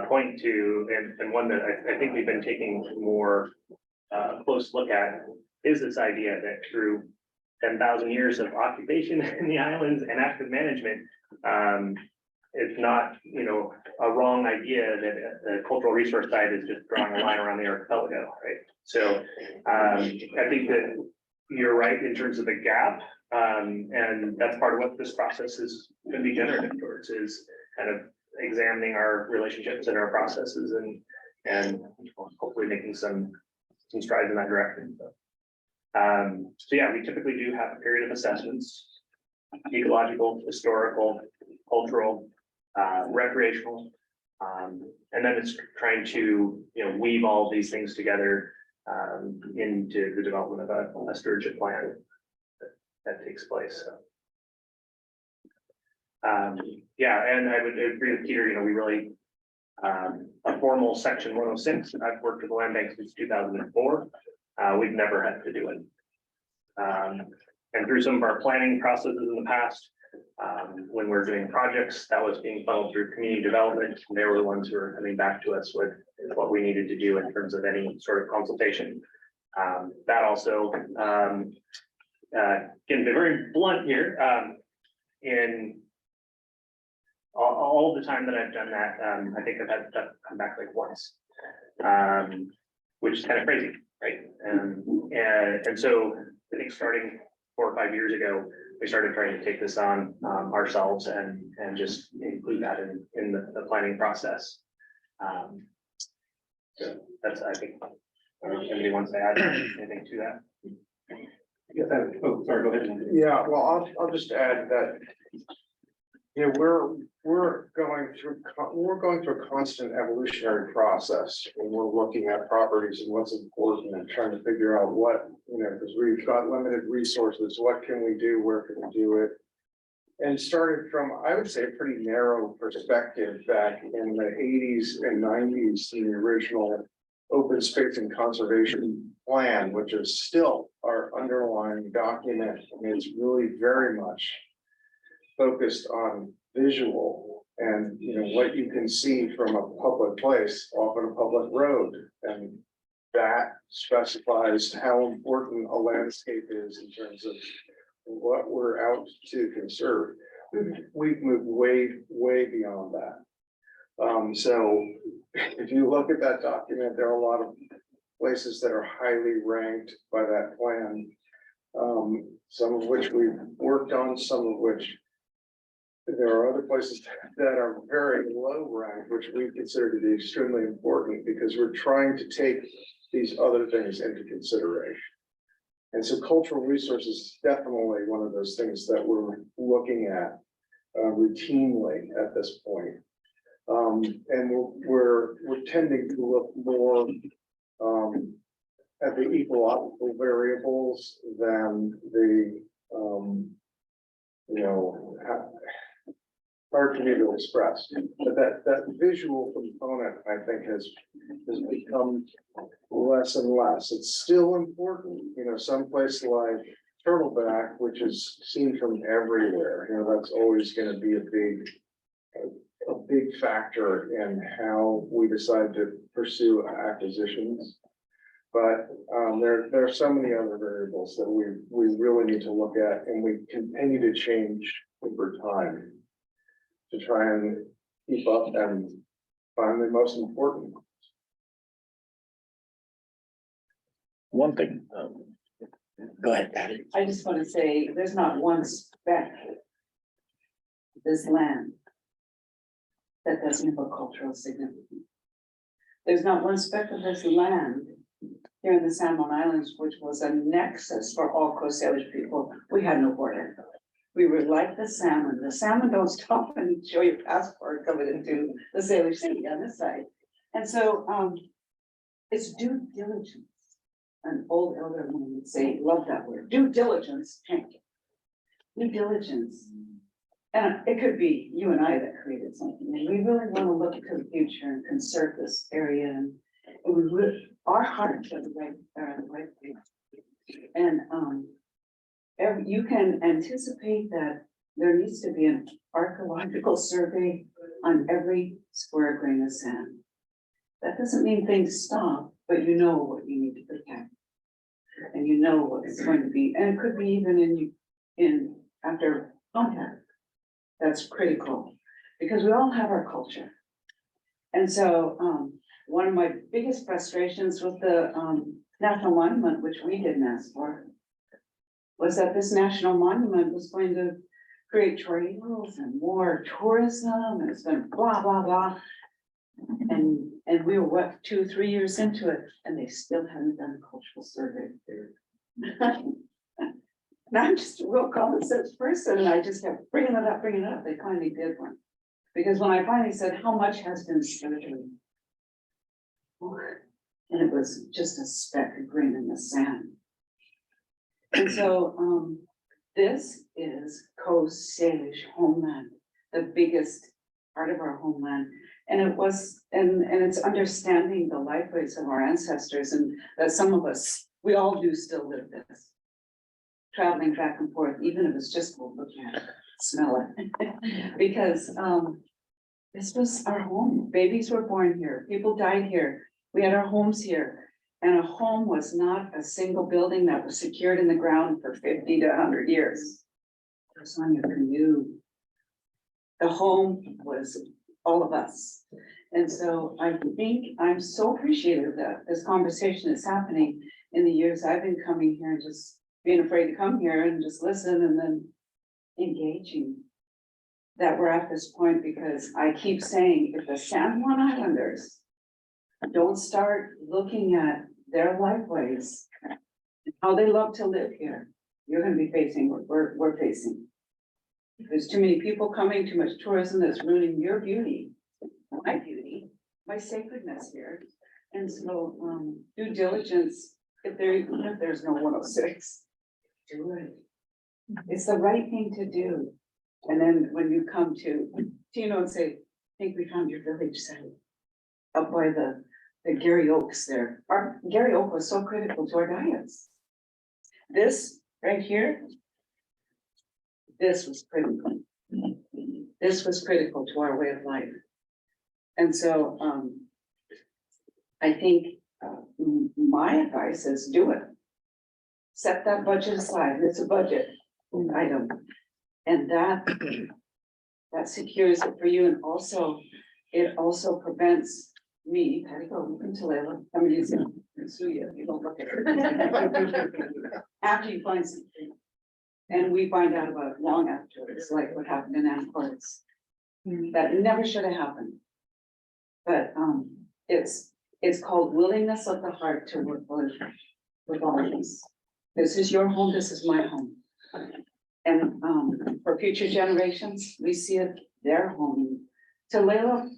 point to, and one that I think we've been taking more close look at, is this idea that through 10,000 years of occupation in the islands and active management, it's not, you know, a wrong idea that the cultural resource side is just drawing a line around the archipelago, right? So I think that you're right in terms of the gap, and that's part of what this process is going to be generated towards, is kind of examining our relationships and our processes, and hopefully making some strides in that direction. So yeah, we typically do have a period of assessments: ecological, historical, cultural, recreational, and then it's trying to, you know, weave all these things together into the development of a stewardship plan that takes place. So, yeah, and I would agree with Peter. You know, we really a formal section 106. I've worked with the land bank since 2004. We've never had to do it. And through some of our planning processes in the past, when we're doing projects, that was being funneled through community development. And they were the ones who were coming back to us with what we needed to do in terms of any sort of consultation. That also, getting very blunt here, in all the time that I've done that, I think I've had to come back like once, which is kind of crazy, right? And so I think starting 4 or 5 years ago, we started trying to take this on ourselves and just include that in the planning process. So that's, I think, if anybody wants to add anything to that. Oh, sorry, go ahead. Yeah, well, I'll just add that, you know, we're going through a constant evolutionary process when we're looking at properties and what's important and trying to figure out what, you know, because we've got limited resources, what can we do, where can we do it? And started from, I would say, a pretty narrow perspective back in the 80s and 90s, the original open space and conservation plan, which is still our underlying document, and it's really very much focused on visual and, you know, what you can see from a public place, often a public road, and that specifies how important a landscape is in terms of what we're out to conserve. We've moved way beyond that. So if you look at that document, there are a lot of places that are highly ranked by that plan, some of which we've worked on, some of which there are other places that are very low ranked, which we consider to be extremely important because we're trying to take these other things into consideration. And so cultural resources is definitely one of those things that we're looking at routinely at this point. And we're tending to look more at the ecological variables than the, you know, hard for me to express, but that visual component, I think, has become less and less. It's still important, you know, someplace like Turtleback, which is seen from everywhere, you know, that's always gonna be a big factor in how we decide to pursue acquisitions. But there are so many other variables that we really need to look at, and we continue to change over time to try and keep up and find the most important. One thing, go ahead, Patty. I just want to say, there's not one speck of this land that doesn't have a cultural significance. There's not one speck of this land here in the San Juan Islands, which was a nexus for all Coast Salish people. We had no border. We were like the salmon. The salmon don't stop and show your passport coming into the Salish Sea on this side. And so it's due diligence. An old elder woman would say, love that word, due diligence, thank you. Due diligence. And it could be you and I that created something, and we really want to look to the future and conserve this area, and we really, our hearts are the right place. And you can anticipate that there needs to be an archaeological survey on every square grain of sand. That doesn't mean things stop, but you know what you need to protect. And you know what it's going to be, and it could be even in after contact. That's critical, because we all have our culture. And so one of my biggest frustrations with the National Monument, which we didn't ask for, was that this National Monument was going to create trails and more tourism, and it's been blah, blah, blah. And we were, what, 2-3 years into it, and they still haven't done a cultural survey. And I'm just a real common sense person, and I just kept bringing it up. They finally did one. Because when I finally said, how much has been spent? And it was just a speck of green in the sand. And so this is Coast Salish homeland, the biggest part of our homeland. And it was, and it's understanding the lifeways of our ancestors, and that some of us, we all do still live this. Traveling back and forth, even if it's just looking at it, smell it. Because this was our home. Babies were born here, people died here. We had our homes here. And a home was not a single building that was secured in the ground for 50 to 100 years. It was on your canoe. The home was all of us. And so I think I'm so appreciative that this conversation is happening in the years I've been coming here and just being afraid to come here and just listen and then engaging. That we're at this point, because I keep saying, if the San Juan Islanders don't start looking at their lifeways and how they love to live here, you're gonna be facing what we're facing. There's too many people coming, too much tourism that's ruining your beauty, my sacredness here. And so due diligence, if there's no 106, do it. It's the right thing to do. And then when you come to Tino and say, I think we found your village site up by the Gary Oaks there. Our Gary Oak was so critical to our diets. This right here, this was critical. This was critical to our way of life. And so I think my advice is do it. Set that budget aside. It's a budget item. And that secures it for you. And also, it also prevents me, Patty, go into Layla. I mean, it's gonna sue you if you don't look at her. After you find something. And we find out about it long after. It's like what happened in Anacortes. That never should have happened. But it's called willingness of the heart to work with all of these. This is your home, this is my home. And for future generations, we see it their home. To Layla,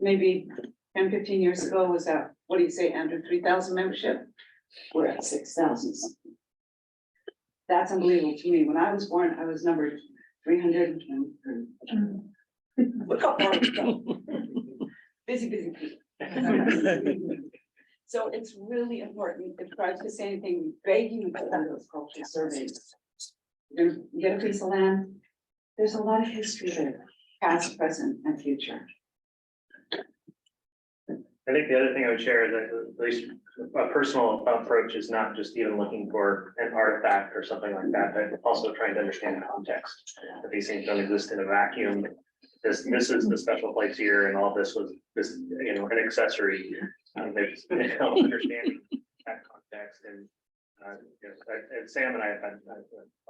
maybe 10, 15 years ago, was that, what do you say, Andrew, 3,000 membership? We're at 6,000 something. That's unbelievable to me. When I was born, I was numbered 323. Look how far it's come. Busy, busy people. So it's really important, if tribes can say anything, beg you to send those cultural surveys. You get a piece of land, there's a lot of history there, past, present, and future. I think the other thing I would share is that at least a personal approach is not just even looking for an artifact or something like that, but also trying to understand context. That these things don't exist in a vacuum. This is the special place here, and all this was this, you know, an accessory. There's understanding that context, and and Sam and I have had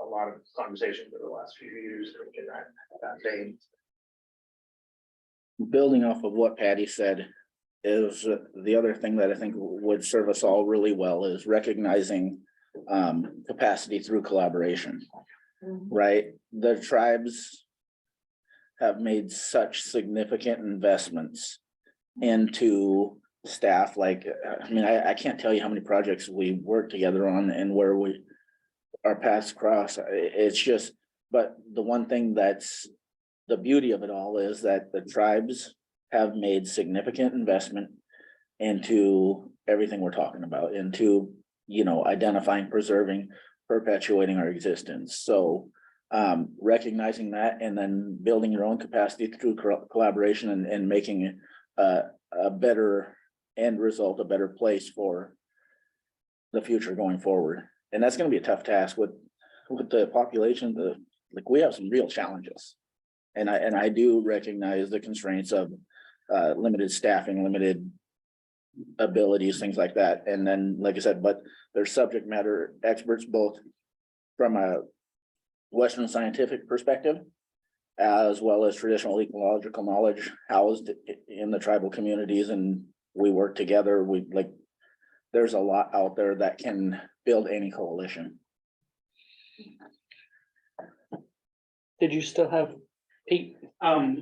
a lot of conversations over the last few years in that vein. Building off of what Patty said, is the other thing that I think would serve us all really well is recognizing capacity through collaboration. Right? The tribes have made such significant investments into staff, like, I mean, I can't tell you how many projects we work together on and where our paths cross. It's just, but the one thing that's the beauty of it all is that the tribes have made significant investment into everything we're talking about, into, you know, identifying, preserving, perpetuating our existence. So recognizing that and then building your own capacity through collaboration and making a better end result, a better place for the future going forward. And that's going to be a tough task with the population. Like, we have some real challenges. And I do recognize the constraints of limited staffing, limited abilities, things like that. And then, like I said, but there's subject matter experts, both from a Western scientific perspective, as well as traditional ecological knowledge housed in the tribal communities. And we work together. There's a lot out there that can build any coalition. Did you still have Pete? I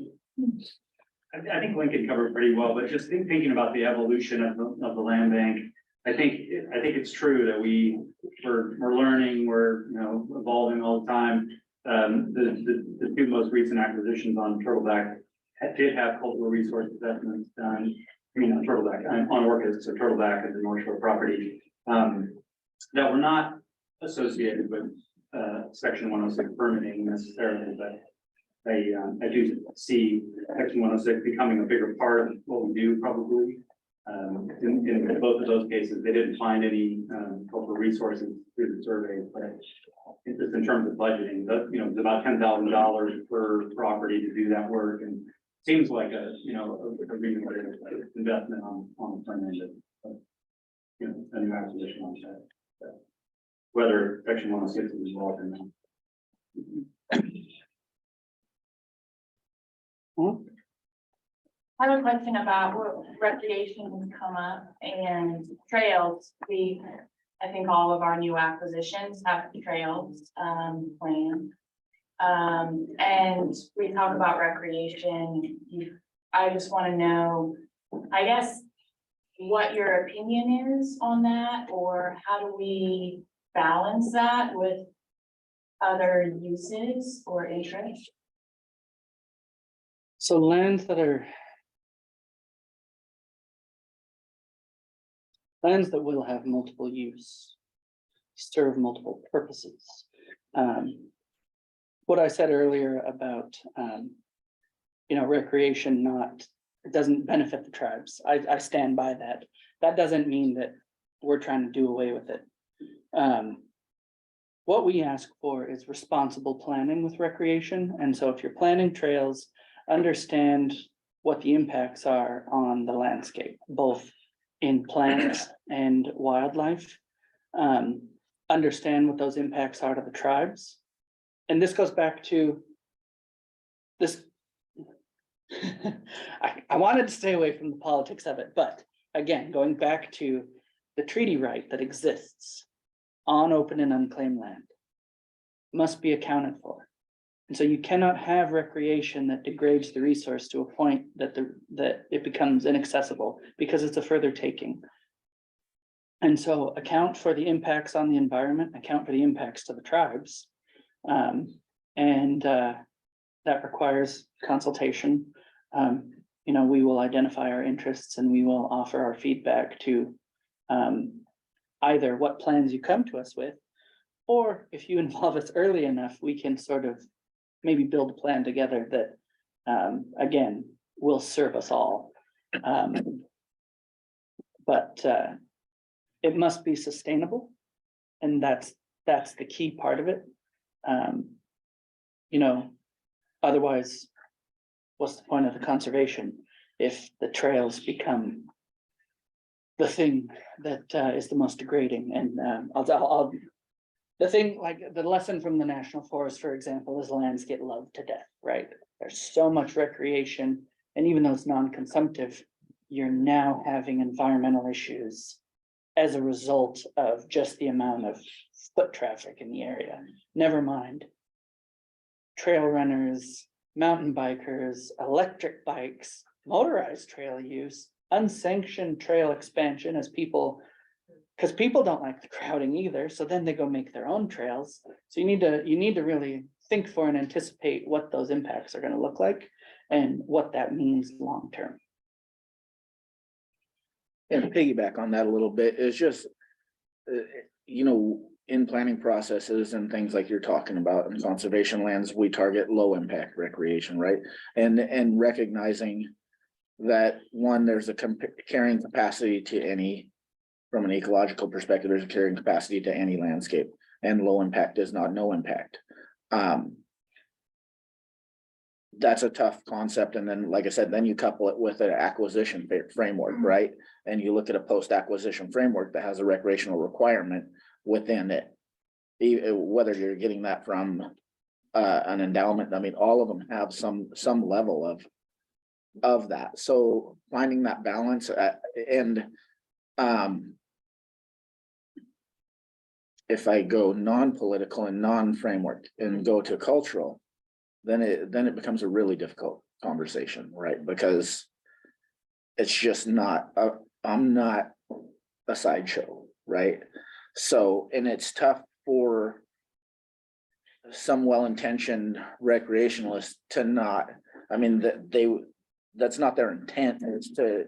think Lincoln covered pretty well, but just thinking about the evolution of the land bank, I think it's true that we're learning, we're, you know, evolving all the time. The two most recent acquisitions on Turtleback did have cultural resource assessments done. I mean, on Turtleback, on Orcas, so Turtleback is the North Shore property, that were not associated with section 106 permitting necessarily, but I do see section 106 becoming a bigger part of what we do probably. In both of those cases, they didn't find any cultural resources through the survey, but just in terms of budgeting, you know, it's about $10,000 per property to do that work, and seems like a reasonable investment on the front end of, you know, a new acquisition on that. Whether section 106 is involved or not. I have a question about what recreation has come up and trails. I think all of our new acquisitions have trails planned. And we talk about recreation. I just want to know, I guess, what your opinion is on that, or how do we balance that with other uses or interests? So lands that will have multiple use, serve multiple purposes. What I said earlier about, recreation it doesn't benefit the tribes. I stand by that. That doesn't mean that we're trying to do away with it. What we ask for is responsible planning with recreation. And so if you're planning trails, understand what the impacts are on the landscape, both in plants and wildlife. Understand what those impacts are to the tribes. And this goes back to this. I wanted to stay away from the politics of it, but again, going back to the treaty right that exists on open and unclaimed land must be accounted for. And so you cannot have recreation that degrades the resource to a point that it becomes inaccessible because it's a further taking. And so account for the impacts on the environment, account for the impacts to the tribes, and that requires consultation. You know, we will identify our interests and we will offer our feedback to either what plans you come to us with, or if you involve us early enough, we can sort of maybe build a plan together that, again, will serve us all. But it must be sustainable, and that's the key part of it. You know, otherwise, what's the point of the conservation if the trails become the thing that is the most degrading? And the thing, like the lesson from the National Forest, for example, is lands get loved to death, right? There's so much recreation, and even though it's non-consumptive, you're now having environmental issues as a result of just the amount of foot traffic in the area. Never mind trail runners, mountain bikers, electric bikes, motorized trail use, unsanctioned trail expansion as people, because people don't like the crowding either, so then they go make their own trails. So you need to really think for and anticipate what those impacts are going to look like and what that means long term. And piggyback on that a little bit is just, you know, in planning processes and things like you're talking about in conservation lands, we target low impact recreation, right? And recognizing that one, there's a carrying capacity to any, from an ecological perspective, there's a carrying capacity to any landscape, and low impact is not no impact. That's a tough concept. And then, like I said, then you couple it with an acquisition framework, right? And you look at a post-acquisition framework that has a recreational requirement within it. Whether you're getting that from an endowment, I mean, all of them have some level of that. So finding that balance and if I go non-political and non-framework and go to cultural, then it becomes a really difficult conversation, right? Because it's just not, I'm not a sideshow, right? So, and it's tough for some well-intentioned recreationalists to not, I mean, that's not their intent, is to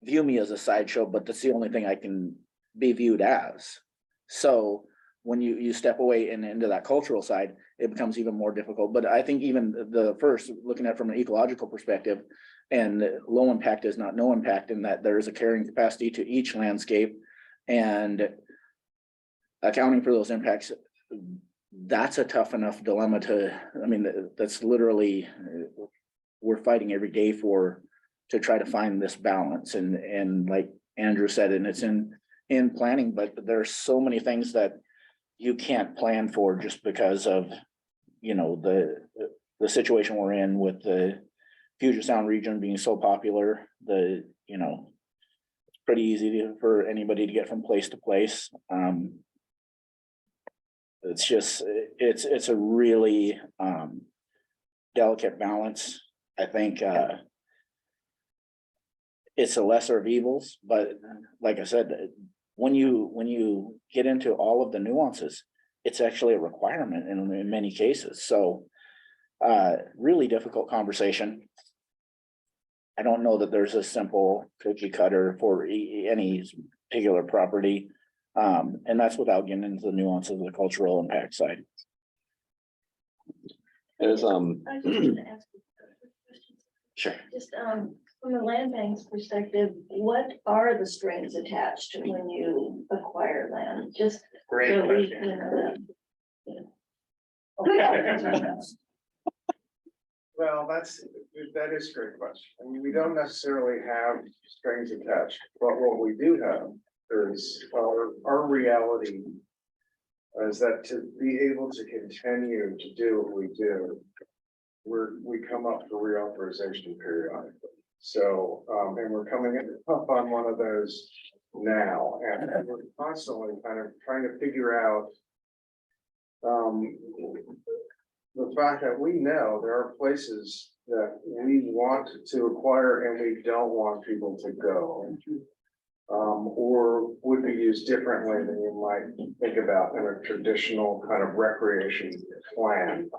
view me as a sideshow, but that's the only thing I can be viewed as. So when you step away and into that cultural side, it becomes even more difficult. But I think even the first, looking at it from an ecological perspective, and low impact is not no impact, in that there is a carrying capacity to each landscape, and accounting for those impacts, that's a tough enough dilemma to, I mean, that's literally, we're fighting every day to try to find this balance. And like Andrew said, and it's in planning, but there's so many things that you can't plan for just because of, you know, the situation we're in with the Puget Sound region being so popular. You know, it's pretty easy for anybody to get from place to place. It's just, it's a really delicate balance. I think it's a lesser of evils, but like I said, when you get into all of the nuances, it's actually a requirement in many cases. So really difficult conversation. I don't know that there's a simple cookie cutter for any particular property. And that's without getting into the nuances of the cultural impact side. There's I just want to ask you a question. Sure. Just from the land bank's perspective, what are the strings attached when you acquire land? Just Great so we, question. you know, Okay. Well, that is a great question. I mean, we don't necessarily have strings attached, but what we do have is our reality is that to be able to continue to do what we do, we come up for reauthorization periodically. So, and we're coming up on one of those now, and we're constantly kind of trying to figure out the fact that we know there are places that we want to acquire and we don't want people to go. Or would be used differently than you might think about in a traditional kind of recreation plan.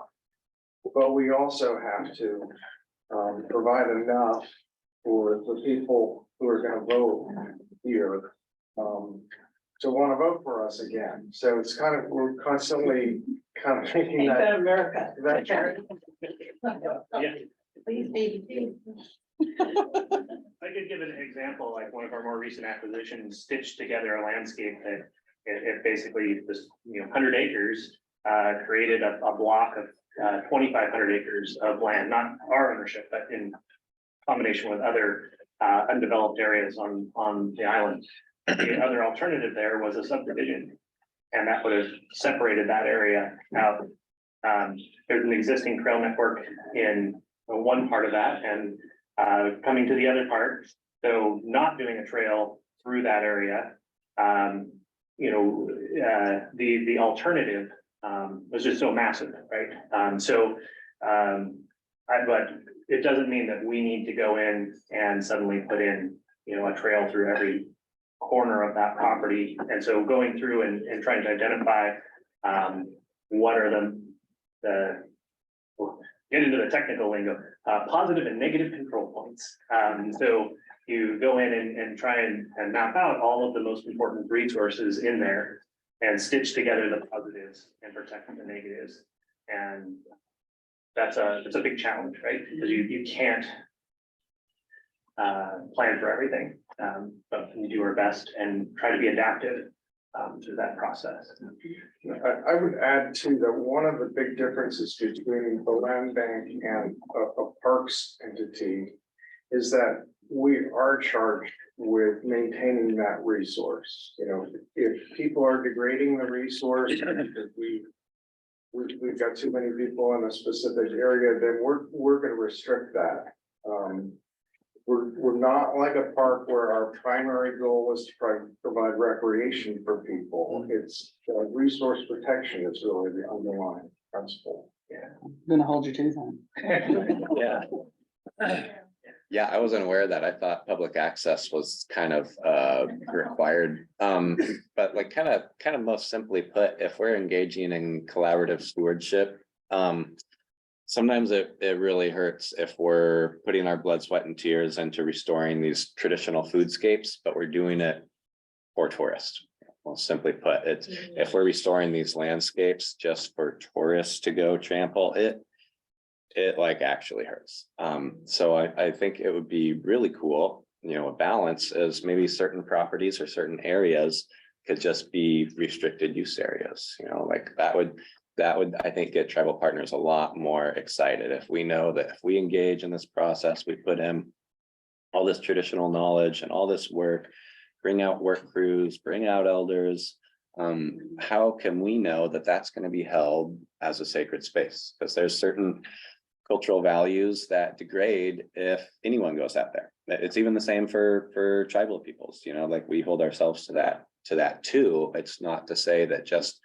But we also have to provide enough for the people who are gonna vote here to want to vote for us again. So it's kind of, we're constantly kind of thinking that. America. Yeah. Please, baby. I could give an example, like one of our more recent acquisitions stitched together a landscape that it basically this, 100 acres created a block of 2,500 acres of land, not our ownership, but in combination with other undeveloped areas on the island. The other alternative there was a subdivision, and that would have separated that area out. There's an existing trail network in one part of that, and coming to the other part, so not doing a trail through that area. The alternative was just so massive, right? But it doesn't mean that we need to go in and suddenly put in, a trail through every corner of that property. And so going through and trying to identify what are we'll get into the technical lingo, positive and negative control points. So you go in and try and map out all of the most important resources in there and stitch together the positives and protect the negatives. And it's a big challenge, right? Because you can't plan for everything, but we do our best and try to be adaptive through that process. I would add too, that one of the big differences between the land bank and a parks entity is that we are charged with maintaining that resource. If people are degrading the resource, because we've got too many people in a specific area, then we're gonna restrict that. We're not like a park where our primary goal is to provide recreation for people. It's resource protection is really the underlying principle. Yeah. I'm gonna hold you to that. Yeah. Yeah, I wasn't aware of that. I thought public access was kind of required. But like kind of most simply put, if we're engaging in collaborative stewardship, sometimes it really hurts if we're putting our blood, sweat, and tears into restoring these traditional foodscapes, but we're doing it for tourists. Well, simply put, it's if we're restoring these landscapes just for tourists to go trample it like actually hurts. So I think it would be really cool, a balance is maybe certain properties or certain areas could just be restricted use areas, like that would, I think, get tribal partners a lot more excited if we know that if we engage in this process, we put in all this traditional knowledge and all this work, bring out work crews, bring out elders. How can we know that that's going to be held as a sacred space? Because there's certain cultural values that degrade if anyone goes out there. It's even the same for tribal peoples, like we hold ourselves to that too. It's not to say that just,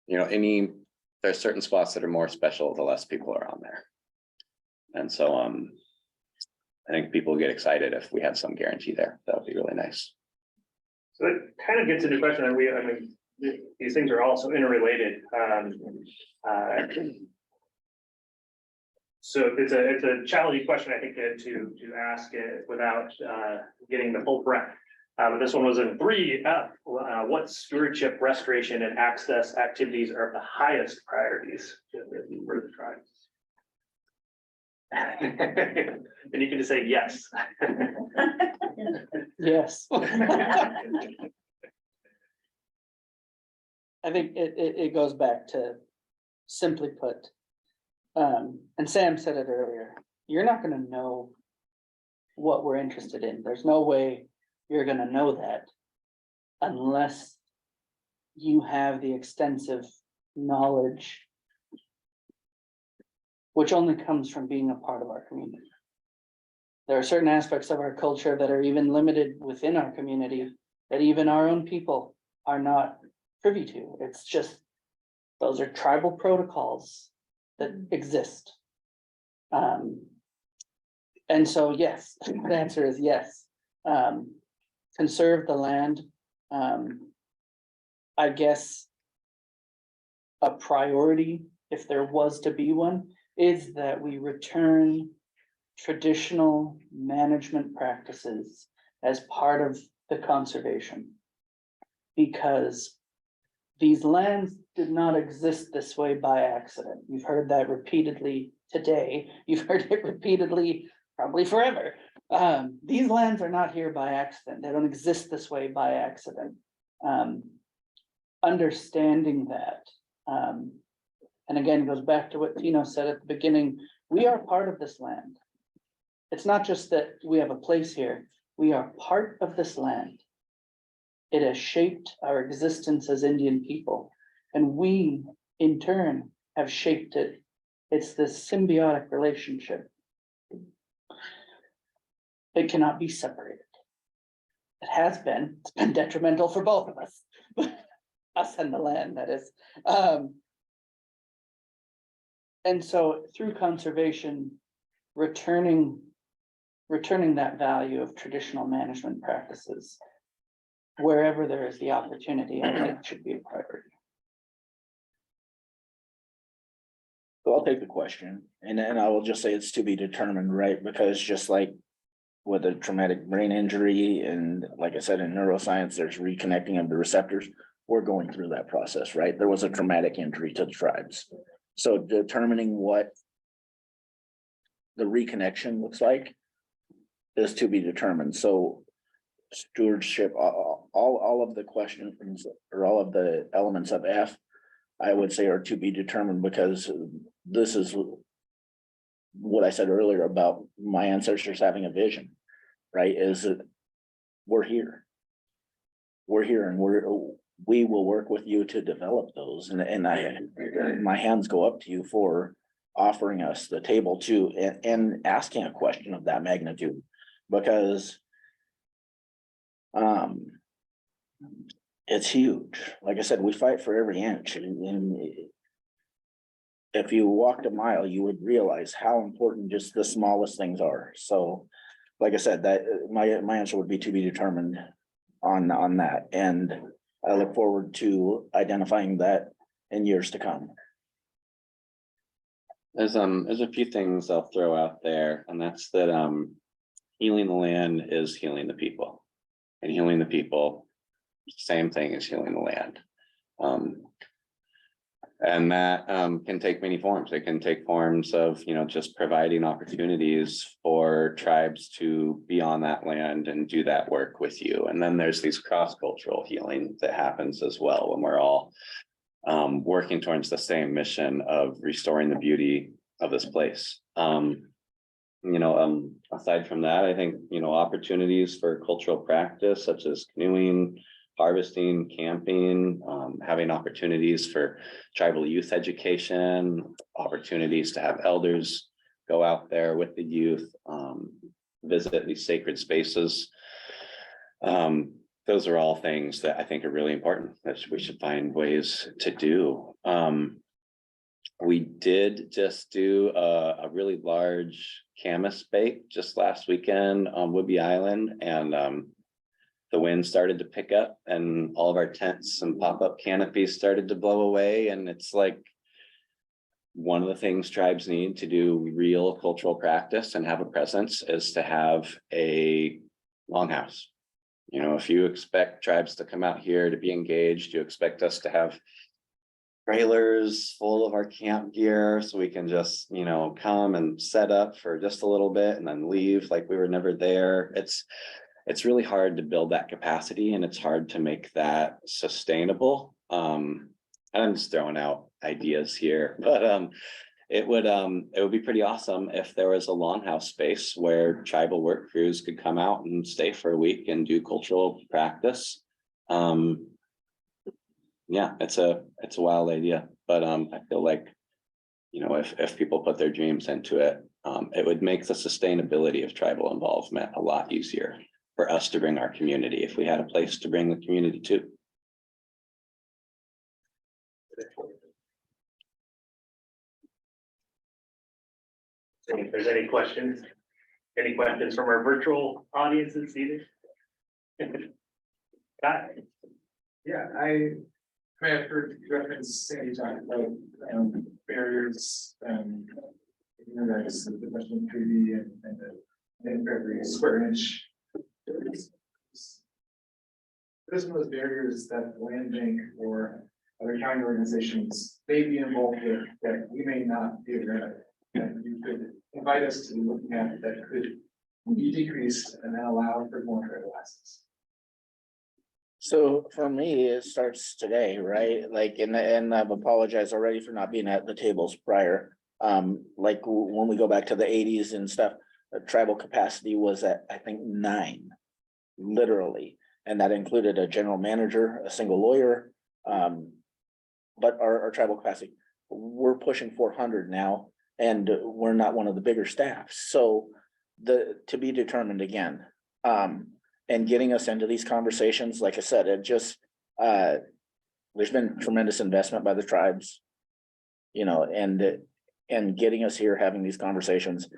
there's certain spots that are more special the less people are on there. And so I think people get excited if we have some guarantee there. That would be really nice. So it kind of gets into the question that these things are also interrelated. So it's a challenging question, I think, to ask it without getting the full breadth. But this one was in 3F. What stewardship, restoration, and access activities are the highest priorities for the tribes? And you can just say yes. Yes. I think it goes back to, simply put, and Sam said it earlier, you're not gonna know what we're interested in. There's no way you're gonna know that unless you have the extensive knowledge, which only comes from being a part of our community. There are certain aspects of our culture that are even limited within our community that even our own people are not privy to. It's just, those are tribal protocols that exist. And so, yes, the answer is yes. Conserve the land. I guess a priority if there was to be one, is that we return traditional management practices as part of the conservation. Because these lands did not exist this way by accident. You've heard that repeatedly today. You've heard it repeatedly, probably forever. These lands are not here by accident. They don't exist this way by accident. Understanding that, and again, it goes back to what Tino said at the beginning, we are part of this land. It's not just that we have a place here, we are part of this land. It has shaped our existence as Indian people, and we, in turn, have shaped it. It's this symbiotic relationship. It cannot be separated. It has been, it's been detrimental for both of us. Us and the land, that is. And so through conservation, returning that value of traditional management practices, wherever there is the opportunity, I think should be a priority. So I'll take the question, and then I will just say it's to be determined, right? Because just like with a traumatic brain injury, and like I said, in neuroscience, there's reconnecting of the receptors. We're going through that process, right? There was a traumatic injury to the tribes. So determining what the reconnection looks like is to be determined. So stewardship, all of the questions or all of the elements of F, I would say are to be determined, because this is what I said earlier about my ancestors having a vision, right? Is that we're here. We're here, and we will work with you to develop those. And my hands go up to you for offering us the table too, and asking a question of that magnitude, because it's huge. Like I said, we fight for every inch, and if you walked a mile, you would realize how important just the smallest things are. So, like I said, that my answer would be to be determined on that, and I look forward to identifying that in years to come. There's a few things I'll throw out there, and that's that healing the land is healing the people, and healing the people, same thing as healing the land. And that can take many forms. It can take forms of, just providing opportunities for tribes to be on that land and do that work with you. And then there's these cross-cultural healing that happens as well when we're all working towards the same mission of restoring the beauty of this place. Aside from that, I think, opportunities for cultural practice such as canoeing, harvesting, camping, having opportunities for tribal youth education, opportunities to have elders go out there with the youth, visit these sacred spaces. Those are all things that I think are really important that we should find ways to do. We did just do a really large camas bake just last weekend on Whidbey Island, and the wind started to pick up and all of our tents and pop-up canopies started to blow away. And it's like one of the things tribes need to do real cultural practice and have a presence is to have a longhouse. If you expect tribes to come out here to be engaged, you expect us to have trailers full of our camp gear so we can just, come and set up for just a little bit and then leave like we were never there. It's really hard to build that capacity, and it's hard to make that sustainable. And I'm just throwing out ideas here, but it would be pretty awesome if there was a longhouse space where tribal work crews could come out and stay for a week and do cultural practice. Yeah, it's a wild idea, but I feel like, if people put their dreams into it, it would make the sustainability of tribal involvement a lot easier for us to bring our community if we had a place to bring the community to. If there's any questions from our virtual audiences either? Got it. Yeah, I I've heard reference Sandy talk about barriers and. You know, that's the professional treaty and every square inch. There's some of those barriers that the land bank or other county organizations may be involved with that we may not be aware of. And you could invite us to be looking at that could be decreased and then allow for more trail access. So for me, it starts today, right? Like, and I've apologized already for not being at the tables prior. Like when we go back to the 80s and stuff, the tribal capacity was at, I think, 9, literally. And that included a general manager, a single lawyer. But our tribal capacity, we're pushing 400 now, and we're not one of the bigger staffs. So to be determined again, and getting us into these conversations, like I said, it just, there's been tremendous investment by the tribes, you know, and getting us here, having these conversations.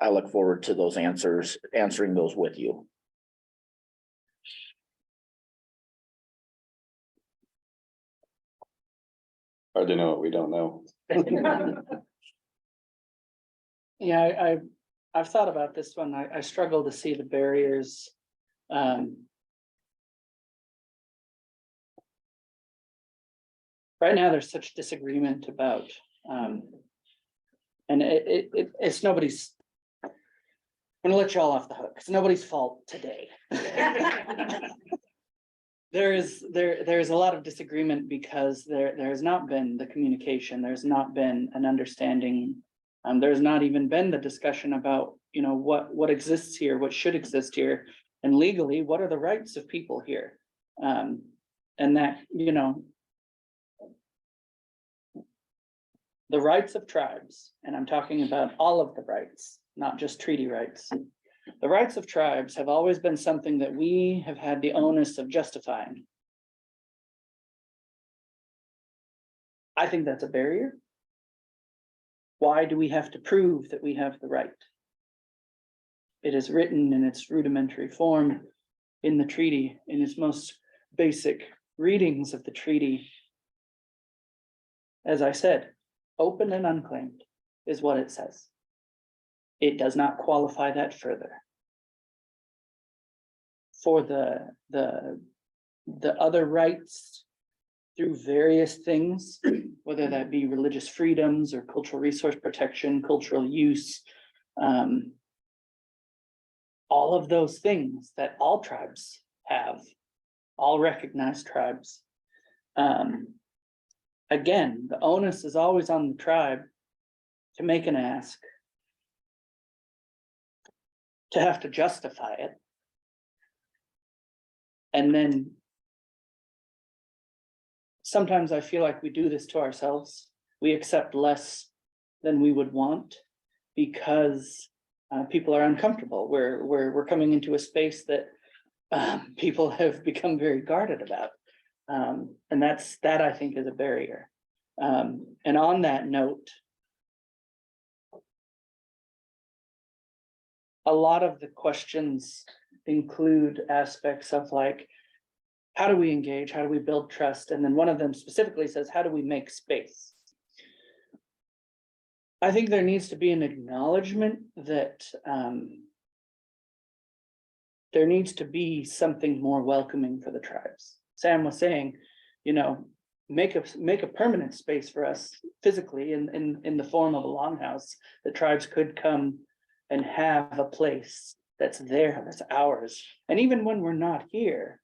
I look forward to those answering those with you. Hard to know what we don't know. Yeah, I've thought about this one. I struggle to see the barriers. Right now, there's such disagreement about, and it's nobody's. I'm gonna let y'all off the hook. It's nobody's fault today. There's a lot of disagreement because there has not been the communication. There's not been an understanding. There's not even been the discussion about, you know, what exists here, what should exist here, and legally, what are the rights of people here? And that, you know, the rights of tribes, and I'm talking about all of the rights, not just treaty rights. The rights of tribes have always been something that we have had the onus of justifying. I think that's a barrier. Why do we have to prove that we have the right? It is written in its rudimentary form in the treaty, in its most basic readings of the treaty. As I said, open and unclaimed is what it says. It does not qualify that further. For the other rights through various things, whether that be religious freedoms or cultural resource protection, cultural use, all of those things that all tribes have, all recognized tribes. Again, the onus is always on the tribe to make an ask, to have to justify it. And then sometimes I feel like we do this to ourselves. We accept less than we would want because people are uncomfortable. We're coming into a space that people have become very guarded about. And that I think is a barrier. And on that note, a lot of the questions include aspects of like, how do we engage? How do we build trust? And then one of them specifically says, how do we make space? I think there needs to be an acknowledgement that there needs to be something more welcoming for the tribes. Sam was saying, you know, make a permanent space for us physically in the form of a longhouse. The tribes could come and have a place that's there, that's ours. And even when we're not here,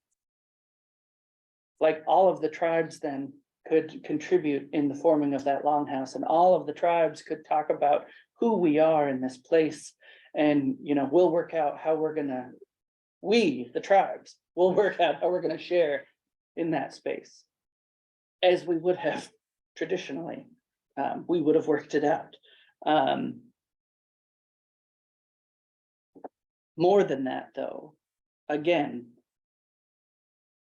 like all of the tribes then could contribute in the forming of that longhouse, and all of the tribes could talk about who we are in this place. And, you know, we'll work out how we're gonna, we, the tribes, will work out how we're gonna share in that space. As we would have traditionally, we would have worked it out. More than that though, again,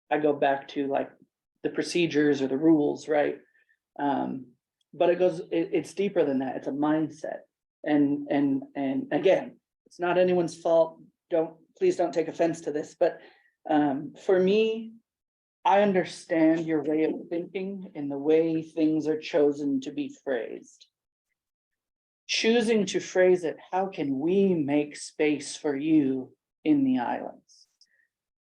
I go back to like the procedures or the rules, right? But it's deeper than that. It's a mindset. And again, it's not anyone's fault. Please don't take offense to this, but for me, I understand your way of thinking in the way things are chosen to be phrased. Choosing to phrase it, how can we make space for you in the islands?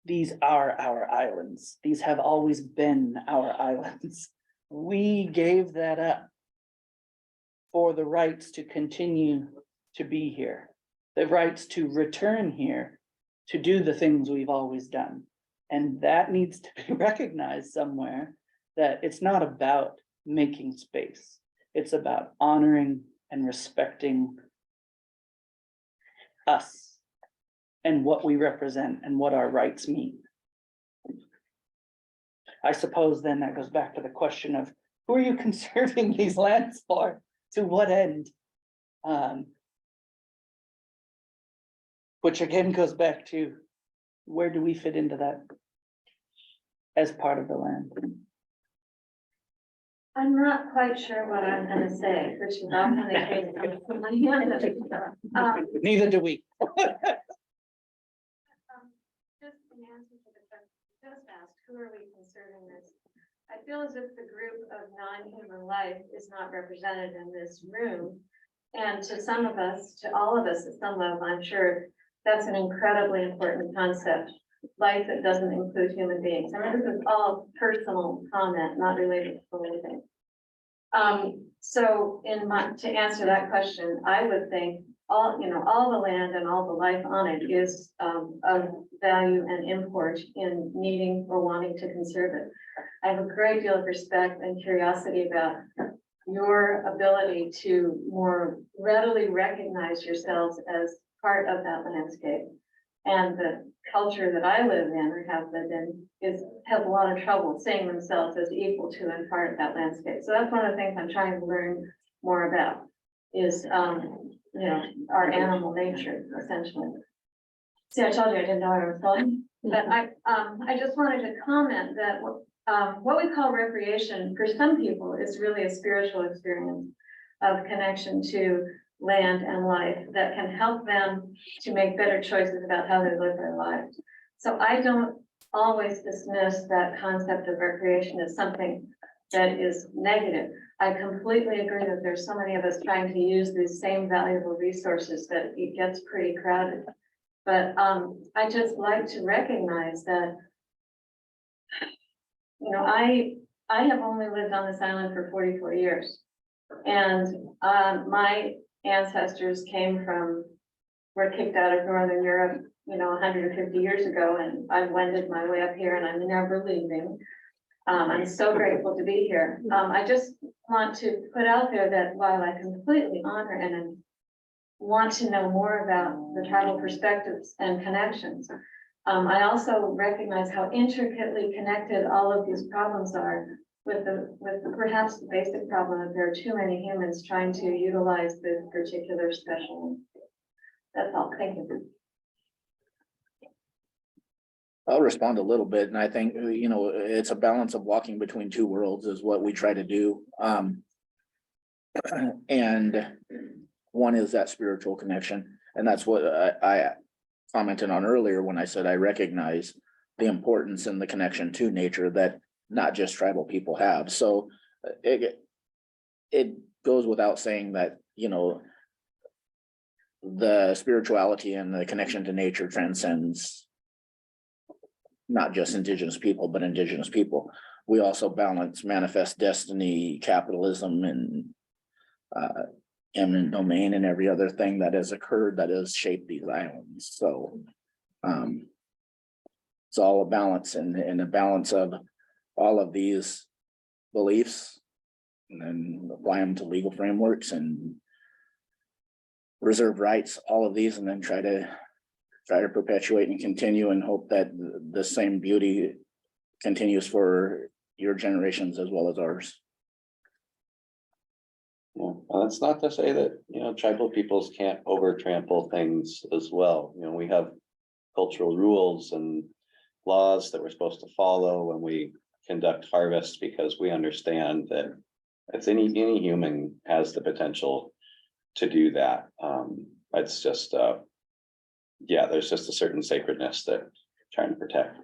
These are our islands. These have always been our islands. We gave that up for the rights to continue to be here, the rights to return here, to do the things we've always done. And that needs to be recognized somewhere, that it's not about making space. It's about honoring and respecting us and what we represent and what our rights mean. I suppose then that goes back to the question of, who are you conserving these lands for? To what end? Which again goes back to, where do we fit into that as part of the land? I'm not quite sure what I'm gonna say, which is often the case. Neither do we. Just in answer to the question you just asked, who are we conserving this? I feel as if the group of non-human life is not represented in this room. And to some of us, to all of us at some level, I'm sure that's an incredibly important concept. Life that doesn't include human beings. I mean, this is all personal comment, not related to anything. So to answer that question, I would think all the land and all the life on it is of value and import in needing or wanting to conserve it. I have a great deal of respect and curiosity about your ability to more readily recognize yourselves as part of that landscape. And the culture that I live in or have lived in has a lot of trouble seeing themselves as equal to and part of that landscape. So that's one of the things I'm trying to learn more about is, our animal nature, essentially. See, I told you I didn't know what I was going, but I just wanted to comment that what we call recreation for some people is really a spiritual experience of connection to land and life that can help them to make better choices about how they live their lives. So I don't always dismiss that concept of recreation as something that is negative. I completely agree that there's so many of us trying to use these same valuable resources that it gets pretty crowded. But I just like to recognize that, I have only lived on this island for 44 years. And my ancestors were kicked out of Northern Europe, 150 years ago, and I wended my way up here and I'm never leaving. I'm so grateful to be here. I just want to put out there that while I completely honor and want to know more about the tribal perspectives and connections, I also recognize how intricately connected all of these problems are with perhaps the basic problem that there are too many humans trying to utilize this particular special. That's all. Thank you. I'll respond a little bit, and I think, it's a balance of walking between two worlds is what we try to do. And one is that spiritual connection, and that's what I commented on earlier when I said I recognize the importance and the connection to nature that not just tribal people have. So it goes without saying that, the spirituality and the connection to nature transcends not just indigenous people, but indigenous people. We also balance manifest destiny, capitalism, and eminent domain and every other thing that has occurred that has shaped these islands. So it's all a balance and a balance of all of these beliefs and then apply them to legal frameworks and reserve rights, all of these, and then try to perpetuate and continue and hope that the same beauty continues for your generations as well as ours. Yeah, well, that's not to say that, tribal peoples can't over trample things as well. We have cultural rules and laws that we're supposed to follow when we conduct harvests, because we understand that if any human has the potential to do that. It's just, there's just a certain sacredness that I'm trying to protect.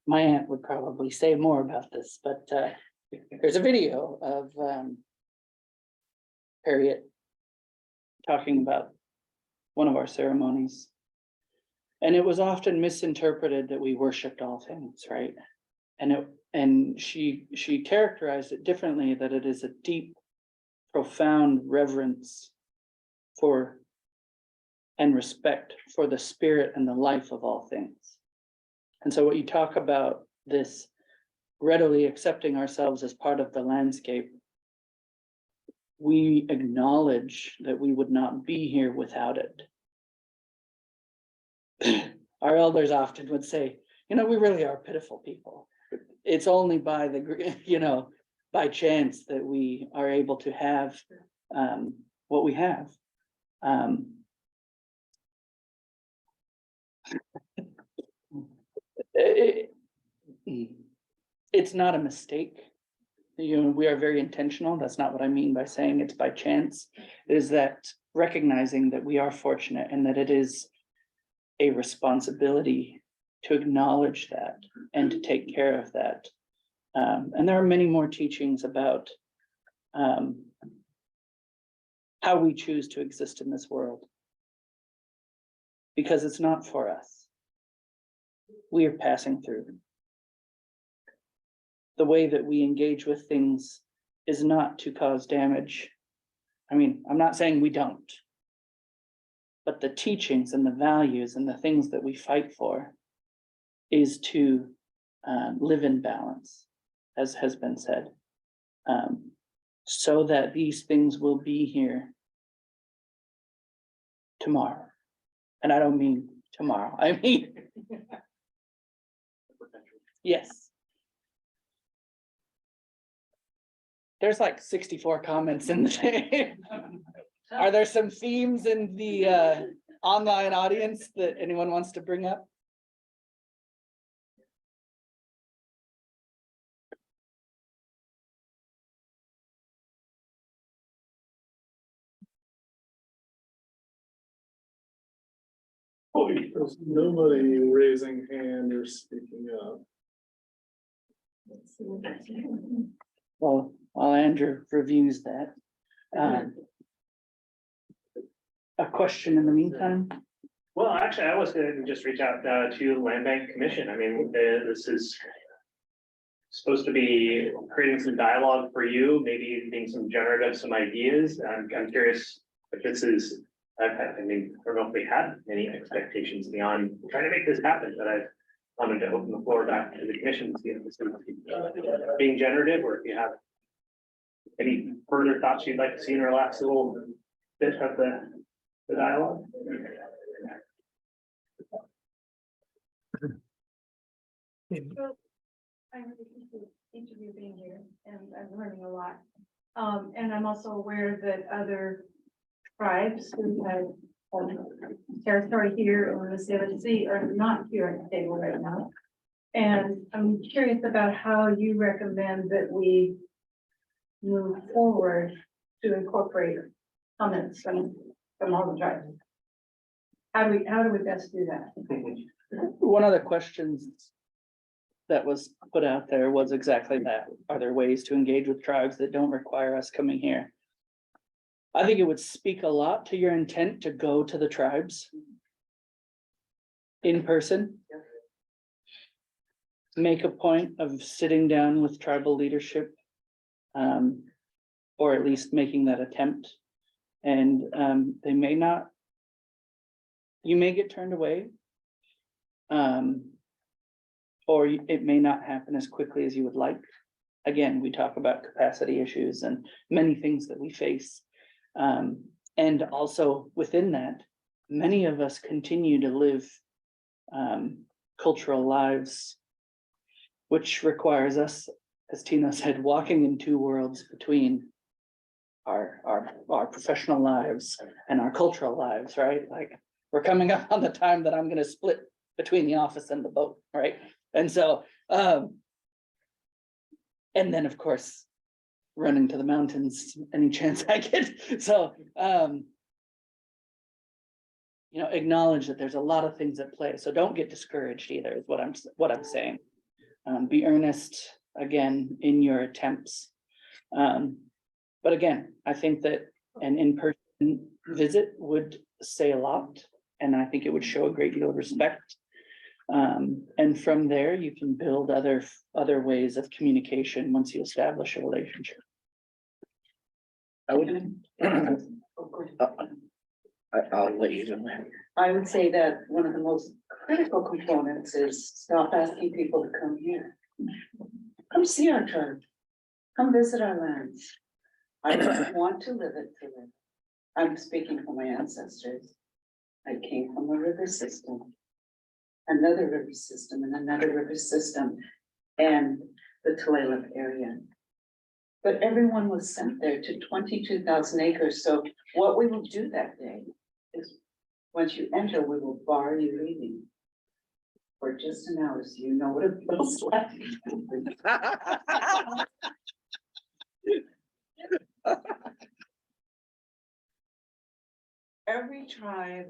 My aunt would probably say more about this, but there's a video of Harriet talking about one of our ceremonies. And it was often misinterpreted that we worshiped all things, right? And she characterized it differently, that it is a deep, profound reverence for and respect for the spirit and the life of all things. And so what you talk about, this readily accepting ourselves as part of the landscape, we acknowledge that we would not be here without it. Our elders often would say, you know, we really are pitiful people. It's only by the, you know, by chance that we are able to have what we have. It's not a mistake. You know, we are very intentional. That's not what I mean by saying it's by chance. It is that recognizing that we are fortunate and that it is a responsibility to acknowledge that and to take care of that. And there are many more teachings about how we choose to exist in this world. Because it's not for us. We are passing through. The way that we engage with things is not to cause damage. I mean, I'm not saying we don't. But the teachings and the values and the things that we fight for is to live in balance, as has been said, so that these things will be here tomorrow. And I don't mean tomorrow, I mean, yes. There's like 64 comments in the Are there some themes in the online audience that anyone wants to bring up? Oh, there's nobody raising hand or speaking up. Well, while Andrew reviews that. A question in the meantime? Well, actually, I was gonna just reach out to Land Bank Commission. I mean, this is supposed to be creating some dialogue for you, maybe being some generative, some ideas. I'm curious if this is, I mean, I don't know if we had any expectations beyond trying to make this happen, but I wanted to open the floor back to the commission to see if this is being generative, or if you have any further thoughts you'd like to see in our last little bit of the dialogue. I appreciate each of you being here, and I'm learning a lot. And I'm also aware that other tribes who have territory here in the CLC are not here at the table right now. And I'm curious about how you recommend that we move forward to incorporate comments from all the tribes. How do we best do that? One of the questions that was put out there was exactly that. Are there ways to engage with tribes that don't require us coming here? I think it would speak a lot to your intent to go to the tribes in person. Make a point of sitting down with tribal leadership, or at least making that attempt. And they may not, you may get turned away. Or it may not happen as quickly as you would like. Again, we talk about capacity issues and many things that we face. And also within that, many of us continue to live cultural lives, which requires us, as Tina said, walking in two worlds between our professional lives and our cultural lives, right? Like, we're coming up on the time that I'm gonna split between the office and the boat, right? And so, and then of course, running to the mountains any chance I get. So, acknowledge that there's a lot of things at play. So don't get discouraged either, is what I'm saying. Be earnest again in your attempts. But again, I think that an in-person visit would say a lot, and I think it would show a great deal of respect. And from there, you can build other ways of communication once you establish a relationship. I would. I'll let you do that. I would say that one of the most critical components is stop asking people to come here. Come see our tribe. Come visit our lands. I don't want to live it for them. I'm speaking for my ancestors. I came from a river system, another river system, and another river system, and the Tulalip area. But everyone was sent there to 22,000 acres. So what we will do that day is, once you enter, we will bar you leaving for just an hour, so you know what it feels like. Every tribe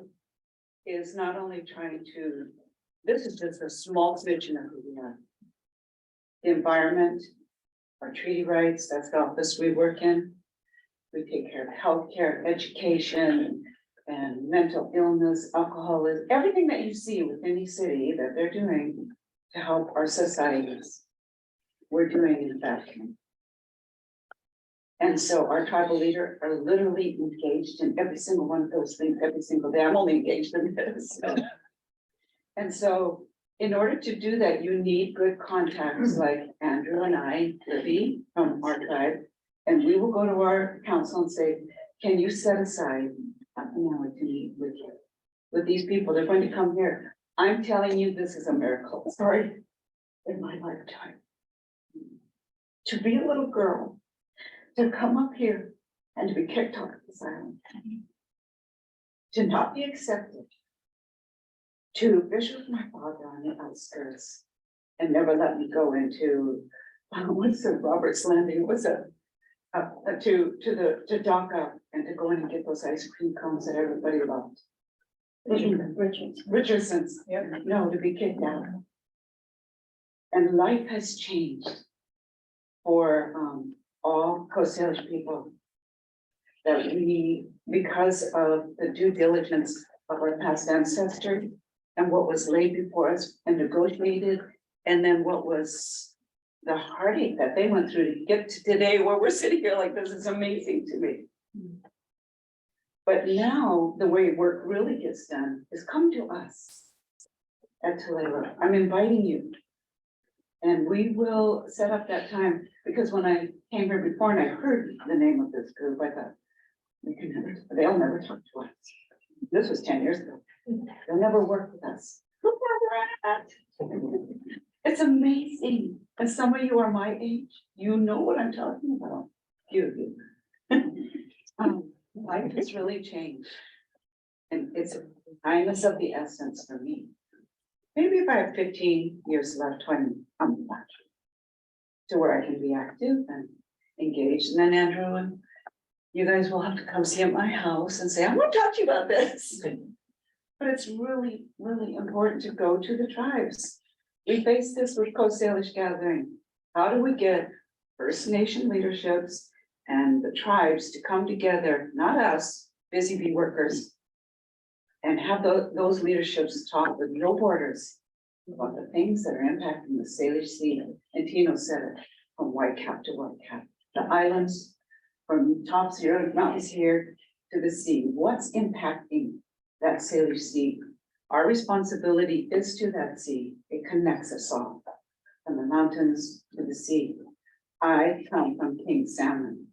is not only trying to, this is just a small smidgen of who we are. The environment, our treaty rights, that's the office we work in. We take care of healthcare, education, and mental illness, alcoholism, everything that you see with any city that they're doing to help our societies. We're doing in fact. And so our tribal leaders are literally engaged in every single one of those things every single day. I'm only engaged in this. And so in order to do that, you need good contacts like Andrew and I, Libby from our tribe. And we will go to our council and say, can you set aside half an hour to meet with these people? They're going to come here. I'm telling you, this is a miracle. Sorry, in my lifetime. To be a little girl, to come up here and to be kicked off this island, to not be accepted, to fish with my father on the outskirts and never let me go into, what's the Robert's Landing, what's that? To DACA and to go in and get those ice cream cones that everybody loved. Richardson's, no, to be kicked out. And life has changed for all Coast Salish people. That we, because of the due diligence of our past ancestors and what was laid before us and negotiated, and then what was the heartache that they went through to get to today where we're sitting here like this is amazing to me. But now the way work really gets done is come to us at Tulalip. I'm inviting you. And we will set up that time, because when I came here before and I heard the name of this group, I thought, they'll never talk to us. This was 10 years ago. They'll never work with us. Look where we're at. It's amazing. And some of you are my age. You know what I'm talking about. Few of you. Life has really changed. And it's kindness of the essence for me. Maybe if I have 15 years left, 20, I'm back to where I can be active and engaged. And then Andrew and you guys will have to come see at my house and say, I want to talk to you about this. But it's really, really important to go to the tribes. We face this with Coast Salish Gathering. How do we get First Nation leaderships and the tribes to come together, not us, busy bee workers, and have those leaderships talk with no borders about the things that are impacting the Salish Sea. And Tino said it, from Whitecap to Whitecap, the islands, from tops here, mountains here to the sea. What's impacting that Salish Sea? Our responsibility is to that sea. It connects us all, from the mountains to the sea. I come from King Salmon.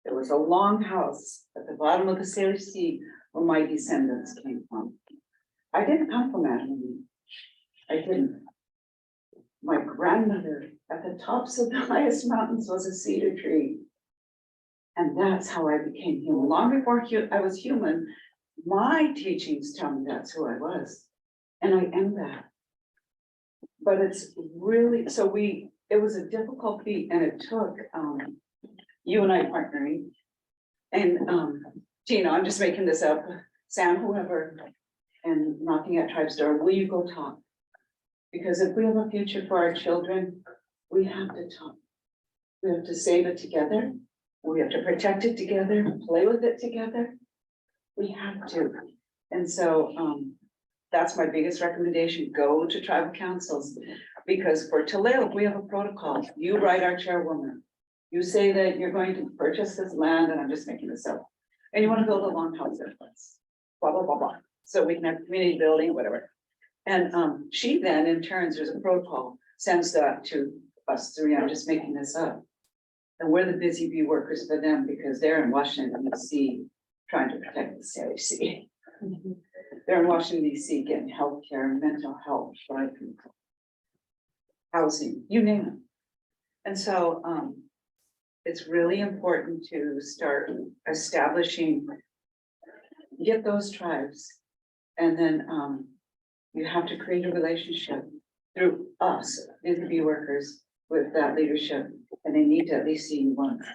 There was a long house at the bottom of the Salish Sea where my descendants came from. I didn't come from Adeline. I didn't. My grandmother at the tops of the highest mountains was a cedar tree. And that's how I became human. Long before I was human, my teachings tell me that's who I was. And I am that. But it's really, so it was a difficult feat, and it took you and I partnering. And Tina, I'm just making this up, Sam, whoever, and knocking at tribe's door, will you go talk? Because if we have a future for our children, we have to talk. We have to save it together. We have to protect it together, play with it together. We have to. And so, that's my biggest recommendation, go to tribal councils. Because for Tulalip, we have a protocol. You write our chairwoman. You say that you're going to purchase this land, and I'm just making this up. And you want to build a longhouse there, blah, blah, blah, blah. So we can have community building, whatever. And she then, in turns, there's a protocol, sends that to us three. I'm just making this up. And we're the busy bee workers for them because they're in Washington DC trying to protect the CIC. They're in Washington DC getting healthcare, mental health, right? Housing, you name it. And so it's really important to start establishing, get those tribes. And then you have to create a relationship through us, busy bee workers, with that leadership. And they need to at least see you once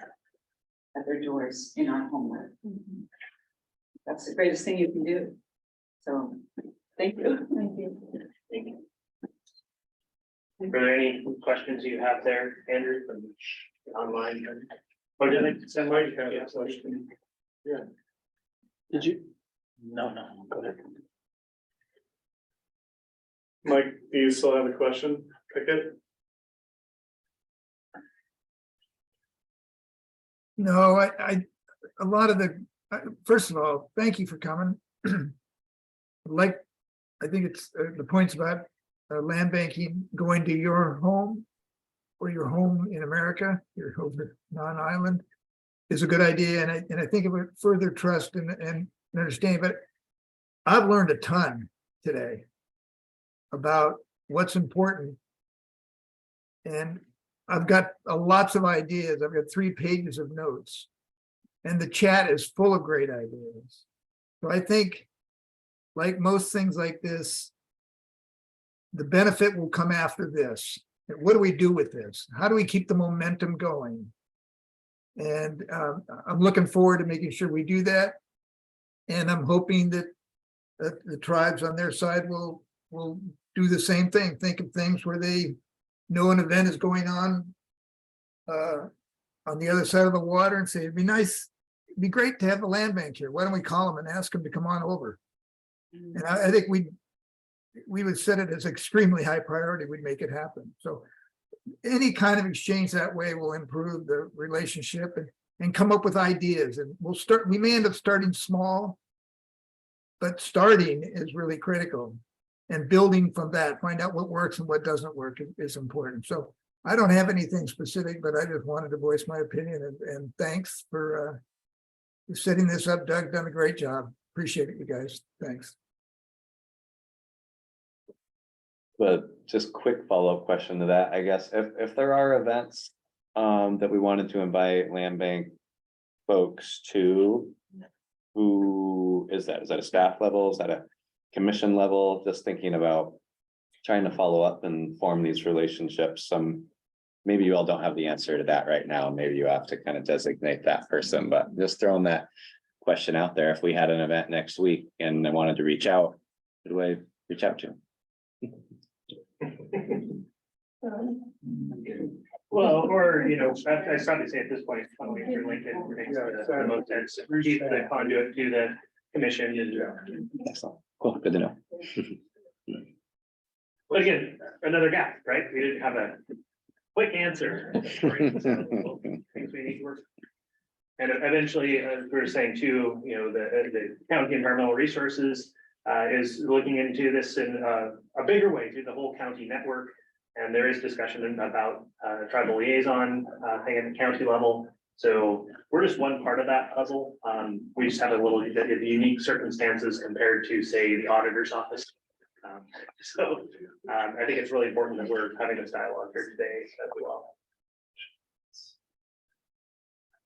at their doors in our homeland. That's the greatest thing you can do. So, thank you. Thank you. Thank you. Are there any questions you have there, Andrew, from online? Or did I send my question? Yeah. Did you? No, go ahead. Mike, do you still have a question? Pickett? No, a lot of first of all, thank you for coming. I think it's the points about land banking going to your home or your home in America, your home non-island is a good idea. And I think it would further trust and understanding, but I've learned a ton today about what's important. And I've got lots of ideas. I've got 3 pages of notes and the chat is full of great ideas. So I think like most things like this, the benefit will come after this. What do we do with this? How do we keep the momentum going? And I'm looking forward to making sure we do that. And I'm hoping that the tribes on their side will do the same thing. Think of things where they know an event is going on the other side of the water and say, it'd be nice, it'd be great to have the land bank here. Why don't we call them and ask them to come on over? And I think we would set it as extremely high priority, we'd make it happen. So any kind of exchange that way will improve the relationship and come up with ideas. And we may end up starting small, but starting is really critical. And building from that, find out what works and what doesn't work is important. So I don't have anything specific, but I just wanted to voice my opinion and thanks for setting this up. Doug done a great job. Appreciate it, you guys. Thanks. But just quick follow-up question to that, I guess, if there are events that we wanted to invite land bank folks to, who is that? Is that a staff level? Is that a commission level? Just thinking about trying to follow up and form these relationships. Maybe you all don't have the answer to that right now. Maybe you have to kind of designate that person, but just throwing that question out there. If we had an event next week and I wanted to reach out, who do I reach out to? Well, or, I'd probably say at this point, probably through LinkedIn makes the most sense. Keep the conduit to the commission. Excellent. Cool. Good to know. But again, another gap, right? We didn't have a quick answer. Things we need to work. And eventually, as we were saying too, the county environmental resources is looking into this in a bigger way through the whole county network. And there is discussion about tribal liaison thing at the county level. So we're just one part of that puzzle. We just have a little bit of unique circumstances compared to, say, the auditor's office. I think it's really important that we're having this dialogue here today as well.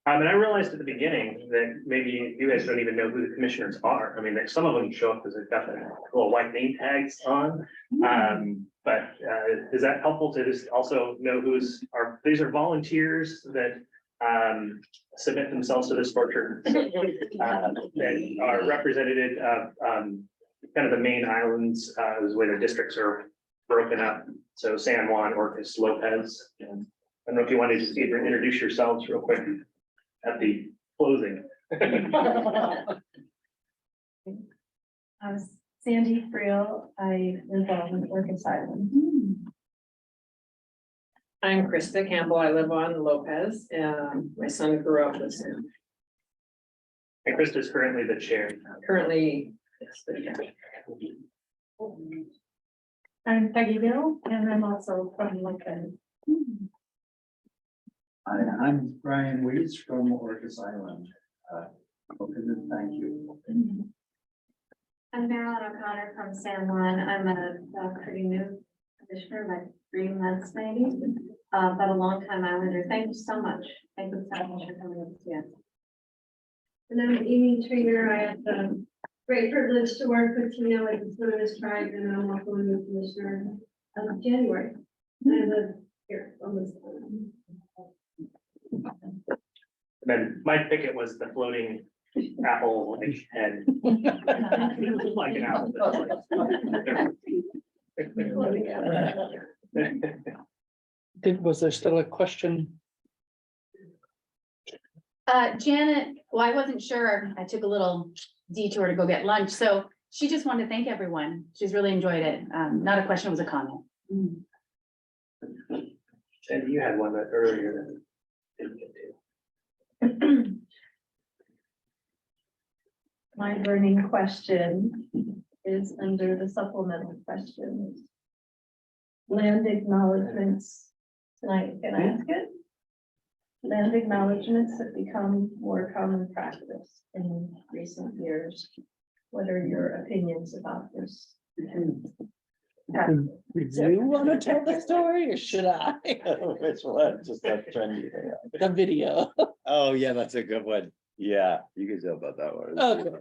And I realized at the beginning that maybe you guys don't even know who the commissioners are. I mean, some of them show up as they've got the little white name tags on. But is that helpful to just also know these are volunteers that submit themselves to this torture that are representative of kind of the main islands, is where the districts are broken up. So San Juan, Orcas, Lopez. And I don't know if you wanted to just either introduce yourselves real quick at the closing. I was Sandy Friel. I live on Orcas Island. I'm Krista Campbell. I live on Lopez. My son grew up with Sam. And Krista's currently the chair. Currently, yes, the chair. I'm Peggy Bill, and I'm also from Lincoln. I'm Brian Weeds from Orcas Island. Thank you. I'm Marilyn O'Connor from San Juan. I'm a pretty new commissioner, like 3 months maybe, but a long time Islander. Thank you so much. Thank you so much for coming up to us. And I'm Amy Trainer. I have the great privilege to work with Tina with the Swinomish tribe, and I'm also a new commissioner of January. And I live here on this island. And then Mike Pickett was the floating apple like head. Like an apple. Was there still a question? Janet, well, I wasn't sure. I took a little detour to go get lunch, so she just wanted to thank everyone. She's really enjoyed it. Not a question, it was a comment. And you had one that earlier that didn't get to. My burning question is under the supplemental questions. Land acknowledgements tonight, can I ask it? Land acknowledgements have become more common practice in recent years. What are your opinions about this? Do you want to tell the story or should I? Which one? Just that trendy thing. The video. Oh, yeah, that's a good one. Yeah, you can tell about that one. Okay.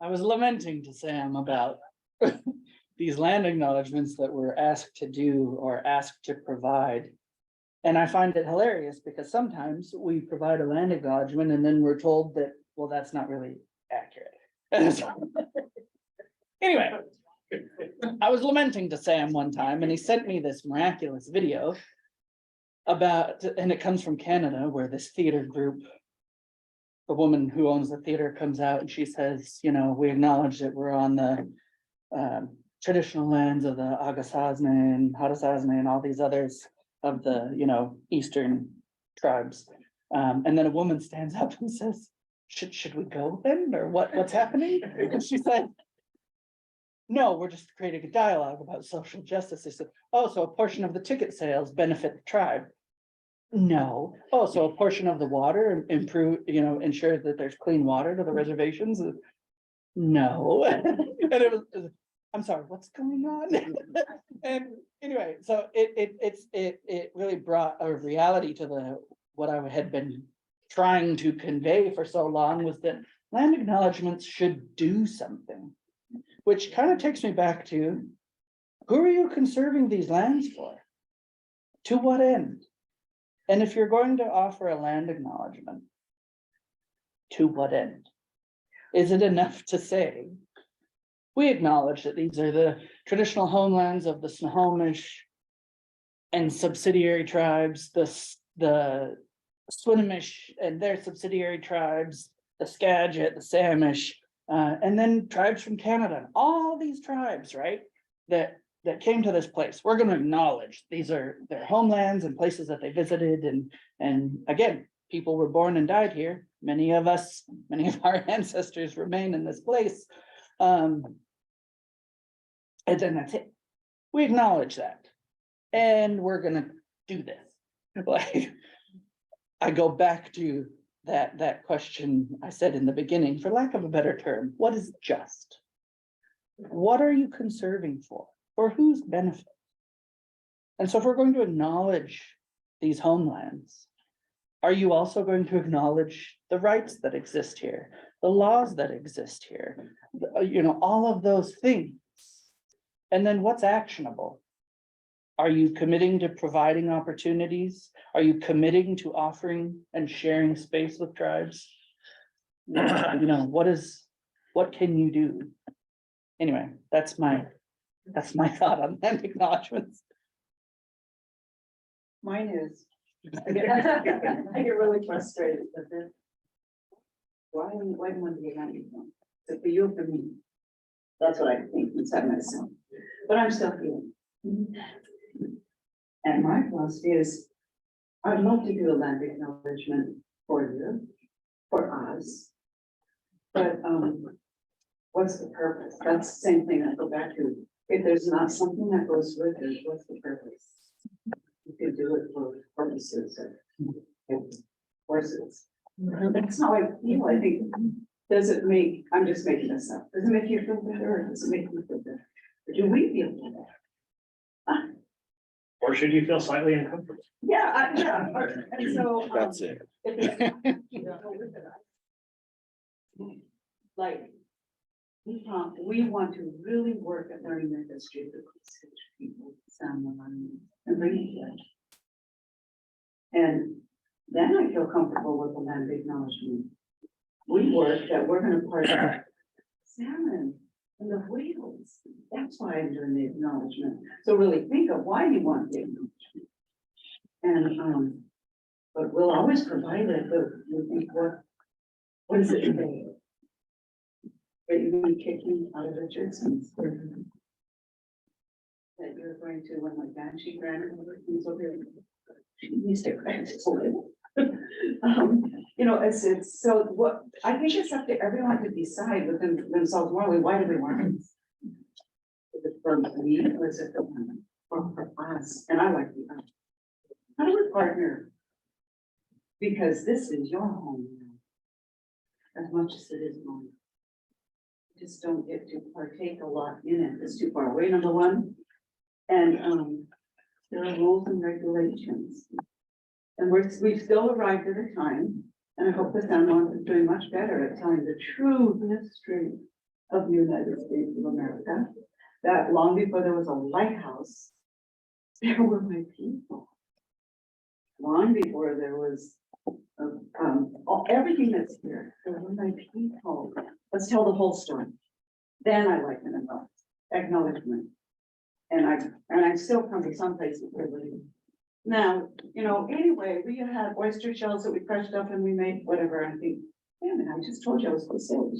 I was lamenting to Sam about these land acknowledgements that we're asked to do or asked to provide. And I find it hilarious because sometimes we provide a land acknowledgement and then we're told that, well, that's not really accurate. Anyway, I was lamenting to Sam one time and he sent me this miraculous video about, and it comes from Canada, where this theater group, the woman who owns the theater comes out and she says, you know, we acknowledge that we're on the traditional lands of the Agasazne and Haudenosaunee and all these others of the, you know, Eastern tribes. And then a woman stands up and says, should we go then? Or what's happening? And she said, no, we're just creating a dialogue about social justice. They said, oh, so a portion of the ticket sales benefit the tribe. No. Oh, so a portion of the water improve, you know, ensure that there's clean water to the reservations. No. And it was, I'm sorry, what's going on? And anyway, so it really brought a reality to what I had been trying to convey for so long, was that land acknowledgements should do something. Which kind of takes me back to, who are you conserving these lands for? To what end? And if you're going to offer a land acknowledgement, to what end? Is it enough to say, we acknowledge that these are the traditional homelands of the Snohomish and subsidiary tribes, the Swinomish and their subsidiary tribes, the Skagit, the Samish, and then tribes from Canada, all these tribes, right? That came to this place. We're going to acknowledge these are their homelands and places that they visited. And again, people were born and died here. Many of our ancestors remain in this place. And then that's it. We acknowledge that. And we're going to do this. Like, I go back to that question I said in the beginning, for lack of a better term, what is just? What are you conserving for? For whose benefit? And so if we're going to acknowledge these homelands, are you also going to acknowledge the rights that exist here, the laws that exist here, you know, all of those things? And then what's actionable? Are you committing to providing opportunities? Are you committing to offering and sharing space with tribes? You know, what can you do? anyway, that's my thought on land acknowledgements. Mine is. I get really frustrated with it. Why do I want to get out of here? Is it for you or for me? That's what I think inside myself, but I'm still feeling. And my philosophy is, I'd love to do a land acknowledgement for you, for us. But, what's the purpose? That's the same thing I go back to. If there's not something that goes with it, what's the purpose? You could do it for purposes of horses. That's how I feel. I think, does it make, I'm just making this up. Does it make you feel better or does it make me feel better? Or do we feel better? Or should you feel slightly uncomfortable? Yeah, and so. That's it. Like, we want to really work at learning the history of the Osage people, San Juan, and bringing it here. And then I feel comfortable with the land acknowledgement. We work that we're gonna part salmon and the whales. That's why I'm doing the acknowledgement. So really think of why you want the acknowledgement. And, but we'll always provide it, but we think what is it today? Are you going to kick me out of Richardson's? That you're going to, when my banshee grandmother comes over here, she needs to grant it. You know, it's so what, I think it's up to everyone to decide within themselves morally, why do we want this? Is it for me or is it for them? Or for us? And I like the us. How do we partner? Because this is your home now, as much as it is mine. Just don't get to partake a lot in it. It's too far away, number one. And there are rules and regulations. And we've still arrived at a time, and I hope the San Juan is doing much better at telling the true history of the United States of America. That long before there was a lighthouse, there were my people. Long before there was everything that's here, there were my people. Let's tell the whole story. Then I like an acknowledgement. And I still come to some places where now, you know, anyway, we had oyster shells that we crushed up and we made whatever. I think, damn it, I just told you I was so silly.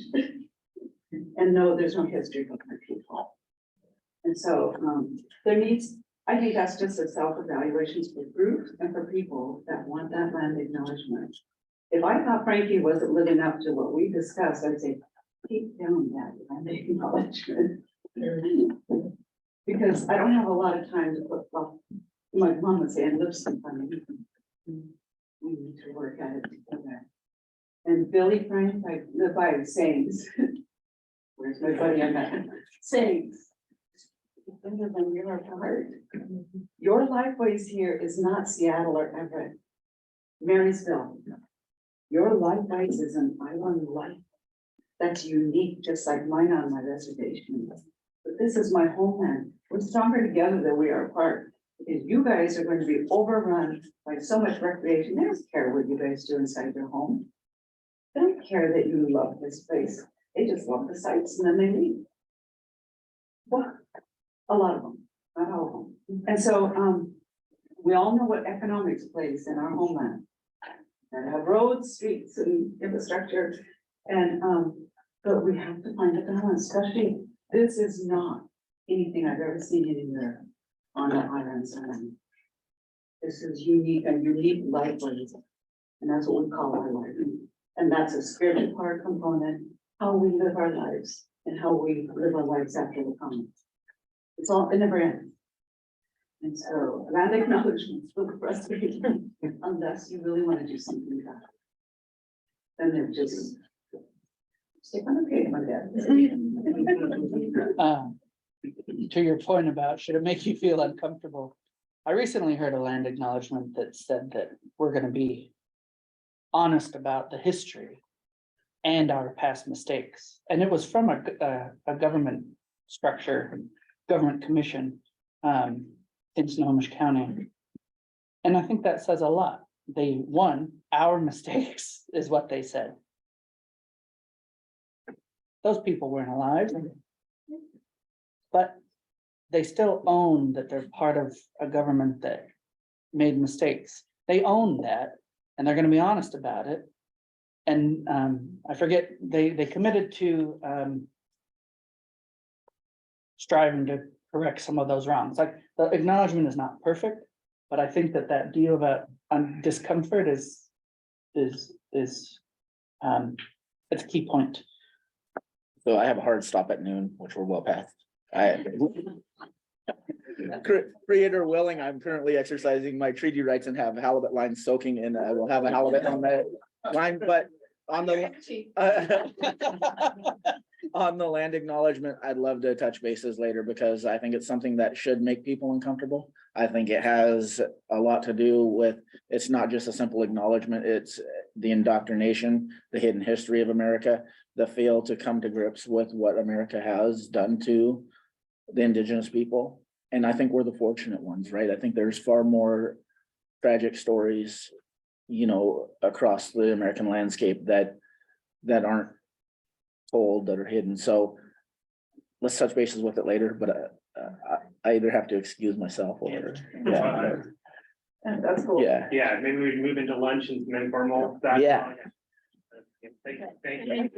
And no, there's no history of my people. And so there needs, I think that's just a self-evaluations for groups and for people that want that land acknowledgement. If I thought Frankie wasn't living up to what we discussed, I'd say, keep down that land acknowledgement. Because I don't have a lot of time to put, well, my mom would say, and live sometime. We need to work at it together. And Billy Frank, I live by sayings. Where's my buddy on that? Sayings. Better than your heart. Your lifeways here is not Seattle or Everett. Marysville. Your lifeways is an island life. That's unique, just like mine on my reservation. But this is my homeland. We're stronger together than we are apart. Because you guys are going to be overrun by so much recreation. They don't care what you guys do inside your home. They don't care that you love this place. They just love the sights and then they leave. Well, a lot of them, not all of them. And so we all know what economics plays in our homeland. And have roads, streets, and infrastructure. And but we have to find a balance, especially this is not anything I've ever seen anywhere on the islands. This is unique, and unique lifeways. And that's what we call our life. And that's a spiritual part component, how we live our lives and how we live our lives after the common. It's all in the brand. And so land acknowledgements will frustrate unless you really want to do something about it. Then they're just stick on the page, my dad. To your point about, should it make you feel uncomfortable? I recently heard a land acknowledgement that said that we're gonna be honest about the history and our past mistakes. And it was from a government structure, government commission in Snohomish County. And I think that says a lot. They won our mistakes is what they said. Those people weren't alive. but they still own that they're part of a government that made mistakes. They own that, and they're gonna be honest about it. And I forget, they committed to striving to correct some of those wrongs. Like, the acknowledgement is not perfect, but I think that that deal about discomfort is it's a key point. So I have a hard stop at noon, which we're well past. Creator willing, I'm currently exercising my treaty rights and have halibut lines soaking, and I will have a halibut on the line, but on the on the land acknowledgement, I'd love to touch bases later, because I think it's something that should make people uncomfortable. I think it has a lot to do with, it's not just a simple acknowledgement, it's the indoctrination, the hidden history of America, the fail to come to grips with what America has done to the indigenous people. And I think we're the fortunate ones, right? I think there's far more tragic stories, you know, across the American landscape that aren't told, that are hidden. So let's touch bases with it later, but I either have to excuse myself or, yeah. That's cool. Yeah. Yeah, maybe we move into lunch and some informal. Yeah. Thank you.